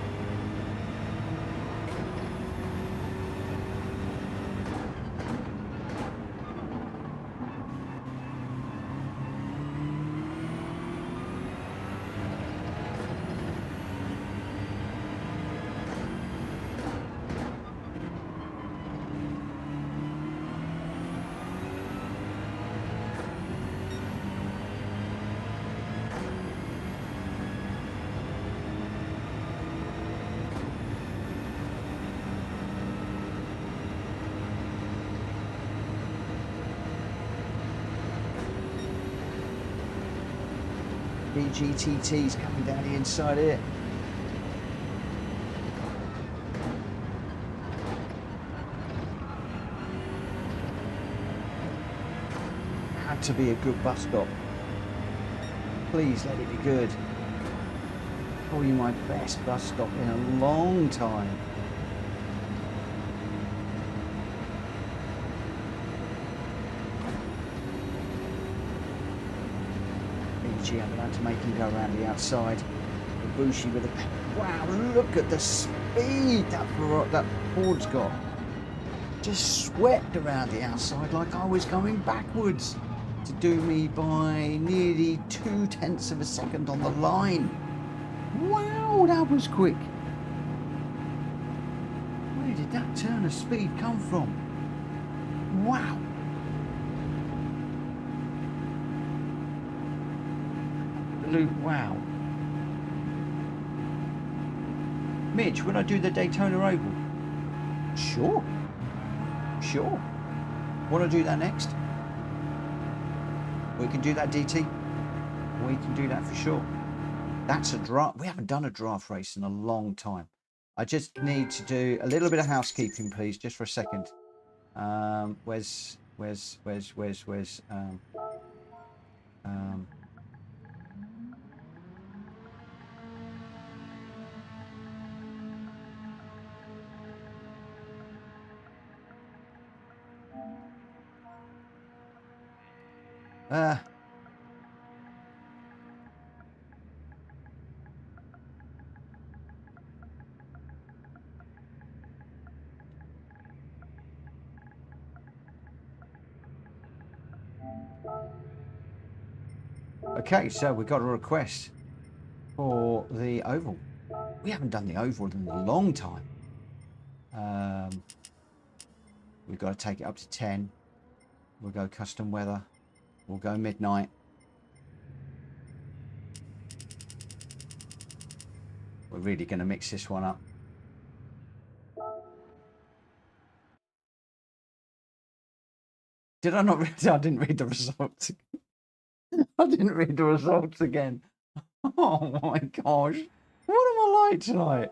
BGTT's coming down the inside here. Had to be a good bus stop. Please let it be good. Probably my best bus stop in a long time. Gee, I'm going to make him go around the outside. Bushi with a... Wow, look at the speed that Ford's got. Just swept around the outside like I was going backwards to do me by nearly 0.2 of a second on the line. Wow, that was quick. Where did that turn of speed come from? Wow. Absolute wow. Mitch, would I do the Daytona Oval? Sure. Sure. Want to do that next? We can do that, DT. We can do that for sure. That's a draft. We haven't done a draft race in a long time. I just need to do a little bit of housekeeping, please, just for a second. Where's okay, so we've got a request for the oval. We haven't done the oval in a long time. We've got to take it up to 10. We'll go custom weather. We'll go midnight. We're really going to mix this one up. Did I not read? I didn't read the results. I didn't read the results again. Oh my gosh. What am I like tonight?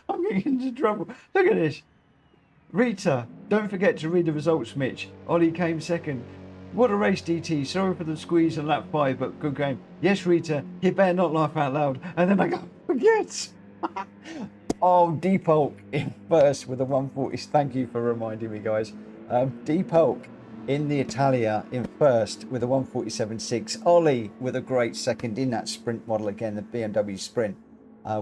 I'm getting into trouble. Look at this. Rita, don't forget to read the results, Mitch. Ollie came second. What a race, DT. Sorry for the squeeze on lap 5, but good game. Yes, Rita, you better not laugh out loud. And then I go, forget. Oh, Deep Hulk in first with a 140. Thank you for reminding me, guys. Deep Hulk in the Italia in first with a 147.6. Ollie with a great second in that sprint model again, the BMW Sprint,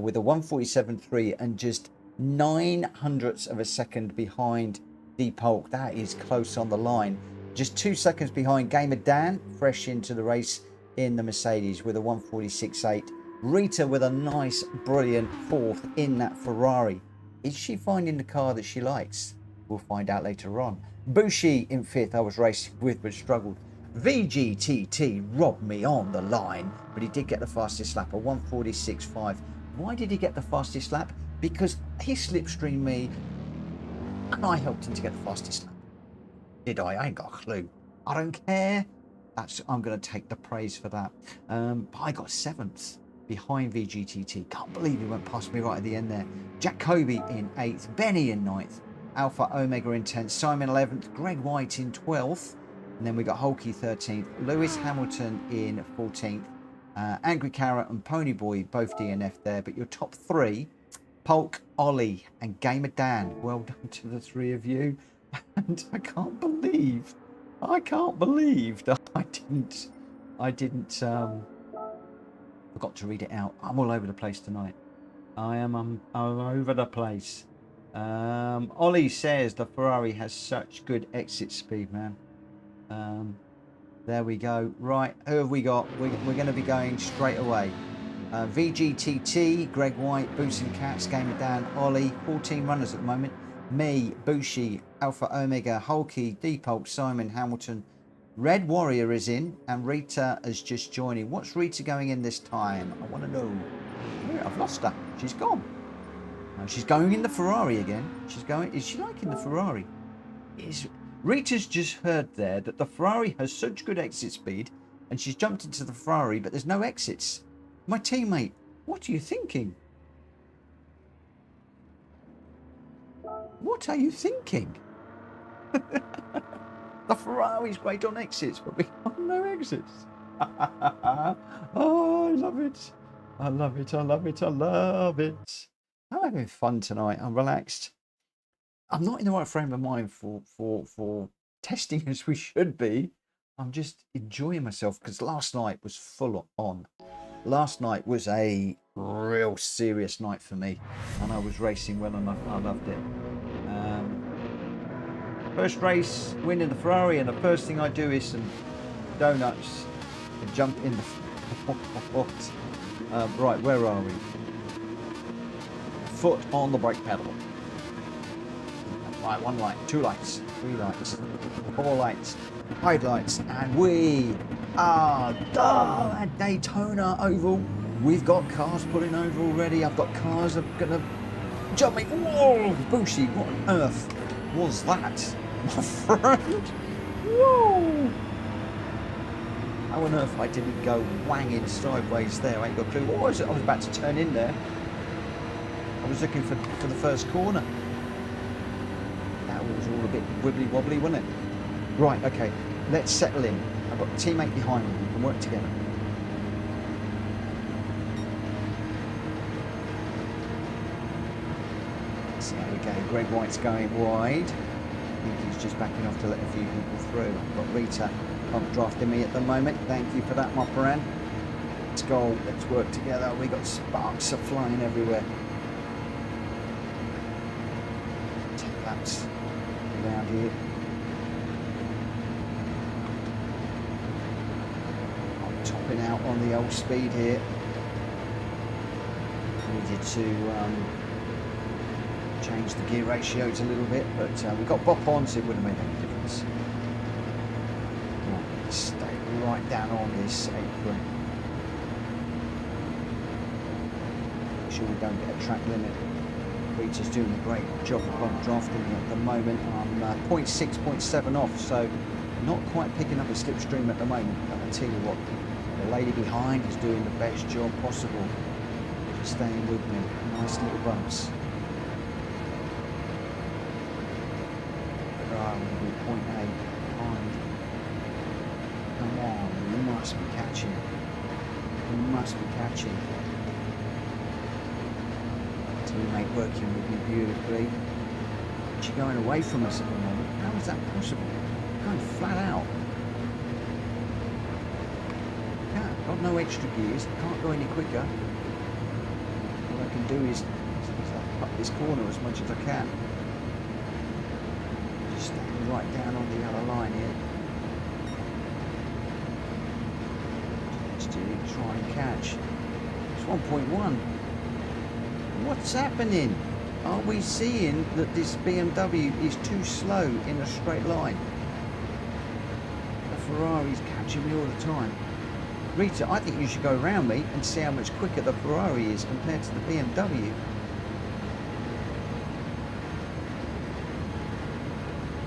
with a 147.3 and just 0.09 of a second behind Deep Hulk. That is close on the line. Just 2 seconds behind Gamer Dan, fresh into the race in the Mercedes with a 146.8. Rita with a nice, brilliant fourth in that Ferrari. Is she finding the car that she likes? We'll find out later on. Bushi in fifth, I was racing with but struggled. VGTT robbed me on the line, but he did get the fastest lap, a 146.5. Why did he get the fastest lap? Because he slipstreamed me and I helped him to get the fastest lap. Did I? I ain't got a clue. I don't care. I'm going to take the praise for that. But I got 7th behind VGTT. Can't believe he went past me right at the end there. Jacoby in 8th, Benny in 9th, Alpha Omega in 10th, Simon 11th, Greg White in 12th, and then we got Hulky 13th, Lewis Hamilton in 14th, Angry Carrot and Ponyboy both DNF there, but your top 3, Polk, Ollie and Gamer Dan. Well done to the 3 of you. And I can't believe that I didn't forgot to read it out. I'm all over the place tonight. I'm all over the place. Ollie says the Ferrari has such good exit speed, man. There we go. Right, who have we got? We're going to be going straight away. VGTT, Greg White, Boots and Cats, Gamer Dan, Ollie, 14 runners at the moment. Me, Bushi, Alpha Omega, Hulky, Deep Hulk, Simon, Hamilton. Red Warrior is in, and Rita is just joining. What's Rita going in this time? I want to know. Oh, I've lost her. She's gone. She's going in the Ferrari again. She's going. Is she liking the Ferrari? Rita's just heard there that the Ferrari has such good exit speed, and she's jumped into the Ferrari, but there's no exits. My teammate, what are you thinking? What are you thinking? The Ferrari's great on exits, but we have no exits. Oh, I love it. I love it. I love it. I love it. I'm having fun tonight. I'm relaxed. I'm not in the right frame of mind for testing as we should be. I'm just enjoying myself because last night was full on. Last night was a real serious night for me, and I was racing well enough. I loved it. First race, winning the Ferrari, and the first thing I do is some donuts and jump in the right, where are we? Foot on the brake pedal. Right, 1 light, 2 lights, 3 lights, 4 lights, 5 lights, and we are at Daytona Oval. We've got cars pulling over already. I've got cars that are gonna jump me. Whoa, Booshy, what on earth was that, my friend? Whoa! How on earth I didn't go wanging sideways there? I ain't got a clue. What was it? I was about to turn in there. I was looking for the first corner. That was all a bit wibbly wobbly, wasn't it? Right, okay, let's settle in. I've got a teammate behind me. We can work together. So there we go. Greg White's going wide. I think he's just backing off to let a few people through. I've got Rita pump drafting me at the moment. Thank you for that, my friend. Let's go. Let's work together. We got sparks are flying everywhere. Take laps around here. I'm topping out on the old speed here. Needed to change the gear ratios a little bit, but we got bop on, so it wouldn't have made any difference. Right, stay right down on this apron. Make sure we don't get a track limit. Rita's doing a great job of bump drafting at the moment. I'm 0.6, 0.7 off, so not quite picking up a slipstream at the moment. But I tell you what, the lady behind is doing the best job possible. Just staying with me. Nice little bumps. 0.8 behind. Come on, you must be catching. You must be catching. Teammate working with me beautifully. She's going away from us at the moment. How is that possible? Going flat out. Can't, got no extra gears. Can't go any quicker. All I can do is up this corner as much as I can. Just staying right down on the other line here. Just to try and catch. It's 1.1. What's happening? Are we seeing that this BMW is too slow in a straight line? The Ferrari's catching me all the time. Rita, I think you should go around me and see how much quicker the Ferrari is compared to the BMW.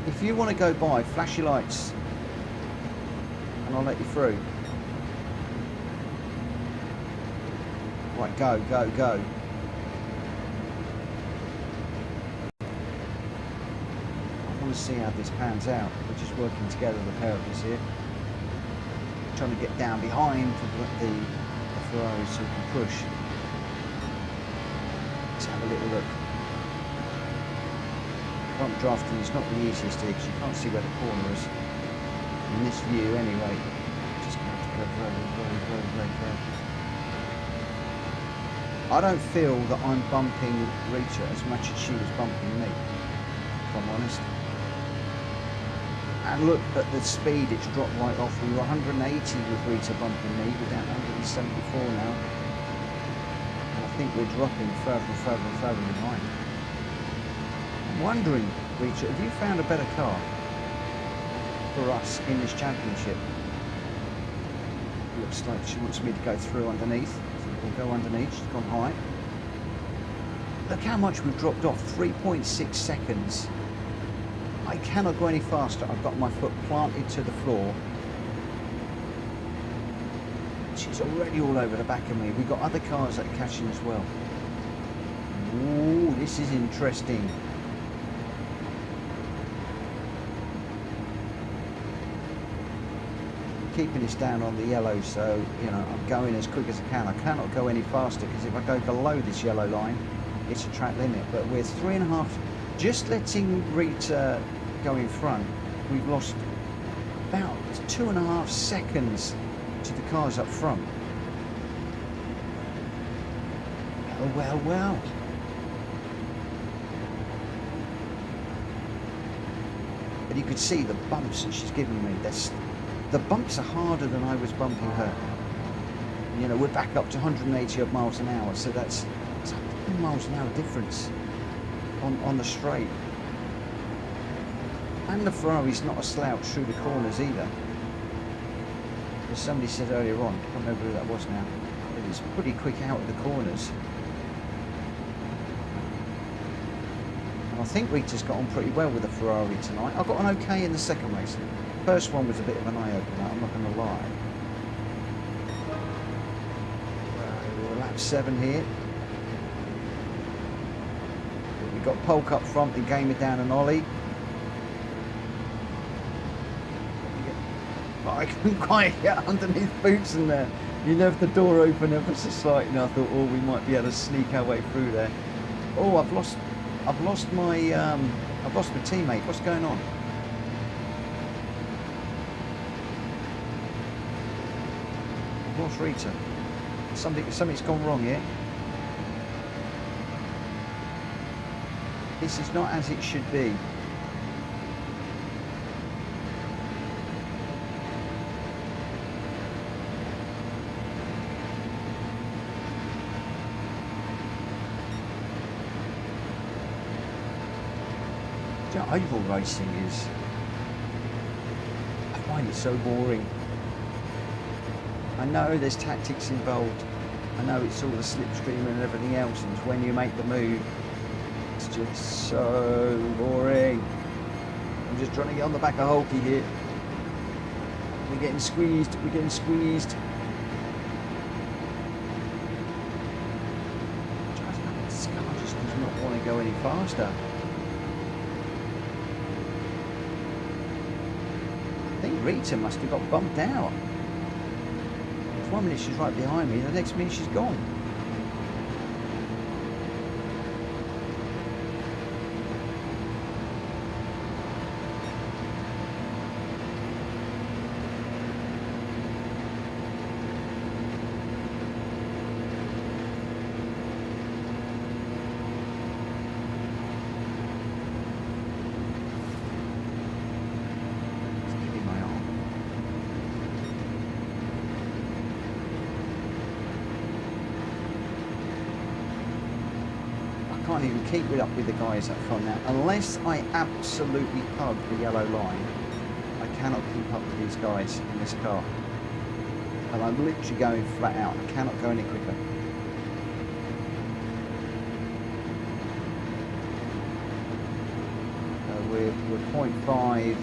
If you want to go by, flash your lights and I'll let you through. Right, go, go, go. I want to see how this pans out. We're just working together, the pair of us here. Trying to get down behind the Ferrari so we can push. Let's have a little look. Front drafting is not the easiest here because you can't see where the corner is. In this view anyway, just going to go very carefully. I don't feel that I'm bumping Rita as much as she was bumping me, if I'm honest. And look at the speed, it's dropped right off. We were 180 with Rita bumping me, we're down 174 now. And I think we're dropping further and further and further behind. I'm wondering, Rita, have you found a better car for us in this championship? Looks like she wants me to go through underneath. So we'll go underneath, she's gone high. Look how much we've dropped off, 3.6 seconds. I cannot go any faster. I've got my foot planted to the floor. She's already all over the back of me. We've got other cars that are catching as well. Ooh, this is interesting. Keeping this down on the yellow, so you know I'm going as quick as I can. I cannot go any faster because if I go below this yellow line, it's a track limit. But we're 3.5. Just letting Rita go in front, we've lost about 2.5 seconds to the cars up front. Well, well, well. And you could see the bumps that she's giving me. The bumps are harder than I was bumping her. You know, we're back up to 180 odd miles an hour, so that's 10 miles an hour difference on the straight. And the Ferrari's not a slouch through the corners either. As somebody said earlier on, I can't remember who that was now, but it's pretty quick out of the corners. I think Rita's got on pretty well with the Ferrari tonight. I got an okay in the second race. First one was a bit of an eye-opener, I'm not going to lie. We're lap 7 here. We've got Polk up front and Gamer down and Ollie. But I couldn't quite get underneath Boots in there. You left the door open ever so slightly and I thought, oh, we might be able to sneak our way through there. Oh, I've lost my teammate. What's going on? I've lost Rita. Something's gone wrong here. This is not as it should be. Oval racing is, I find it so boring. I know there's tactics involved. I know it's all the slipstream and everything else, and when you make the move, it's just so boring. I'm just trying to get on the back of Hulky here. We're getting squeezed. We're getting squeezed. This car just does not want to go any faster. I think Rita must have got bumped out. 1 minute she's right behind me, the next minute she's gone. I can't even keep it up with the guys up front now. Unless I absolutely hug the yellow line, I cannot keep up with these guys in this car. And I'm literally going flat out. I cannot go any quicker. We're 0.5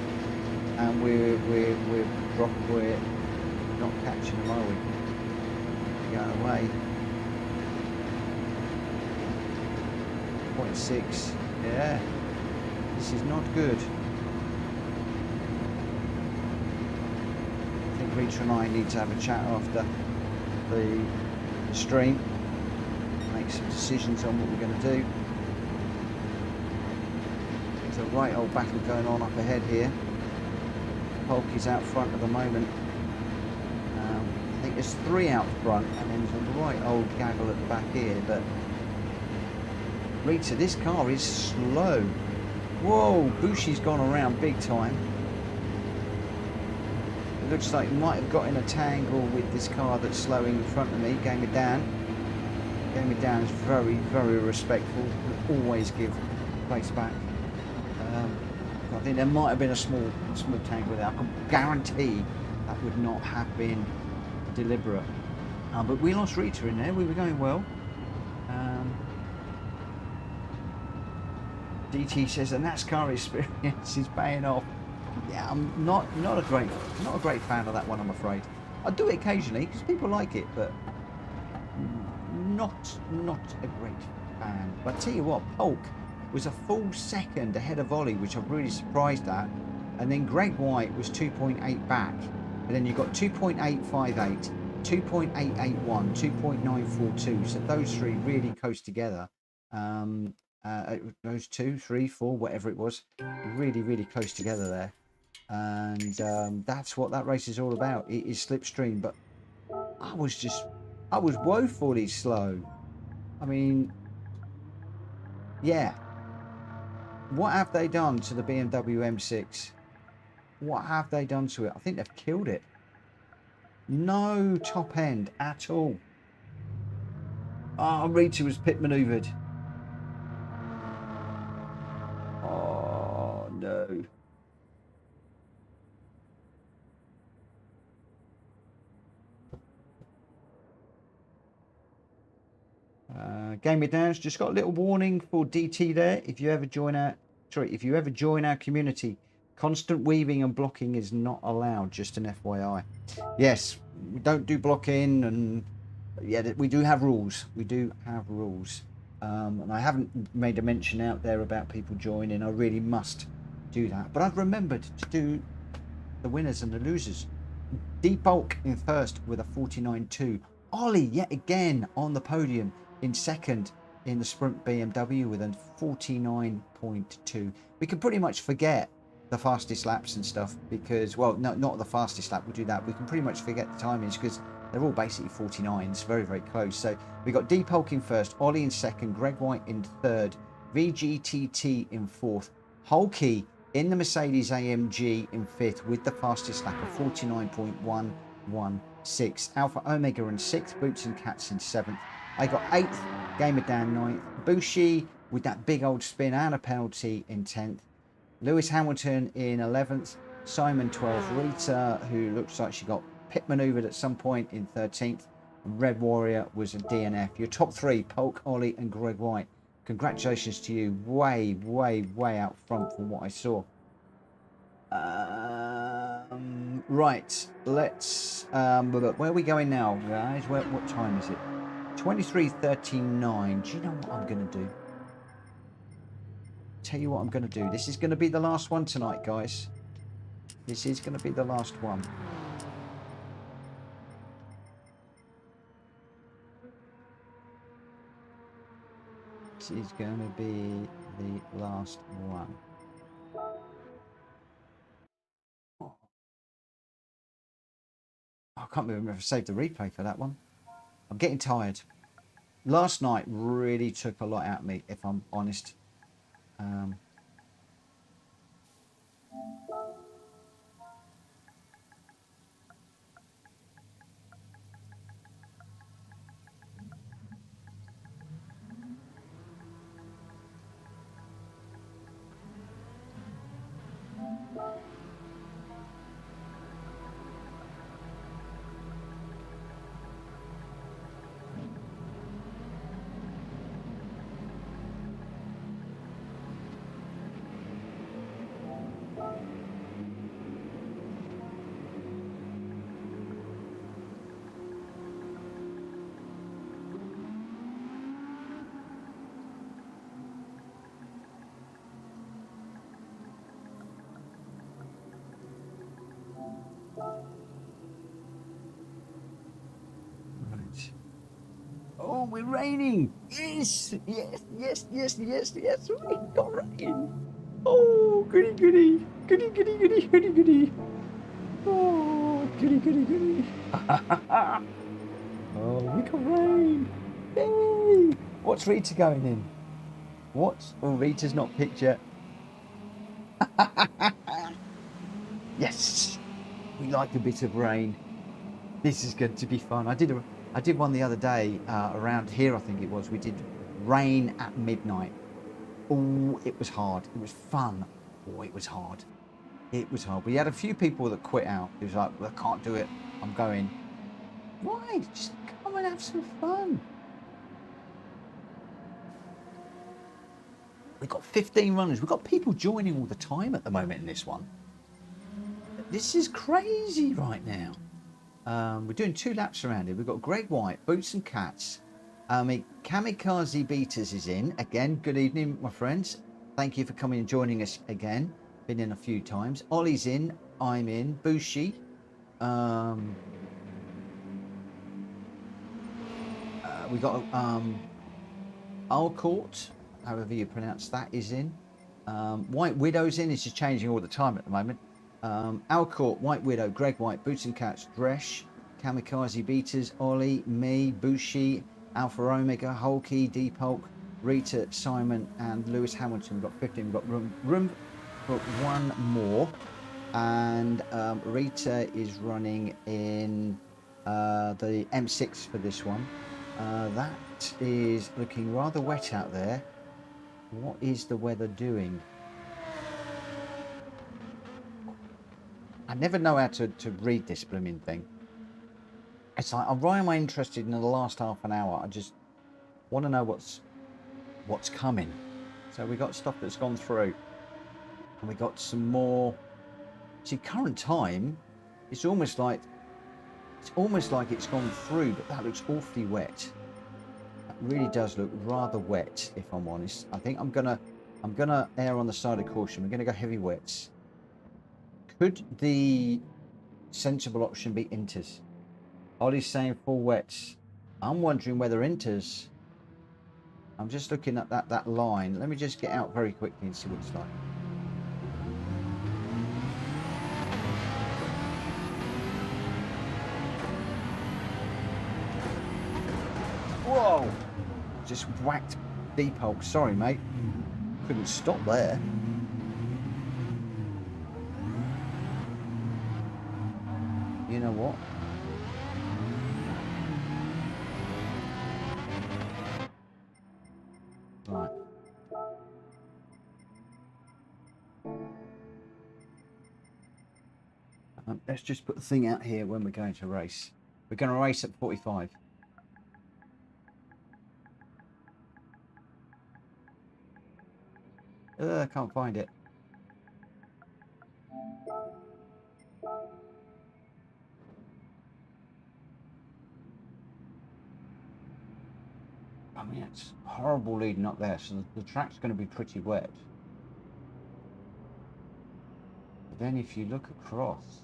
and we're not catching them, are we? Going away. 0.6, yeah, this is not good. I think Rita and I need to have a chat after the stream, make some decisions on what we're going to do. There's a right old battle going on up ahead here. Hulky's out front at the moment. I think there's 3 out front and then there's a right old gaggle at the back here, but Rita, this car is slow. Whoa, Bushi's gone around big time. It looks like he might have got in a tangle with this car that's slowing in front of me. Gamer Dan. Gamer Dan is very, very respectful. Will always give place back. I think there might have been a small tangle there. I can guarantee that would not have been deliberate. But we lost Rita in there. We were going well. DT says the NASCAR experience is paying off. Yeah, I'm not a great fan of that one, I'm afraid. I do it occasionally because people like it, but not a great fan. But I tell you what, Polk was a full second ahead of Ollie, which I'm really surprised at. And then Greg White was 2.8 back. And then you've got 2.858, 2.881, 2.942. So those three really close together. Those 2, 3, 4, whatever it was, really, really close together there. And that's what that race is all about. It is slipstream, but I was woefully slow. I mean, yeah. What have they done to the BMW M6? What have they done to it? I think they've killed it. No top end at all. Oh, Rita was pit maneuvered. Oh, no. Game of Downs, just got a little warning for DT there. If you ever join our community, constant weaving and blocking is not allowed, just an FYI. Yes, we don't do blocking, and yeah, we do have rules. We do have rules. And I haven't made a mention out there about people joining. I really must do that. But I've remembered to do the winners and the losers. Deep Bulk in first with a 49.2. Ollie yet again on the podium in second in the sprint BMW with a 49.2. We can pretty much forget the fastest laps and stuff because, well, no, not the fastest lap, we'll do that. We can pretty much forget the timings because they're all basically 49s, very, very close. So we got Deep Hulk in first, Ollie in second, Gr.4 in third, VGTT in fourth, Hulky in the Mercedes AMG in fifth with the fastest lap of 49.116. Alpha Omega in sixth, Boots and Cats in seventh. I got eighth, Gamer Dan ninth, Bushi with that big old spin and a penalty in 10th. Lewis Hamilton in 11th, Simon 12th, Rita, who looks like she got pit manoeuvred at some point, in 13th, and Red Warrior was a DNF. Your top three, Polk, Ollie and Greg White. Congratulations to you, way, way, way out front from what I saw. Right, let's, where are we going now, guys? What time is it? 23:39. Do you know what I'm going to do? Tell you what I'm going to do. This is going to be the last one tonight, guys. This is going to be the last one. This is going to be the last one. I can't remember if I saved the replay for that one. I'm getting tired. Last night really took a lot out of me, if I'm honest. Oh, we're raining. Yes, yes, yes, yes, yes, yes. We got rain. Oh, goody, goody, goody, goody, goody, goody, goody. Oh, goody, goody, goody. Oh, we got rain. Yay. What's Rita going in? What? Oh, Rita's not picked yet. Yes, we like a bit of rain. This is going to be fun. I did one the other day around here, I think it was. We did rain at midnight. Oh, it was hard. It was fun. Oh, it was hard. It was hard. We had a few people that quit out. It was like, well, I can't do it. I'm going. Why? Just come and have some fun. We've got 15 runners. We've got people joining all the time at the moment in this one. This is crazy right now. We're doing 2 laps around it. We've got Greg White, Boots and Cats. Kamikaze Beaters is in. Again, good evening, my friends. Thank you for coming and joining us again. Been in a few times. Ollie's in. I'm in. Bushi. We got Alcourt, however you pronounce that, is in. White Widow's in. It's just changing all the time at the moment. Alcourt, White Widow, Greg White, Boots and Cats, Dresh, Kamikaze Beaters, Ollie, me, Bushi, Alpha Omega, Hulky, Deep Hulk, Rita, Simon, and Lewis Hamilton. We've got 15. We've got room for one more. And Rita is running in the M6 for this one. That is looking rather wet out there. What is the weather doing? I never know how to read this blooming thing. It's like, why am I interested in the last half an hour? I just want to know what's coming. So we got stuff that's gone through, and we got some more. See, current time, it's almost like it's gone through, but that looks awfully wet. That really does look rather wet, if I'm honest. I think I'm gonna err on the side of caution. We're gonna go heavy wets. Could the sensible option be inters? Ollie's saying full wets. I'm wondering whether inters. I'm just looking at that line. Let me just get out very quickly and see what it's like. Whoa! Just whacked Deep Hulk. Sorry, mate. Couldn't stop there. You know what? Right. Let's just put the thing out here when we're going to race. We're going to race at 45. I can't find it. I mean, it's horrible leading up there, so the track's going to be pretty wet. But then if you look across,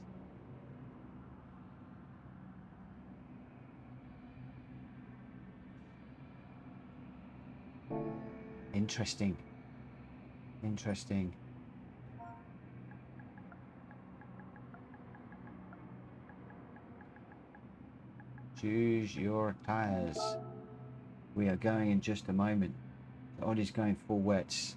interesting. Interesting. Choose your tires. We are going in just a moment. Ollie's going full wets.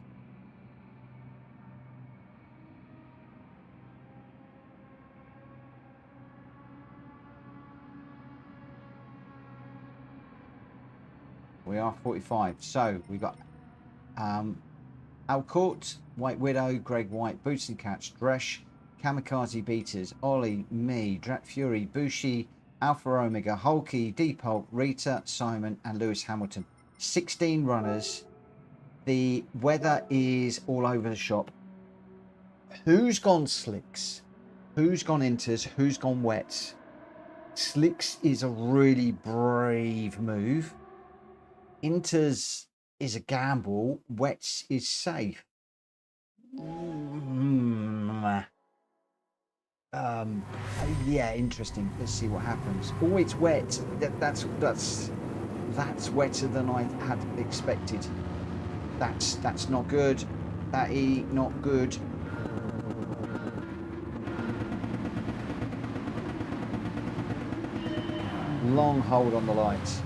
We are 45. So we got Alcourt, White Widow, Greg White, Boots and Cats, Dresh, Kamikaze Beaters, Ollie, me, Drat Fury, Bushi, Alpha Omega, Hulky, Deep Hulk, Rita, Simon, and Lewis Hamilton. 16 runners. The weather is all over the shop. Who's gone slicks? Who's gone inters? Who's gone wets? Slicks is a really brave move. Inters is a gamble. Wets is safe. Yeah, interesting. Let's see what happens. Oh, it's wet. That's wetter than I had expected. That's not good. That is not good. Long hold on the lights.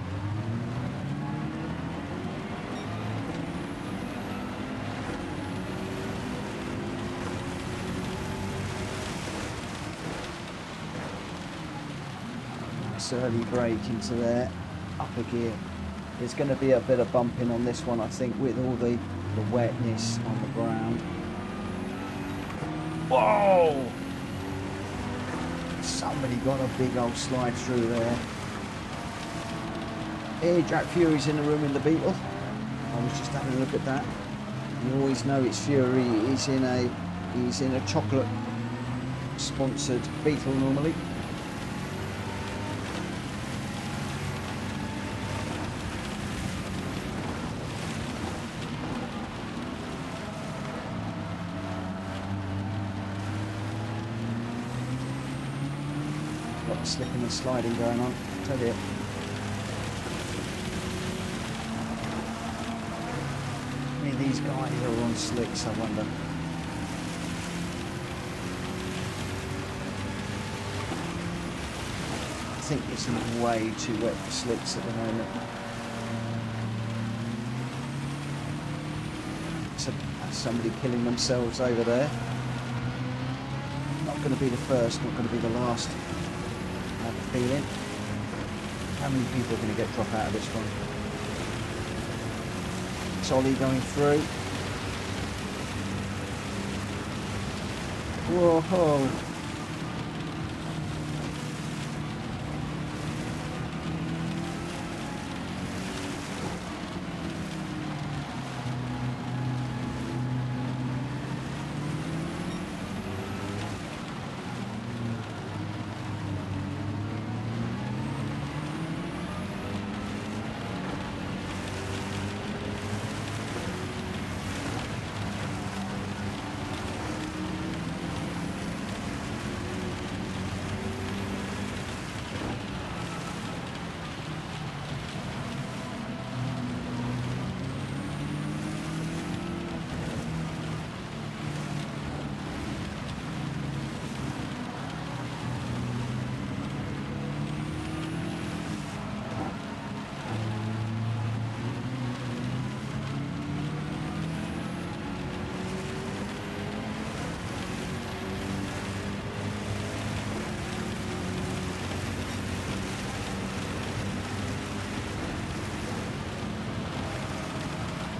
Early brake into there, upper gear. There's going to be a bit of bumping on this one, I think, with all the wetness on the ground. Whoa! Somebody got a big old slide through there. Hey, Jack Fury's in the room in the Beetle. I was just having a look at that. You always know it's Fury. He's in a chocolate sponsored Beetle normally. Slipping and sliding going on, I tell you. How many of these guys are on slicks, I wonder. think it's way too wet for slicks at the moment. So that's somebody killing themselves over there. Not going to be the first, not going to be the last. I have a feeling. How many people are going to get drop out of this one? Solly going through.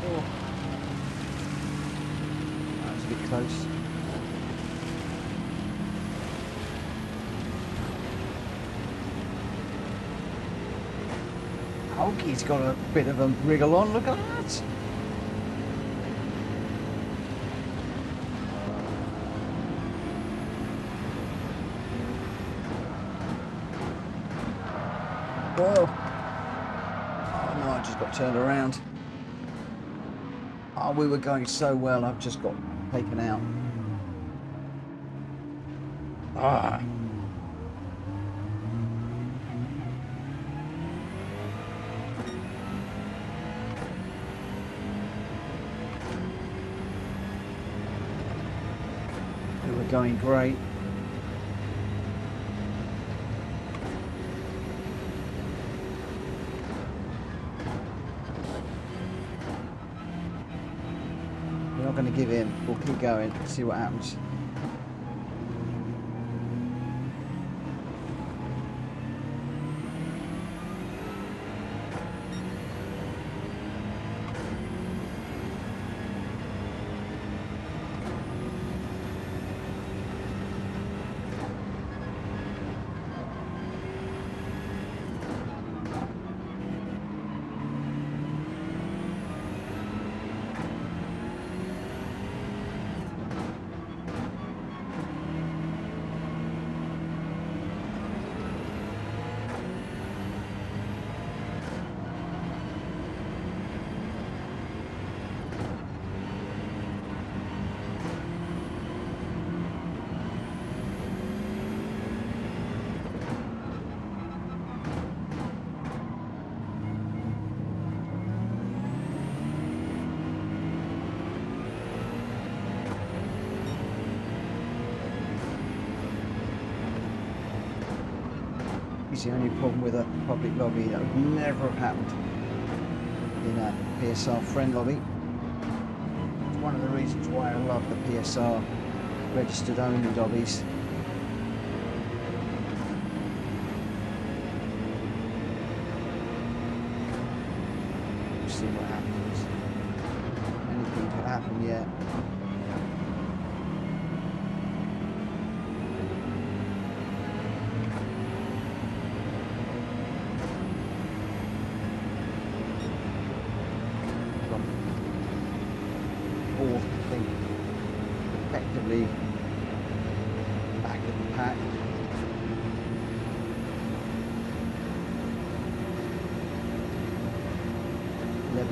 Whoa! That was a bit close. Hulky's got a bit of a wriggle on, look at that! Whoa! Oh no, I just got turned around. Oh, we were going so well, I've just got taken out. Ah! We were going great. We're not going to give in. We'll keep going, see what happens. It's the only problem with a public lobby that would never have happened in a PSR friend lobby. It's one of the reasons why I love the PSR registered only lobbies. We'll see what happens. Anything could happen yet. Effectively back of the pack.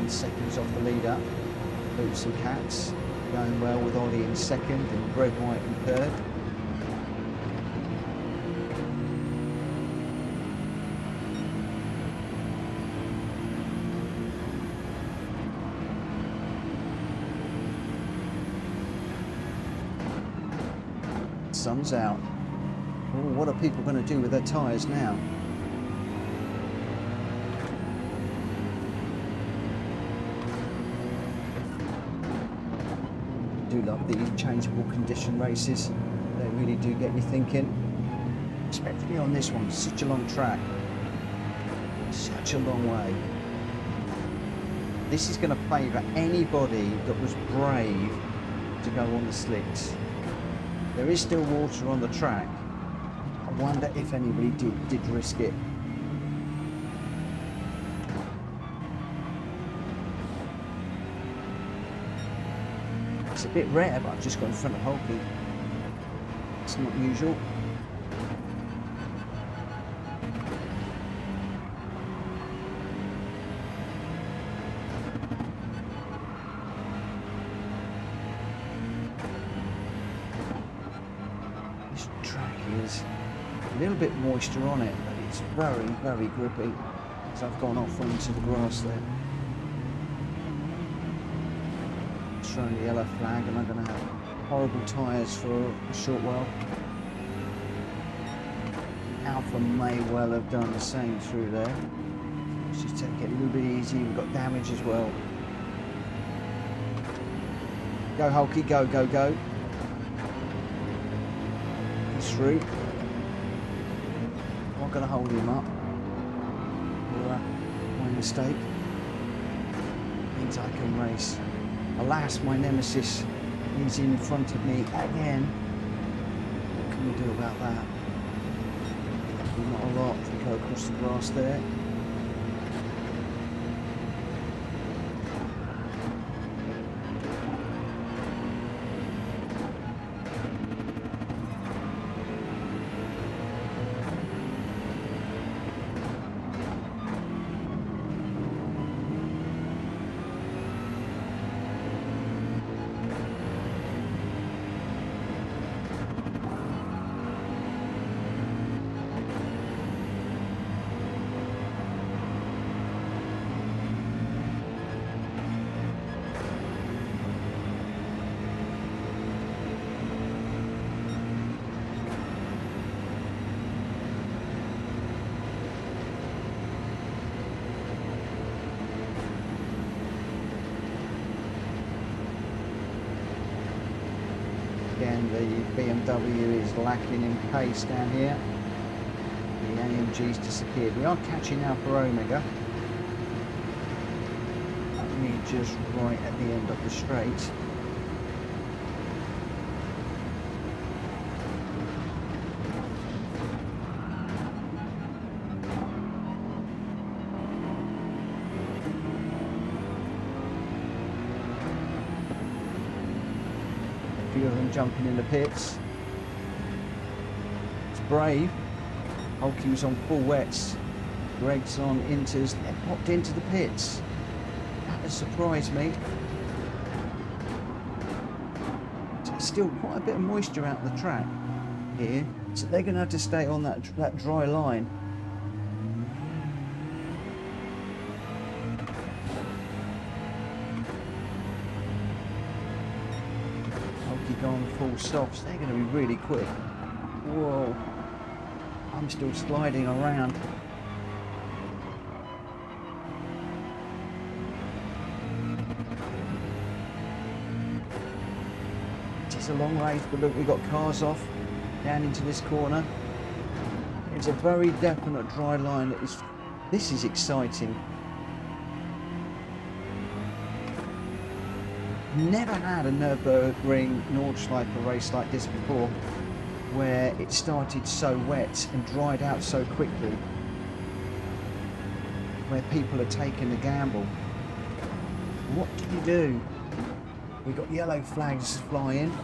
Seconds off the leader. Boots and Cats going well with Ollie in second and Gr.4 in third. Sun's out. Oh, what are people going to do with their tyres now? do love these changeable condition races. They really do get you thinking, especially on this one. Such a long track, such a long way. This is going to favour anybody that was brave to go on the slicks. There is still water on the track. I wonder if anybody did risk it. It's a bit rare, but I've just got in front of Hulky. It's not usual. This track is a little bit moisture on it, but it's very, very grippy. So I've gone off onto the grass there. Showing the yellow flag, and I'm going to have horrible tyres for a short while. Alpha may well have done the same through there. Let's just take it a little bit easy. We've got damage as well. Go Hulky, go, go, go. He's through. I'm not going to hold him up. My mistake. Means I can race. Alas, my nemesis is in front of me again. What can we do about that? Not a lot. We go across the grass there. Again, the BMW is lacking in pace down here. The AMG's disappeared. We are catching Alfa Omega. Only just right at the end of the straight. Of them jumping in the pits. It's brave. Hulky was on full wets. Greg's on inters. They popped into the pits. That has surprised me. There's still quite a bit of moisture out the track here, so they're going to have to stay on that dry line. Gone full stops, they're going to be really quick. Whoa, I'm still sliding around. It is a long race, but look, we've got cars off down into this corner. It's a very definite dry line. This is exciting. Never had a Nürburgring Nordschleife race like this before, where it started so wet and dried out so quickly, where people are taking the gamble. What do you do? We've got yellow flags flying.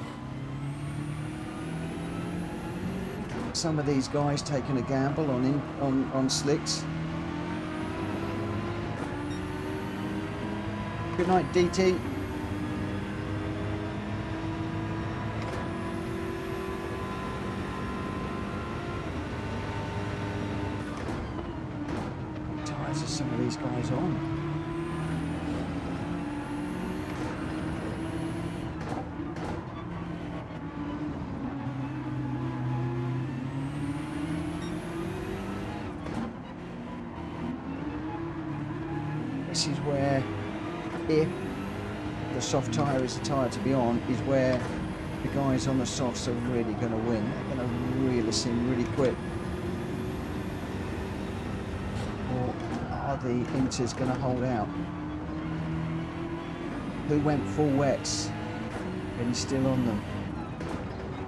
Some of these guys taking a gamble on slicks. Good night, DT. Some of these guys on. This is where, if the soft tyre is the tyre to be on is where the guys on the softs are really going to win. They're going to reel us in really quick. Or are the inters going to hold out? Who went full wets and he's still on them?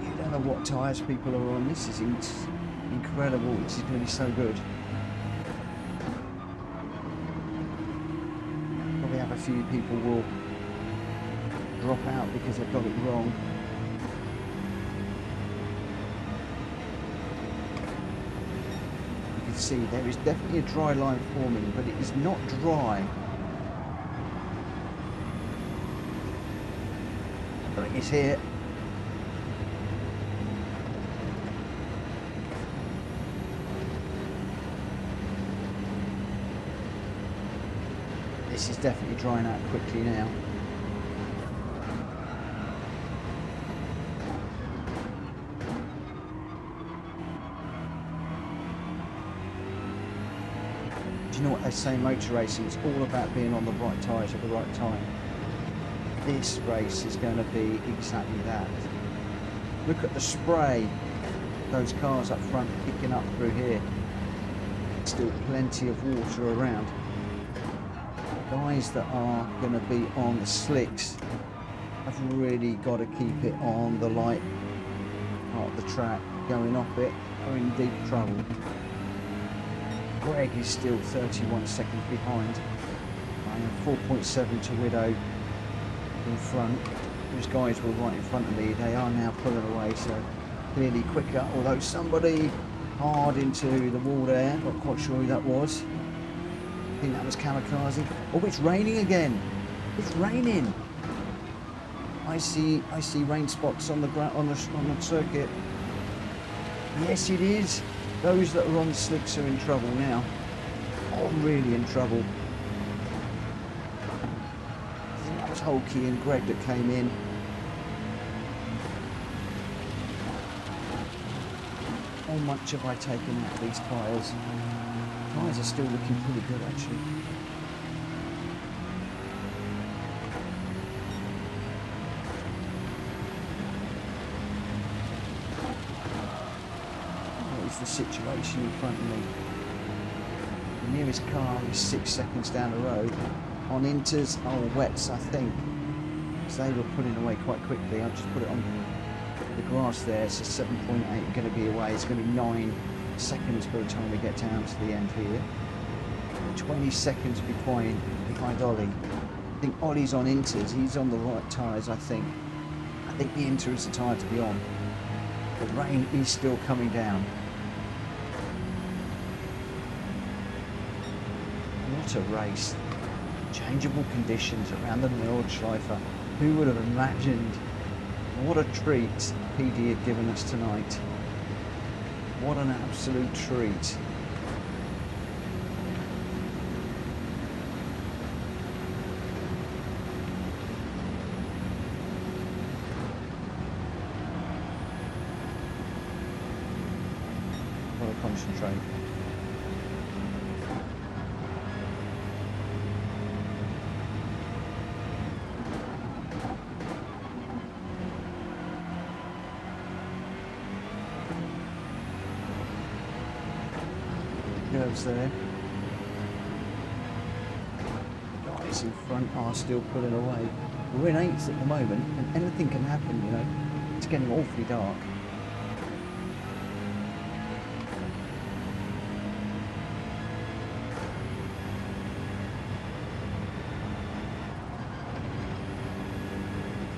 You don't know what tyres people are on. This is incredible. This is going to be so good. Probably have a few people will drop out because they've got it wrong. You can see there is definitely a dry line forming, but it is not dry. I think it's here. This is definitely drying out quickly now. Do you know what they say in motor racing? It's all about being on the right tyres at the right time. This race is going to be exactly that. Look at the spray those cars up front picking up through here. Still plenty of water around. Guys that are going to be on the slicks have really got to keep it on the light part of the track. Going off it are in deep trouble. Greg is still 31 seconds behind. I am 4.7 to Widow in front. Those guys were right in front of me. They are now pulling away, so clearly quicker. Although somebody hard into the wall there, not quite sure who that was. I think that was Kamikaze. Oh, it's raining again. It's raining. I see rain spots on the ground on the circuit. Yes, it is. Those that are on the slicks are in trouble now. Oh, really in trouble. I think that was Hulky and Greg that came in. How much have I taken out of these tyres? Tyres are still looking pretty good actually. What is the situation in front of me? The nearest car is 6 seconds down the road. On inters or wets, I think. So they were pulling away quite quickly. I'll just put it on the grass there. So 7.8 going to be away. It's going to be 9 seconds by the time we get down to the end here. 20 seconds behind Ollie. I think Ollie's on inters. He's on the right tyres, I think. I think the inter is the tyre to be on. The rain is still coming down. What a race. Changeable conditions around the Nordschleife. Who would have imagined? What a treat PD had given us tonight. What an absolute treat. Got to concentrate. Curves there. The guys in front are still pulling away. We're in 8th at the moment and anything can happen, you know. It's getting awfully dark.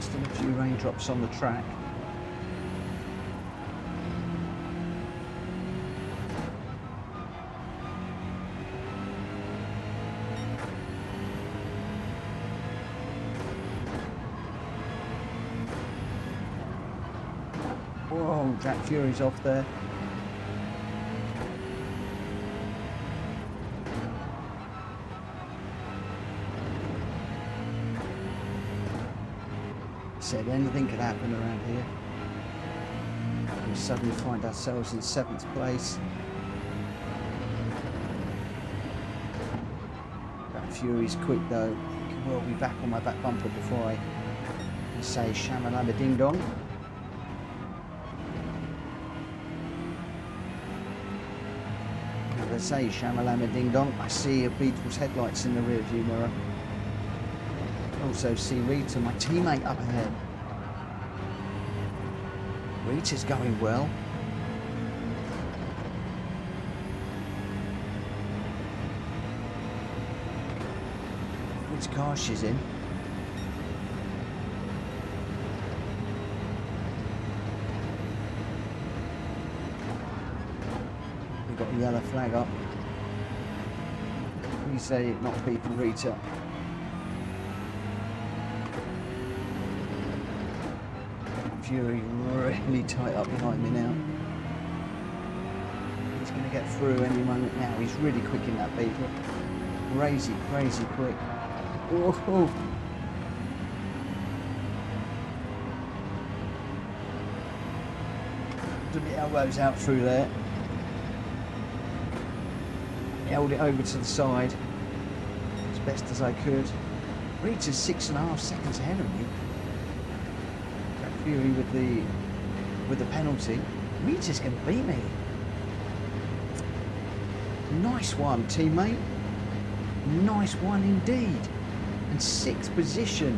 Still a few raindrops on the track. Whoa, Jack Fury's off there. Said anything could happen around here. We suddenly find ourselves in 7th place. Jack Fury's quick though. will be back on my back bumper before I say shamalama ding dong. As I say shamalama ding dong, I see a Beetle's headlights in the rear view mirror. Also see Rita, my teammate, up ahead. Rita's going well. Which car she's in? We've got a yellow flag up. Please say it not beeping Rita. Fury really tight up behind me now. He's going to get through any moment now. He's really quick in that beat. Crazy, crazy quick. Oh. Put the elbows out through there. Held it over to the side as best as I could. Rita's 6.5 seconds ahead of me. Fury with the penalty. Rita's going to beat me. Nice one, teammate. Nice one indeed. And 6th position.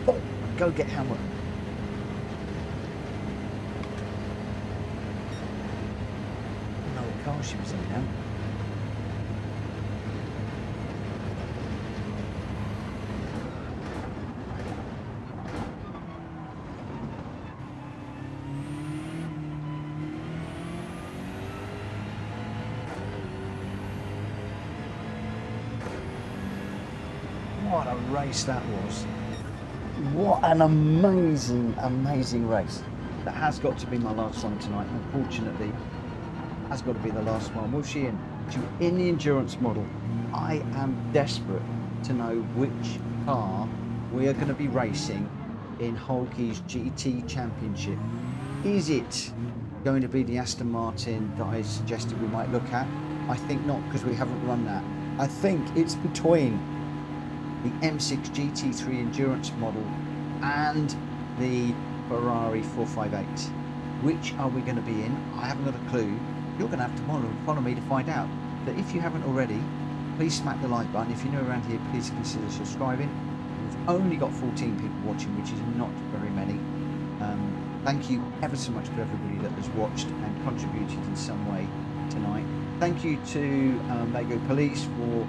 Oh, go get Hammer. I know what car she was in now. What a race that was. What an amazing, amazing race. That has got to be my last one tonight, unfortunately. Has got to be the last one. Will she in the endurance model? I am desperate to know which car we are going to be racing in Hulky's GT Championship. Is it going to be the Aston Martin that I suggested we might look at? I think not, because we haven't run that. I think it's between the M6 GT3 endurance model and the Ferrari 458. Which are we going to be in? I haven't got a clue. You're going to have to follow me to find out. But if you haven't already, please smack the like button. If you're new around here, please consider subscribing. We've only got 14 people watching, which is not very many. Thank you ever so much to everybody that has watched and contributed in some way tonight. Thank you to Lego Police for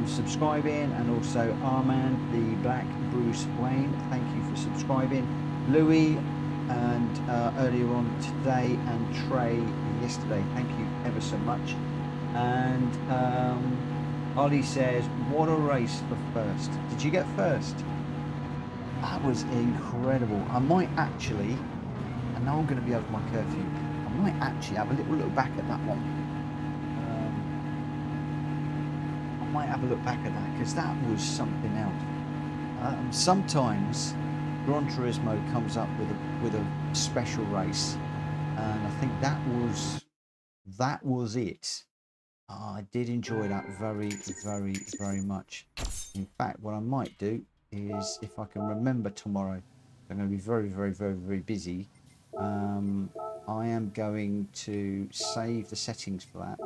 subscribing, and also Armand the Black Bruce Wayne, thank you for subscribing. Louis, and earlier on today, and Trey yesterday, thank you ever so much. And Ollie says, what a race for first. Did you get first? That was incredible. I might actually, and now I'm going to be over my curfew, I might actually have a little look back at that one. Might have a look back at that, because that was something else. Sometimes Gran Turismo comes up with a special race, and I think that was it. I did enjoy that very, very, very much. In fact, what I might do is, if I can remember tomorrow, I'm going to be very, very, very, very busy. I am going to save the settings for that,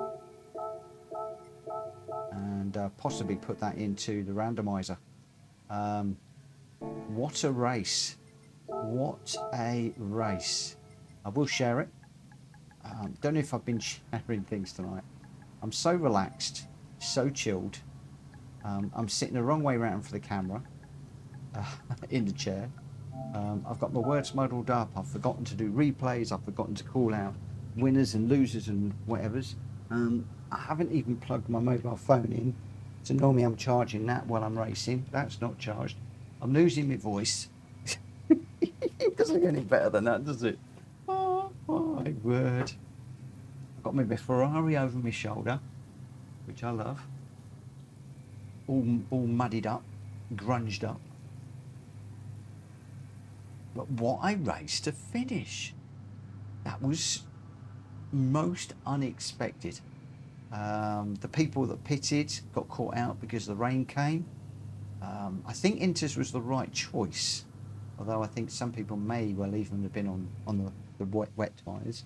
and possibly put that into the randomizer. What a race. What a race. I will share it. Don't know if I've been sharing things tonight. I'm so relaxed, so chilled. I'm sitting the wrong way around for the camera, in the chair. I've got my words muddled up. I've forgotten to do replays. I've forgotten to call out winners and losers and whatevers. I haven't even plugged my mobile phone in. So normally I'm charging that while I'm racing. That's not charged. I'm losing my voice. It doesn't get any better than that, does it? Oh my word. I've got my Ferrari over my shoulder, which I love. All muddied up, grunged up. But what I raced to finish. That was most unexpected. The people that pitted got caught out because the rain came. I think Inters was the right choice, although I think some people may well even have been on the wet tyres.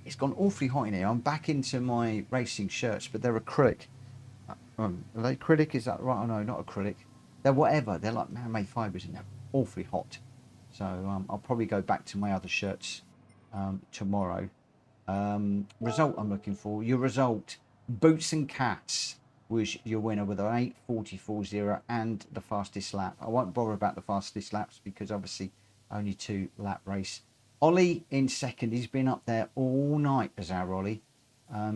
It's gone awfully hot in here. I'm back into my racing shirts, but they're acrylic. Are they acrylic? Is that right? Oh, no, not acrylic. They're whatever. They're like man-made fibres, and they're awfully hot. So I'll probably go back to my other shirts tomorrow. Result I'm looking for. Your result, Boots and Cats, was your winner with an 8:44.0 and the fastest lap. I won't bother about the fastest laps because obviously only 2-lap race. Ollie in second. He's been up there all night as our Ollie.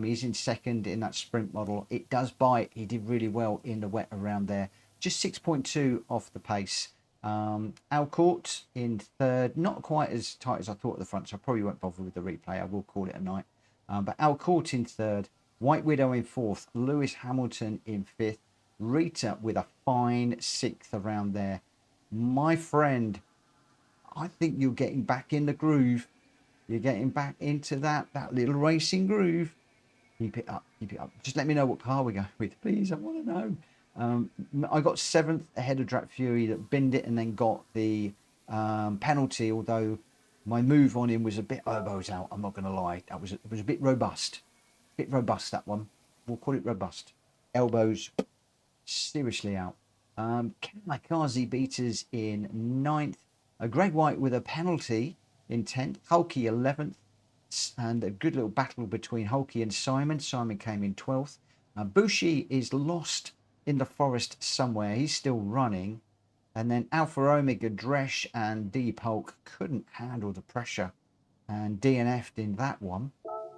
He's in second in that sprint model. It does bite. He did really well in the wet around there. Just 6.2 off the pace. Alcourt in third. Not quite as tight as I thought at the front, so I probably won't bother with the replay. I will call it a night. But Alcourt in third. White Widow in fourth. Lewis Hamilton in fifth. Rita with a fine sixth around there. My friend, I think you're getting back in the groove. You're getting back into that little racing groove. Keep it up, keep it up. Just let me know what car we're going with, please. I want to know. I got seventh ahead of Drat Fury that binned it and then got the penalty, although my move on him was a bit elbows out. I'm not going to lie. It was a bit robust. Bit robust, that one. We'll call it robust. Elbows seriously out. Kamikaze beaters in ninth. Greg White with a penalty in 10th. Hulky 11th. And a good little battle between Hulky and Simon. Simon came in 12th. Bushi is lost in the forest somewhere. He's still running. And then Alpha Omega, Dresh and Deep Hulk couldn't handle the pressure and DNF'd in that one.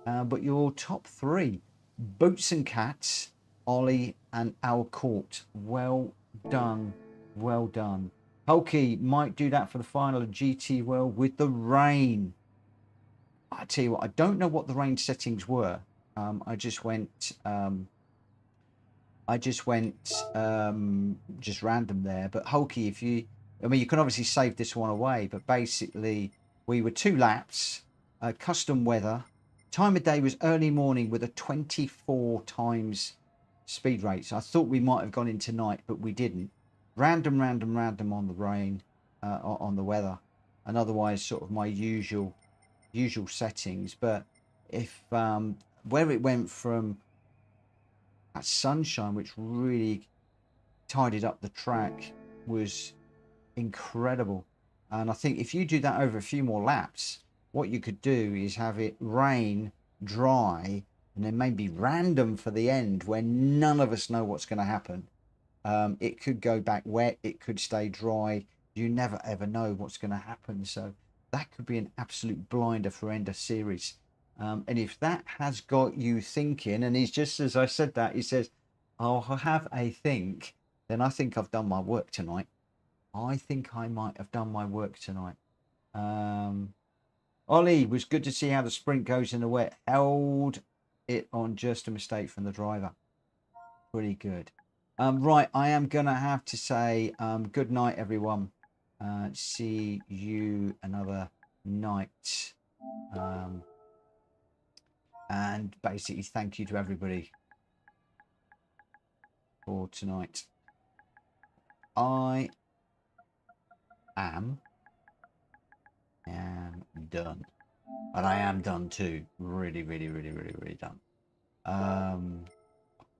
But your top three, Boots and Cats, Ollie and Alcourt. Well done. Well done. Hulky might do that for the final of GT World with the rain. I tell you what, I don't know what the rain settings were. I just went just random there. But Hulky, you can obviously save this one away. But basically, we were 2 laps, custom weather. Time of day was early morning with a 24 times speed rate. So I thought we might have gone into night, but we didn't. Random on the rain, on the weather, and otherwise sort of my usual settings. But if where it went from that sunshine, which really tidied up the track, was incredible. And I think if you do that over a few more laps, what you could do is have it rain, dry, and then maybe random for the end where none of us know what's going to happen. It could go back wet, it could stay dry. You never ever know what's going to happen. So that could be an absolute blinder for end of series. And if that has got you thinking, and he's just as I said that, he says, I'll have a think, then I think I've done my work tonight. I think I might have done my work tonight. Ollie, was good to see how the sprint goes in the wet. Held it on just a mistake from the driver. Pretty good. Right, I am going to have to say good night, everyone. See you another night. And basically, thank you to everybody for tonight. I am done. And I am done too. Really done.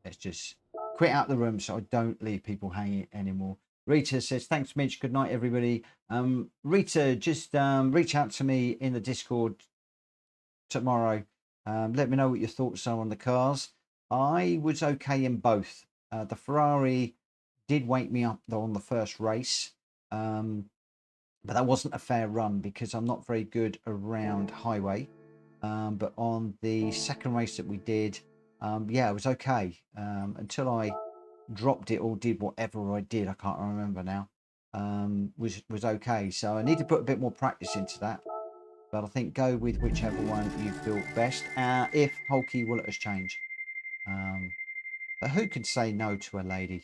Let's just quit out the room so I don't leave people hanging anymore. Rita says, thanks, Mitch. Good night, everybody. Rita, just reach out to me in the Discord tomorrow. Let me know what your thoughts are on the cars. I was okay in both. The Ferrari did wake me up though on the first race. But that wasn't a fair run because I'm not very good around highway. But on the second race that we did, yeah, it was okay until I dropped it or did whatever I did. I can't remember now. Was okay. So I need to put a bit more practice into that. But I think go with whichever one you feel best. If Hulky will let us change. But who could say no to a lady?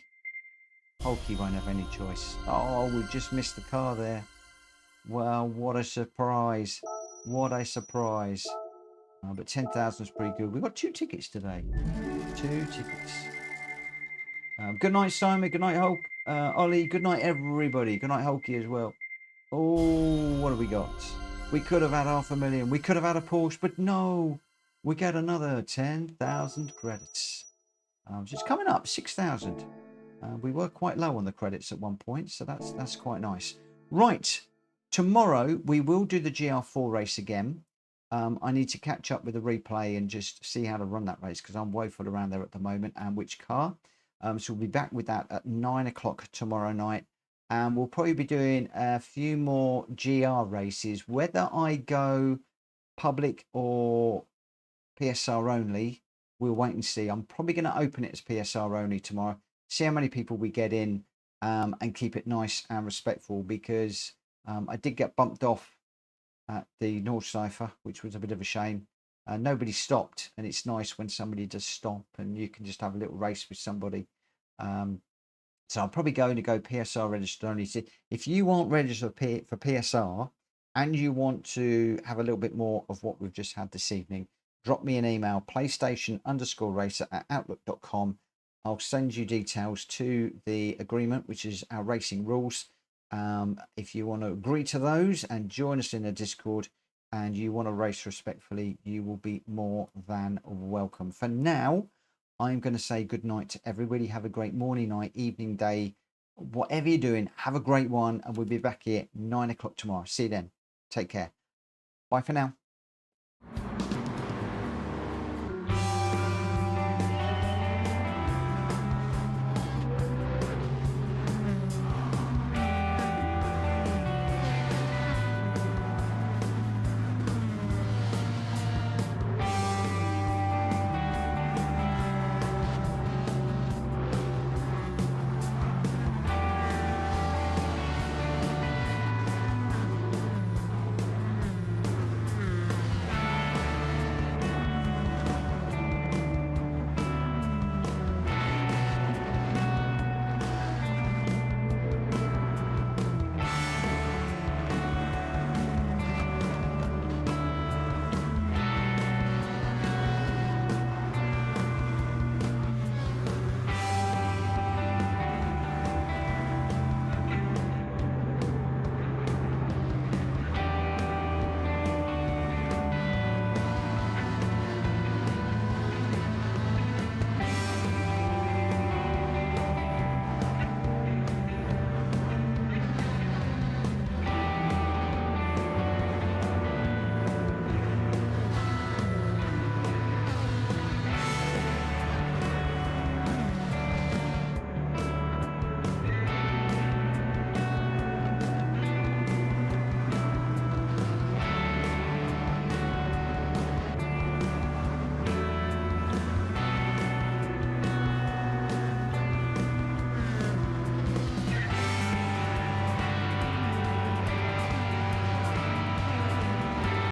Hulky won't have any choice. Oh, we just missed the car there. Well, what a surprise. What a surprise. But 10,000 is pretty good. We've got 2 tickets today. 2 tickets. Good night, Simon. Good night, Hulk. Ollie, good night, everybody. Good night, Hulky, as well. Oh, what have we got? We could have had 500,000. We could have had a Porsche, but no. We get another 10,000 credits. So it's coming up, 6,000. We were quite low on the credits at one point, so that's quite nice. Right, tomorrow we will do the Gr.4 race again. I need to catch up with the replay and just see how to run that race because I'm woeful around there at the moment and which car. So we'll be back with that at 9 o'clock tomorrow night. And we'll probably be doing a few more GR races. Whether I go public or PSR only, we'll wait and see. I'm probably going to open it as PSR only tomorrow. See how many people we get in and keep it nice and respectful because I did get bumped off at the North Cypher, which was a bit of a shame. Nobody stopped, and it's nice when somebody does stop and you can just have a little race with somebody. So I'm probably going to go PSR registered only. So if you want registered for PSR and you want to have a little bit more of what we've just had this evening, drop me an email, playstation_racer@outlook.com. I'll send you details to the agreement, which is our racing rules. If you want to agree to those and join us in the Discord and you want to race respectfully, you will be more than welcome. For now, I'm going to say good night to everybody. Have a great morning, night, evening, day, whatever you're doing. Have a great one, and we'll be back here 9 o'clock tomorrow. See you then. Take care. Bye for now.